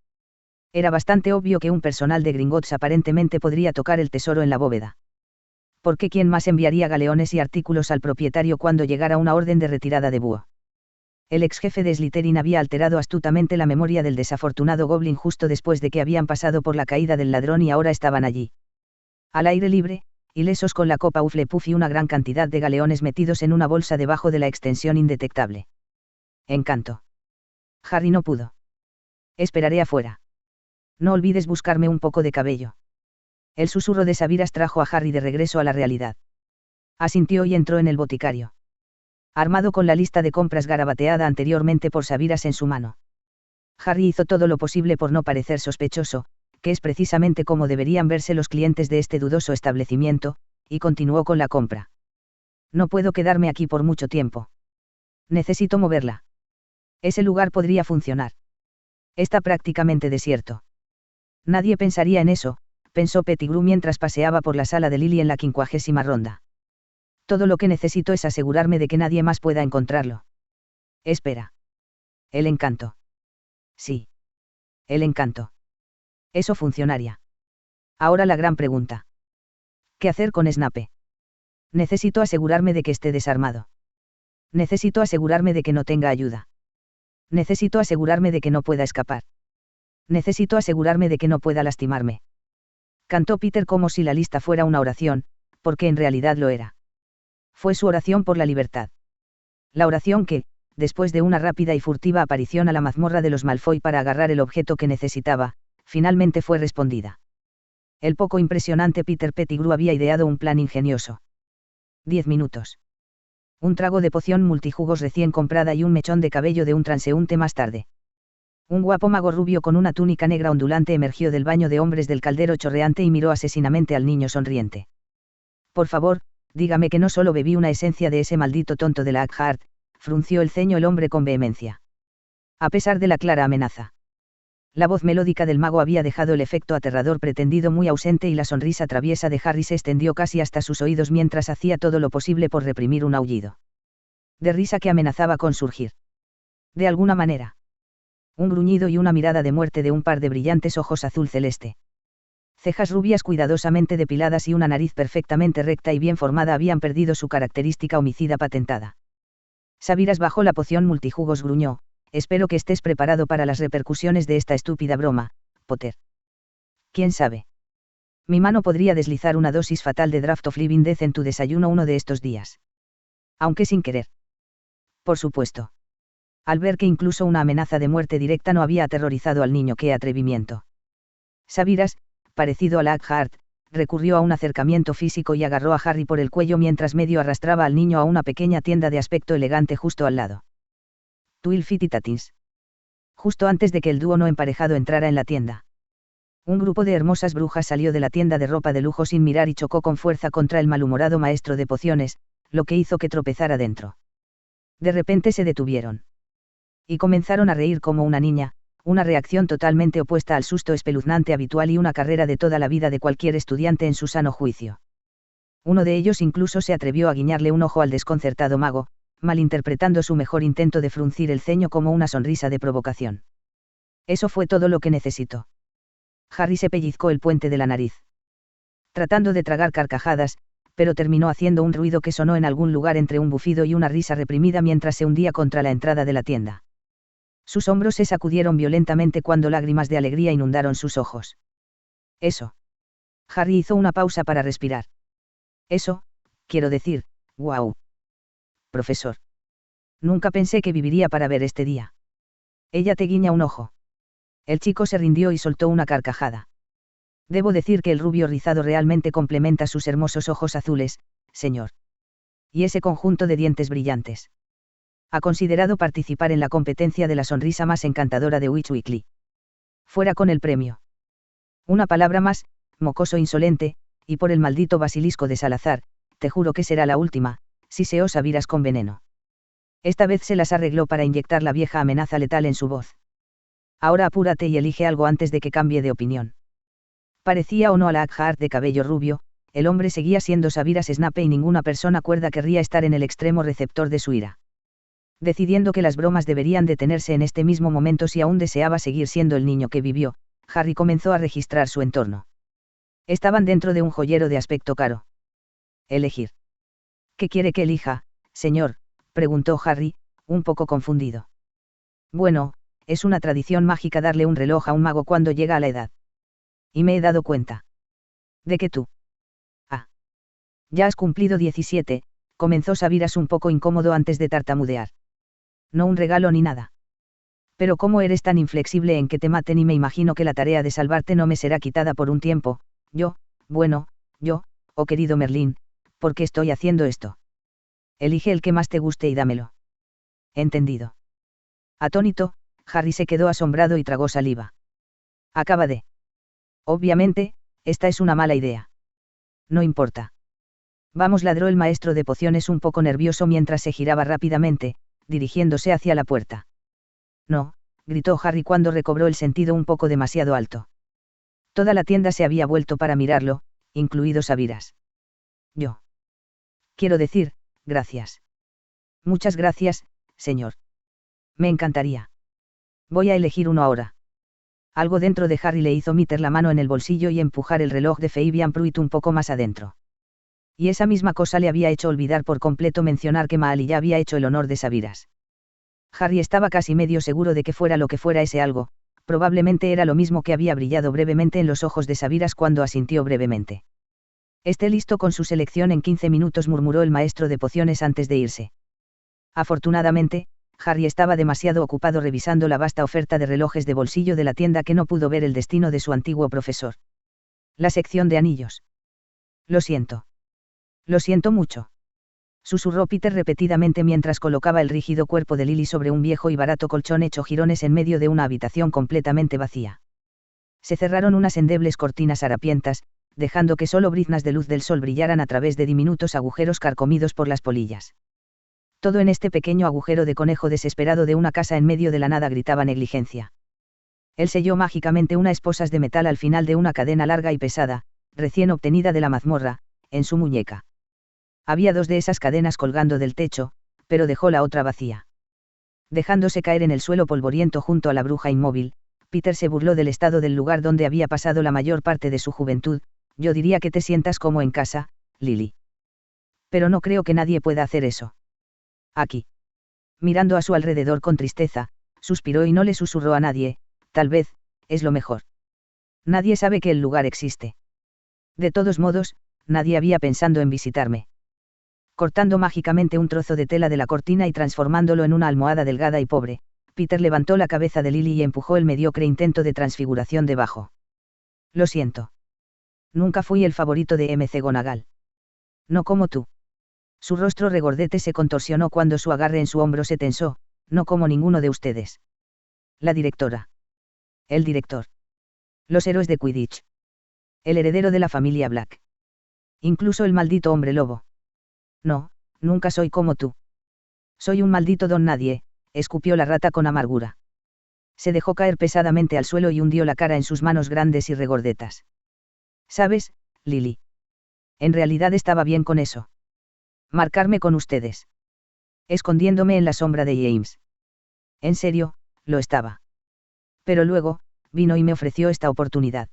era bastante obvio que un personal de Gringotts aparentemente podría tocar el tesoro en la bóveda. Porque ¿quién más enviaría galeones y artículos al propietario cuando llegara una orden de retirada de búho? El ex jefe de Slytherin había alterado astutamente la memoria del desafortunado Goblin justo después de que habían pasado por la caída del ladrón y ahora estaban allí. Al aire libre, ilesos con la copa Hufflepuff y una gran cantidad de galeones metidos en una bolsa debajo de la extensión indetectable. Encanto. Harry no pudo. Esperaré afuera. No olvides buscarme un poco de cabello. El susurro de Sabiras trajo a Harry de regreso a la realidad. Asintió y entró en el boticario. Armado con la lista de compras garabateada anteriormente por Sabiras en su mano. Harry hizo todo lo posible por no parecer sospechoso, que es precisamente como deberían verse los clientes de este dudoso establecimiento, y continuó con la compra. No puedo quedarme aquí por mucho tiempo. Necesito moverla. Ese lugar podría funcionar. Está prácticamente desierto. Nadie pensaría en eso, pensó Pettigrew mientras paseaba por la sala de Lily en la 50ª ronda. Todo lo que necesito es asegurarme de que nadie más pueda encontrarlo. Espera. El encanto. Sí. El encanto. Eso funcionaría. Ahora la gran pregunta. ¿Qué hacer con Snape? Necesito asegurarme de que esté desarmado. Necesito asegurarme de que no tenga ayuda. Necesito asegurarme de que no pueda escapar. Necesito asegurarme de que no pueda lastimarme. Cantó Peter como si la lista fuera una oración, porque en realidad lo era. Fue su oración por la libertad. La oración que, después de una rápida y furtiva aparición a la mazmorra de los Malfoy para agarrar el objeto que necesitaba, finalmente fue respondida. El poco impresionante Peter Pettigrew había ideado un plan ingenioso. 10 minutos. Un trago de poción multijugos recién comprada y un mechón de cabello de un transeúnte más tarde. Un guapo mago rubio con una túnica negra ondulante emergió del baño de hombres del caldero chorreante y miró asesinamente al niño sonriente. Por favor, dígame que no solo bebí una esencia de ese maldito tonto de la Aghart, frunció el ceño el hombre con vehemencia. A pesar de la clara amenaza. La voz melódica del mago había dejado el efecto aterrador pretendido muy ausente y la sonrisa traviesa de Harry se extendió casi hasta sus oídos mientras hacía todo lo posible por reprimir un aullido. De risa que amenazaba con surgir. De alguna manera. Un gruñido y una mirada de muerte de un par de brillantes ojos azul celeste. Cejas rubias cuidadosamente depiladas y una nariz perfectamente recta y bien formada habían perdido su característica homicida patentada. Sabiras bajó la poción multijugos gruñó. Espero que estés preparado para las repercusiones de esta estúpida broma, Potter. ¿Quién sabe? Mi mano podría deslizar una dosis fatal de Draft of Living Death en tu desayuno uno de estos días. Aunque sin querer. Por supuesto. Al ver que incluso una amenaza de muerte directa no había aterrorizado al niño, ¡qué atrevimiento! Sabiras, parecido a la Aghart, recurrió a un acercamiento físico y agarró a Harry por el cuello mientras medio arrastraba al niño a una pequeña tienda de aspecto elegante justo al lado. Twilfit justo antes de que el dúo no emparejado entrara en la tienda. Un grupo de hermosas brujas salió de la tienda de ropa de lujo sin mirar y chocó con fuerza contra el malhumorado maestro de pociones, lo que hizo que tropezara dentro. De repente se detuvieron. Y comenzaron a reír como una niña, una reacción totalmente opuesta al susto espeluznante habitual y una carrera de toda la vida de cualquier estudiante en su sano juicio. Uno de ellos incluso se atrevió a guiñarle un ojo al desconcertado mago, malinterpretando su mejor intento de fruncir el ceño como una sonrisa de provocación. Eso fue todo lo que necesitó. Harry se pellizcó el puente de la nariz. Tratando de tragar carcajadas, pero terminó haciendo un ruido que sonó en algún lugar entre un bufido y una risa reprimida mientras se hundía contra la entrada de la tienda. Sus hombros se sacudieron violentamente cuando lágrimas de alegría inundaron sus ojos. Eso. Harry hizo una pausa para respirar. Eso, quiero decir, guau. Profesor. Nunca pensé que viviría para ver este día. Ella te guiña un ojo. El chico se rindió y soltó una carcajada. Debo decir que el rubio rizado realmente complementa sus hermosos ojos azules, señor. Y ese conjunto de dientes brillantes. Ha considerado participar en la competencia de la sonrisa más encantadora de Witch Weekly. Fuera con el premio. Una palabra más, mocoso insolente, y por el maldito basilisco de Salazar, te juro que será la última, si se os aviras con veneno. Esta vez se las arregló para inyectar la vieja amenaza letal en su voz. Ahora apúrate y elige algo antes de que cambie de opinión. Parecía o no a la Aghart de cabello rubio, el hombre seguía siendo Sabiras Snape y ninguna persona cuerda querría estar en el extremo receptor de su ira. Decidiendo que las bromas deberían detenerse en este mismo momento si aún deseaba seguir siendo el niño que vivió, Harry comenzó a registrar su entorno. Estaban dentro de un joyero de aspecto caro. Elegir. ¿Qué quiere que elija, señor?, preguntó Harry, un poco confundido. Bueno, es una tradición mágica darle un reloj a un mago cuando llega a la edad. Y me he dado cuenta. ¿De que tú? Ah. Ya has cumplido 17, comenzó Sabiras un poco incómodo antes de tartamudear. No un regalo ni nada. Pero cómo eres tan inflexible en que te maten y me imagino que la tarea de salvarte no me será quitada por un tiempo, oh querido Merlín, ¿por qué estoy haciendo esto? Elige el que más te guste y dámelo. Entendido. Atónito, Harry se quedó asombrado y tragó saliva. Acaba de. Obviamente, esta es una mala idea. No importa. Vamos, ladró el maestro de pociones un poco nervioso mientras se giraba rápidamente, dirigiéndose hacia la puerta. No, gritó Harry cuando recobró el sentido un poco demasiado alto. Toda la tienda se había vuelto para mirarlo, incluidos Sabiras. Yo. Quiero decir, gracias. Muchas gracias, señor. Me encantaría. Voy a elegir uno ahora. Algo dentro de Harry le hizo meter la mano en el bolsillo y empujar el reloj de Fabian Pruitt un poco más adentro. Y esa misma cosa le había hecho olvidar por completo mencionar que Mahali ya había hecho el honor de Sabiras. Harry estaba casi medio seguro de que fuera lo que fuera ese algo, probablemente era lo mismo que había brillado brevemente en los ojos de Sabiras cuando asintió brevemente. Esté listo con su selección en 15 minutos, murmuró el maestro de pociones antes de irse. Afortunadamente, Harry estaba demasiado ocupado revisando la vasta oferta de relojes de bolsillo de la tienda que no pudo ver el destino de su antiguo profesor. La sección de anillos. Lo siento. Lo siento mucho. Susurró Peter repetidamente mientras colocaba el rígido cuerpo de Lily sobre un viejo y barato colchón hecho jirones en medio de una habitación completamente vacía. Se cerraron unas endebles cortinas harapientas, dejando que solo briznas de luz del sol brillaran a través de diminutos agujeros carcomidos por las polillas. Todo en este pequeño agujero de conejo desesperado de una casa en medio de la nada gritaba negligencia. Él selló mágicamente unas esposas de metal al final de una cadena larga y pesada, recién obtenida de la mazmorra, en su muñeca. Había 2 de esas cadenas colgando del techo, pero dejó la otra vacía. Dejándose caer en el suelo polvoriento junto a la bruja inmóvil, Peter se burló del estado del lugar donde había pasado la mayor parte de su juventud. Yo diría que te sientas como en casa, Lily. Pero no creo que nadie pueda hacer eso. Aquí. Mirando a su alrededor con tristeza, suspiró y no le susurró a nadie, tal vez, es lo mejor. Nadie sabe que el lugar existe. De todos modos, nadie había pensado en visitarme. Cortando mágicamente un trozo de tela de la cortina y transformándolo en una almohada delgada y pobre, Peter levantó la cabeza de Lily y empujó el mediocre intento de transfiguración debajo. Lo siento. Nunca fui el favorito de McGonagall. No como tú. Su rostro regordete se contorsionó cuando su agarre en su hombro se tensó, no como ninguno de ustedes. La directora. El director. Los héroes de Quidditch. El heredero de la familia Black. Incluso el maldito hombre lobo. No, nunca soy como tú. Soy un maldito don nadie, escupió la rata con amargura. Se dejó caer pesadamente al suelo y hundió la cara en sus manos grandes y regordetas. ¿Sabes, Lily? En realidad estaba bien con eso. Marcarme con ustedes. Escondiéndome en la sombra de James. En serio, lo estaba. Pero luego, vino y me ofreció esta oportunidad.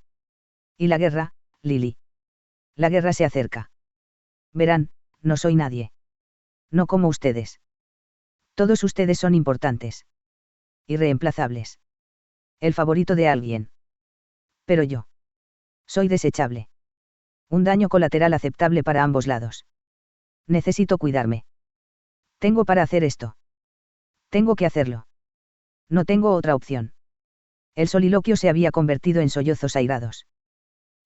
¿Y la guerra, Lily? La guerra se acerca. Verán, no soy nadie. No como ustedes. Todos ustedes son importantes. Irreemplazables. El favorito de alguien. Pero yo. Soy desechable. Un daño colateral aceptable para ambos lados. Necesito cuidarme. Tengo para hacer esto. Tengo que hacerlo. No tengo otra opción. El soliloquio se había convertido en sollozos airados.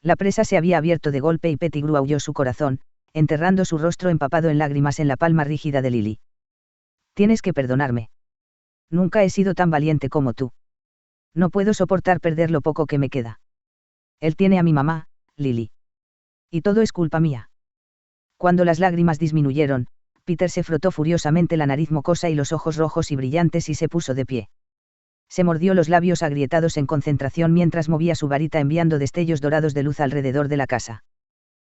La presa se había abierto de golpe y Pettigrew aulló su corazón, enterrando su rostro empapado en lágrimas en la palma rígida de Lily. Tienes que perdonarme. Nunca he sido tan valiente como tú. No puedo soportar perder lo poco que me queda. Él tiene a mi mamá, Lily. Y todo es culpa mía. Cuando las lágrimas disminuyeron, Peter se frotó furiosamente la nariz mocosa y los ojos rojos y brillantes y se puso de pie. Se mordió los labios agrietados en concentración mientras movía su varita enviando destellos dorados de luz alrededor de la casa.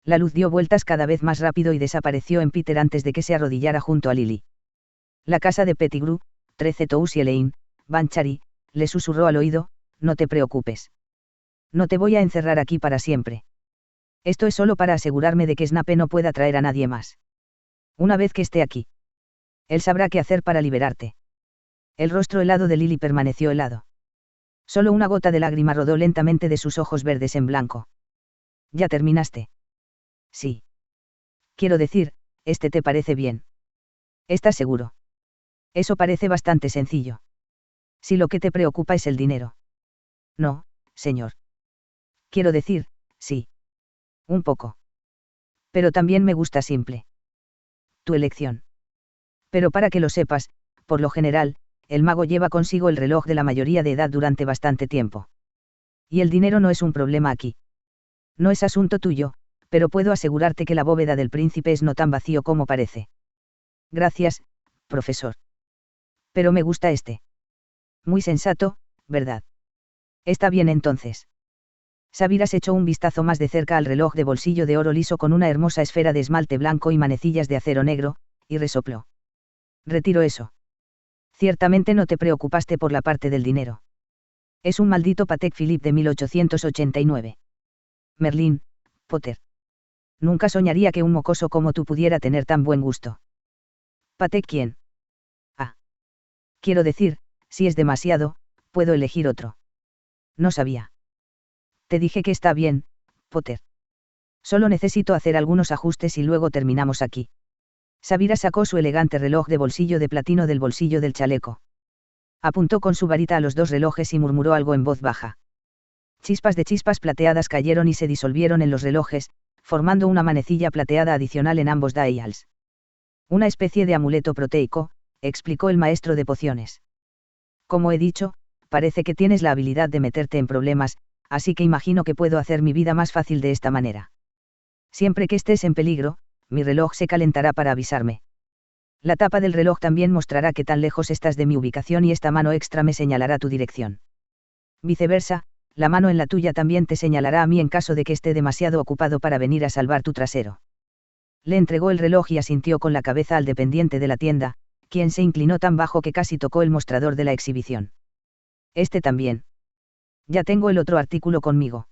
La luz dio vueltas cada vez más rápido y desapareció en Peter antes de que se arrodillara junto a Lily. La casa de Pettigrew, 13 Tousiel Lane, Banchari, le susurró al oído, no te preocupes. No te voy a encerrar aquí para siempre. Esto es solo para asegurarme de que Snape no pueda traer a nadie más. Una vez que esté aquí. Él sabrá qué hacer para liberarte. El rostro helado de Lily permaneció helado. Solo una gota de lágrima rodó lentamente de sus ojos verdes en blanco. ¿Ya terminaste? Sí. Quiero decir, ¿te parece bien? ¿Estás seguro? Eso parece bastante sencillo. Si lo que te preocupa es el dinero. No, señor. Quiero decir, sí. Un poco. Pero también me gusta simple. Tu elección. Pero para que lo sepas, por lo general, el mago lleva consigo el reloj de la mayoría de edad durante bastante tiempo. Y el dinero no es un problema aquí. No es asunto tuyo, pero puedo asegurarte que la bóveda del príncipe es no tan vacío como parece. Gracias, profesor. Pero me gusta este. Muy sensato, ¿verdad? Está bien entonces. Sabiras echó un vistazo más de cerca al reloj de bolsillo de oro liso con una hermosa esfera de esmalte blanco y manecillas de acero negro, y resopló. Retiro eso. Ciertamente no te preocupaste por la parte del dinero. Es un maldito Patek Philippe de 1889. Merlín, Potter. Nunca soñaría que un mocoso como tú pudiera tener tan buen gusto. ¿Patek quién? Ah. Quiero decir, si es demasiado, puedo elegir otro. No sabía. Te dije que está bien, Potter. Solo necesito hacer algunos ajustes y luego terminamos aquí. Sabira sacó su elegante reloj de bolsillo de platino del bolsillo del chaleco. Apuntó con su varita a los dos relojes y murmuró algo en voz baja. Chispas de chispas plateadas cayeron y se disolvieron en los relojes, formando una manecilla plateada adicional en ambos dials. Una especie de amuleto proteico, explicó el maestro de pociones. Como he dicho, parece que tienes la habilidad de meterte en problemas, así que imagino que puedo hacer mi vida más fácil de esta manera. Siempre que estés en peligro, mi reloj se calentará para avisarme. La tapa del reloj también mostrará qué tan lejos estás de mi ubicación y esta mano extra me señalará tu dirección. Viceversa, la mano en la tuya también te señalará a mí en caso de que esté demasiado ocupado para venir a salvar tu trasero. Le entregó el reloj y asintió con la cabeza al dependiente de la tienda, quien se inclinó tan bajo que casi tocó el mostrador de la exhibición. Este también. Ya tengo el otro artículo conmigo.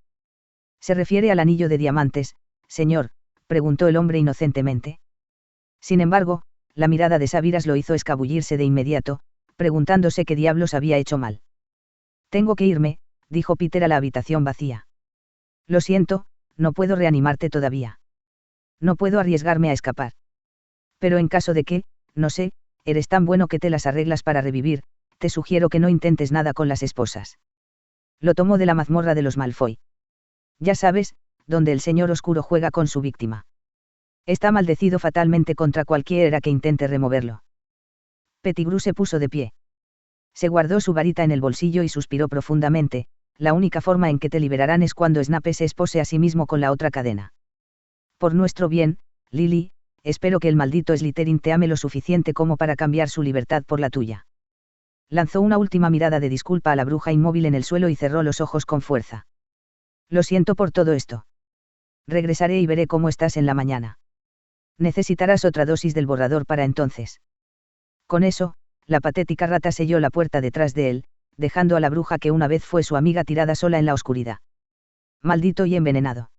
¿Se refiere al anillo de diamantes, señor?, preguntó el hombre inocentemente. Sin embargo, la mirada de Sabiras lo hizo escabullirse de inmediato, preguntándose qué diablos había hecho mal. Tengo que irme, dijo Peter a la habitación vacía. Lo siento, no puedo reanimarte todavía. No puedo arriesgarme a escapar. Pero en caso de que, no sé, eres tan bueno que te las arreglas para revivir, te sugiero que no intentes nada con las esposas. Lo tomó de la mazmorra de los Malfoy. Ya sabes, donde el señor oscuro juega con su víctima. Está maldecido fatalmente contra cualquiera que intente removerlo. Pettigrew se puso de pie. Se guardó su varita en el bolsillo y suspiró profundamente. La única forma en que te liberarán es cuando Snape se espose a sí mismo con la otra cadena. Por nuestro bien, Lily, espero que el maldito Slytherin te ame lo suficiente como para cambiar su libertad por la tuya. Lanzó una última mirada de disculpa a la bruja inmóvil en el suelo y cerró los ojos con fuerza. Lo siento por todo esto. Regresaré y veré cómo estás en la mañana. Necesitarás otra dosis del borrador para entonces. Con eso, la patética rata selló la puerta detrás de él, dejando a la bruja que una vez fue su amiga tirada sola en la oscuridad. Maldito y envenenado.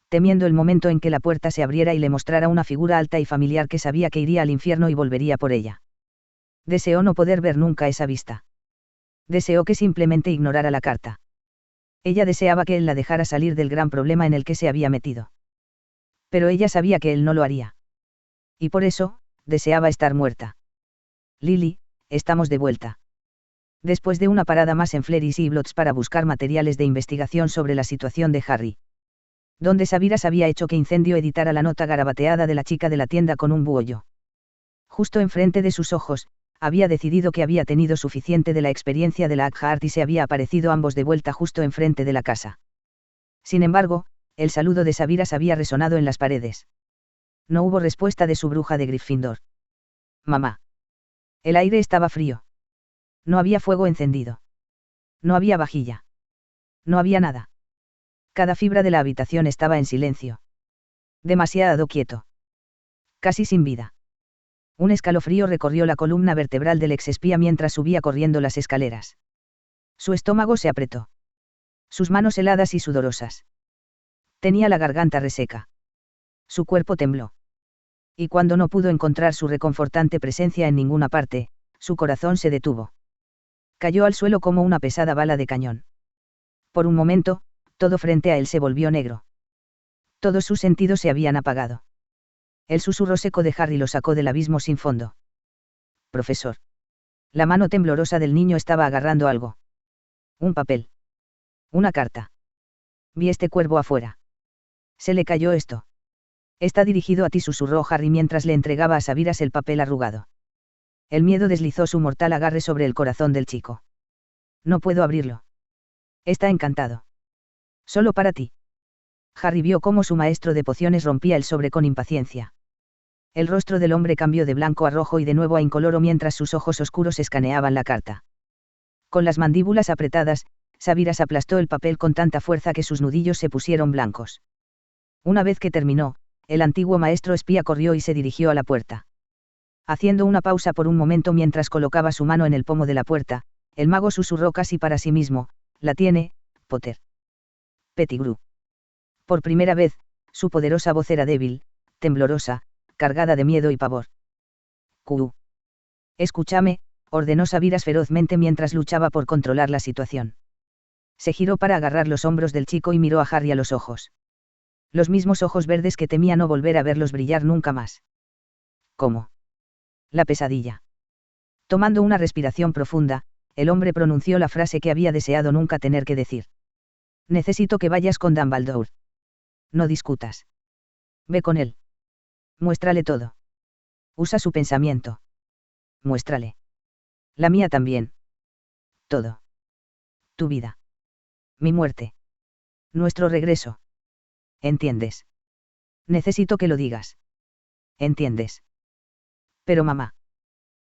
Temiendo el momento en que la puerta se abriera y le mostrara una figura alta y familiar que sabía que iría al infierno y volvería por ella. Deseó no poder ver nunca esa vista. Deseó que simplemente ignorara la carta. Ella deseaba que él la dejara salir del gran problema en el que se había metido. Pero ella sabía que él no lo haría. Y por eso, deseaba estar muerta. Lily, estamos de vuelta. Después de una parada más en Fleris y Blots para buscar materiales de investigación sobre la situación de Harry. Donde Sabiras había hecho que Incendio editara la nota garabateada de la chica de la tienda con un buollo. Justo enfrente de sus ojos, había decidido que había tenido suficiente de la experiencia de la Akhart y se había aparecido ambos de vuelta justo enfrente de la casa. Sin embargo, el saludo de Sabiras había resonado en las paredes. No hubo respuesta de su bruja de Gryffindor. Mamá. El aire estaba frío. No había fuego encendido. No había vajilla. No había nada. Cada fibra de la habitación estaba en silencio. Demasiado quieto. Casi sin vida. Un escalofrío recorrió la columna vertebral del exespía mientras subía corriendo las escaleras. Su estómago se apretó. Sus manos heladas y sudorosas. Tenía la garganta reseca. Su cuerpo tembló. Y cuando no pudo encontrar su reconfortante presencia en ninguna parte, su corazón se detuvo. Cayó al suelo como una pesada bala de cañón. Por un momento, todo frente a él se volvió negro. Todos sus sentidos se habían apagado. El susurro seco de Harry lo sacó del abismo sin fondo. Profesor. La mano temblorosa del niño estaba agarrando algo. Un papel. Una carta. Vi este cuervo afuera. Se le cayó esto. Está dirigido a ti, susurró Harry mientras le entregaba a Sabiras el papel arrugado. El miedo deslizó su mortal agarre sobre el corazón del chico. No puedo abrirlo. Está encantado. Solo para ti. Harry vio cómo su maestro de pociones rompía el sobre con impaciencia. El rostro del hombre cambió de blanco a rojo y de nuevo a incoloro mientras sus ojos oscuros escaneaban la carta. Con las mandíbulas apretadas, Sabiras aplastó el papel con tanta fuerza que sus nudillos se pusieron blancos. Una vez que terminó, el antiguo maestro espía corrió y se dirigió a la puerta. Haciendo una pausa por un momento mientras colocaba su mano en el pomo de la puerta, el mago susurró casi para sí mismo: «La tiene, Potter». Pettigrew. Por primera vez, su poderosa voz era débil, temblorosa, cargada de miedo y pavor. «Q. Escúchame», ordenó Sabiras ferozmente mientras luchaba por controlar la situación. Se giró para agarrar los hombros del chico y miró a Harry a los ojos. Los mismos ojos verdes que temía no volver a verlos brillar nunca más. «¿Cómo?» «La pesadilla». Tomando una respiración profunda, el hombre pronunció la frase que había deseado nunca tener que decir. «Necesito que vayas con Dumbledore. No discutas. Ve con él. Muéstrale todo. Usa su pensamiento. Muéstrale. La mía también. Todo. Tu vida. Mi muerte. Nuestro regreso. ¿Entiendes? Necesito que lo digas. ¿Entiendes? Pero mamá.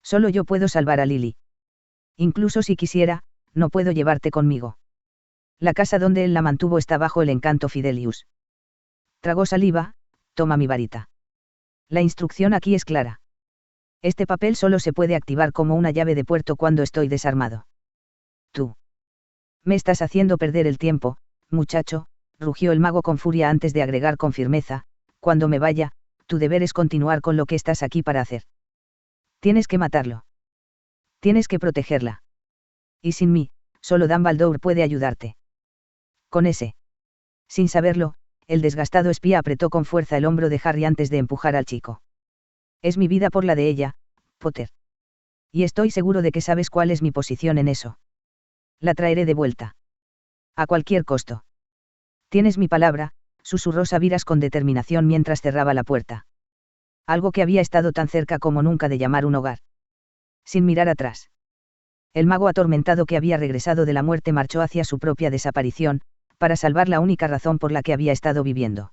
Solo yo puedo salvar a Lily. Incluso si quisiera, no puedo llevarte conmigo. La casa donde él la mantuvo está bajo el encanto Fidelius. Tragó saliva. Toma mi varita. La instrucción aquí es clara. Este papel solo se puede activar como una llave de puerto cuando estoy desarmado. Tú. Me estás haciendo perder el tiempo, muchacho, rugió el mago con furia antes de agregar con firmeza: cuando me vaya, tu deber es continuar con lo que estás aquí para hacer. Tienes que matarlo. Tienes que protegerla. Y sin mí, solo Dumbledore puede ayudarte. Con ese. Sin saberlo, el desgastado espía apretó con fuerza el hombro de Harry antes de empujar al chico. Es mi vida por la de ella, Potter. Y estoy seguro de que sabes cuál es mi posición en eso. La traeré de vuelta. A cualquier costo. Tienes mi palabra, susurró Sabiras con determinación mientras cerraba la puerta. Algo que había estado tan cerca como nunca de llamar un hogar. Sin mirar atrás. El mago atormentado que había regresado de la muerte marchó hacia su propia desaparición, para salvar la única razón por la que había estado viviendo.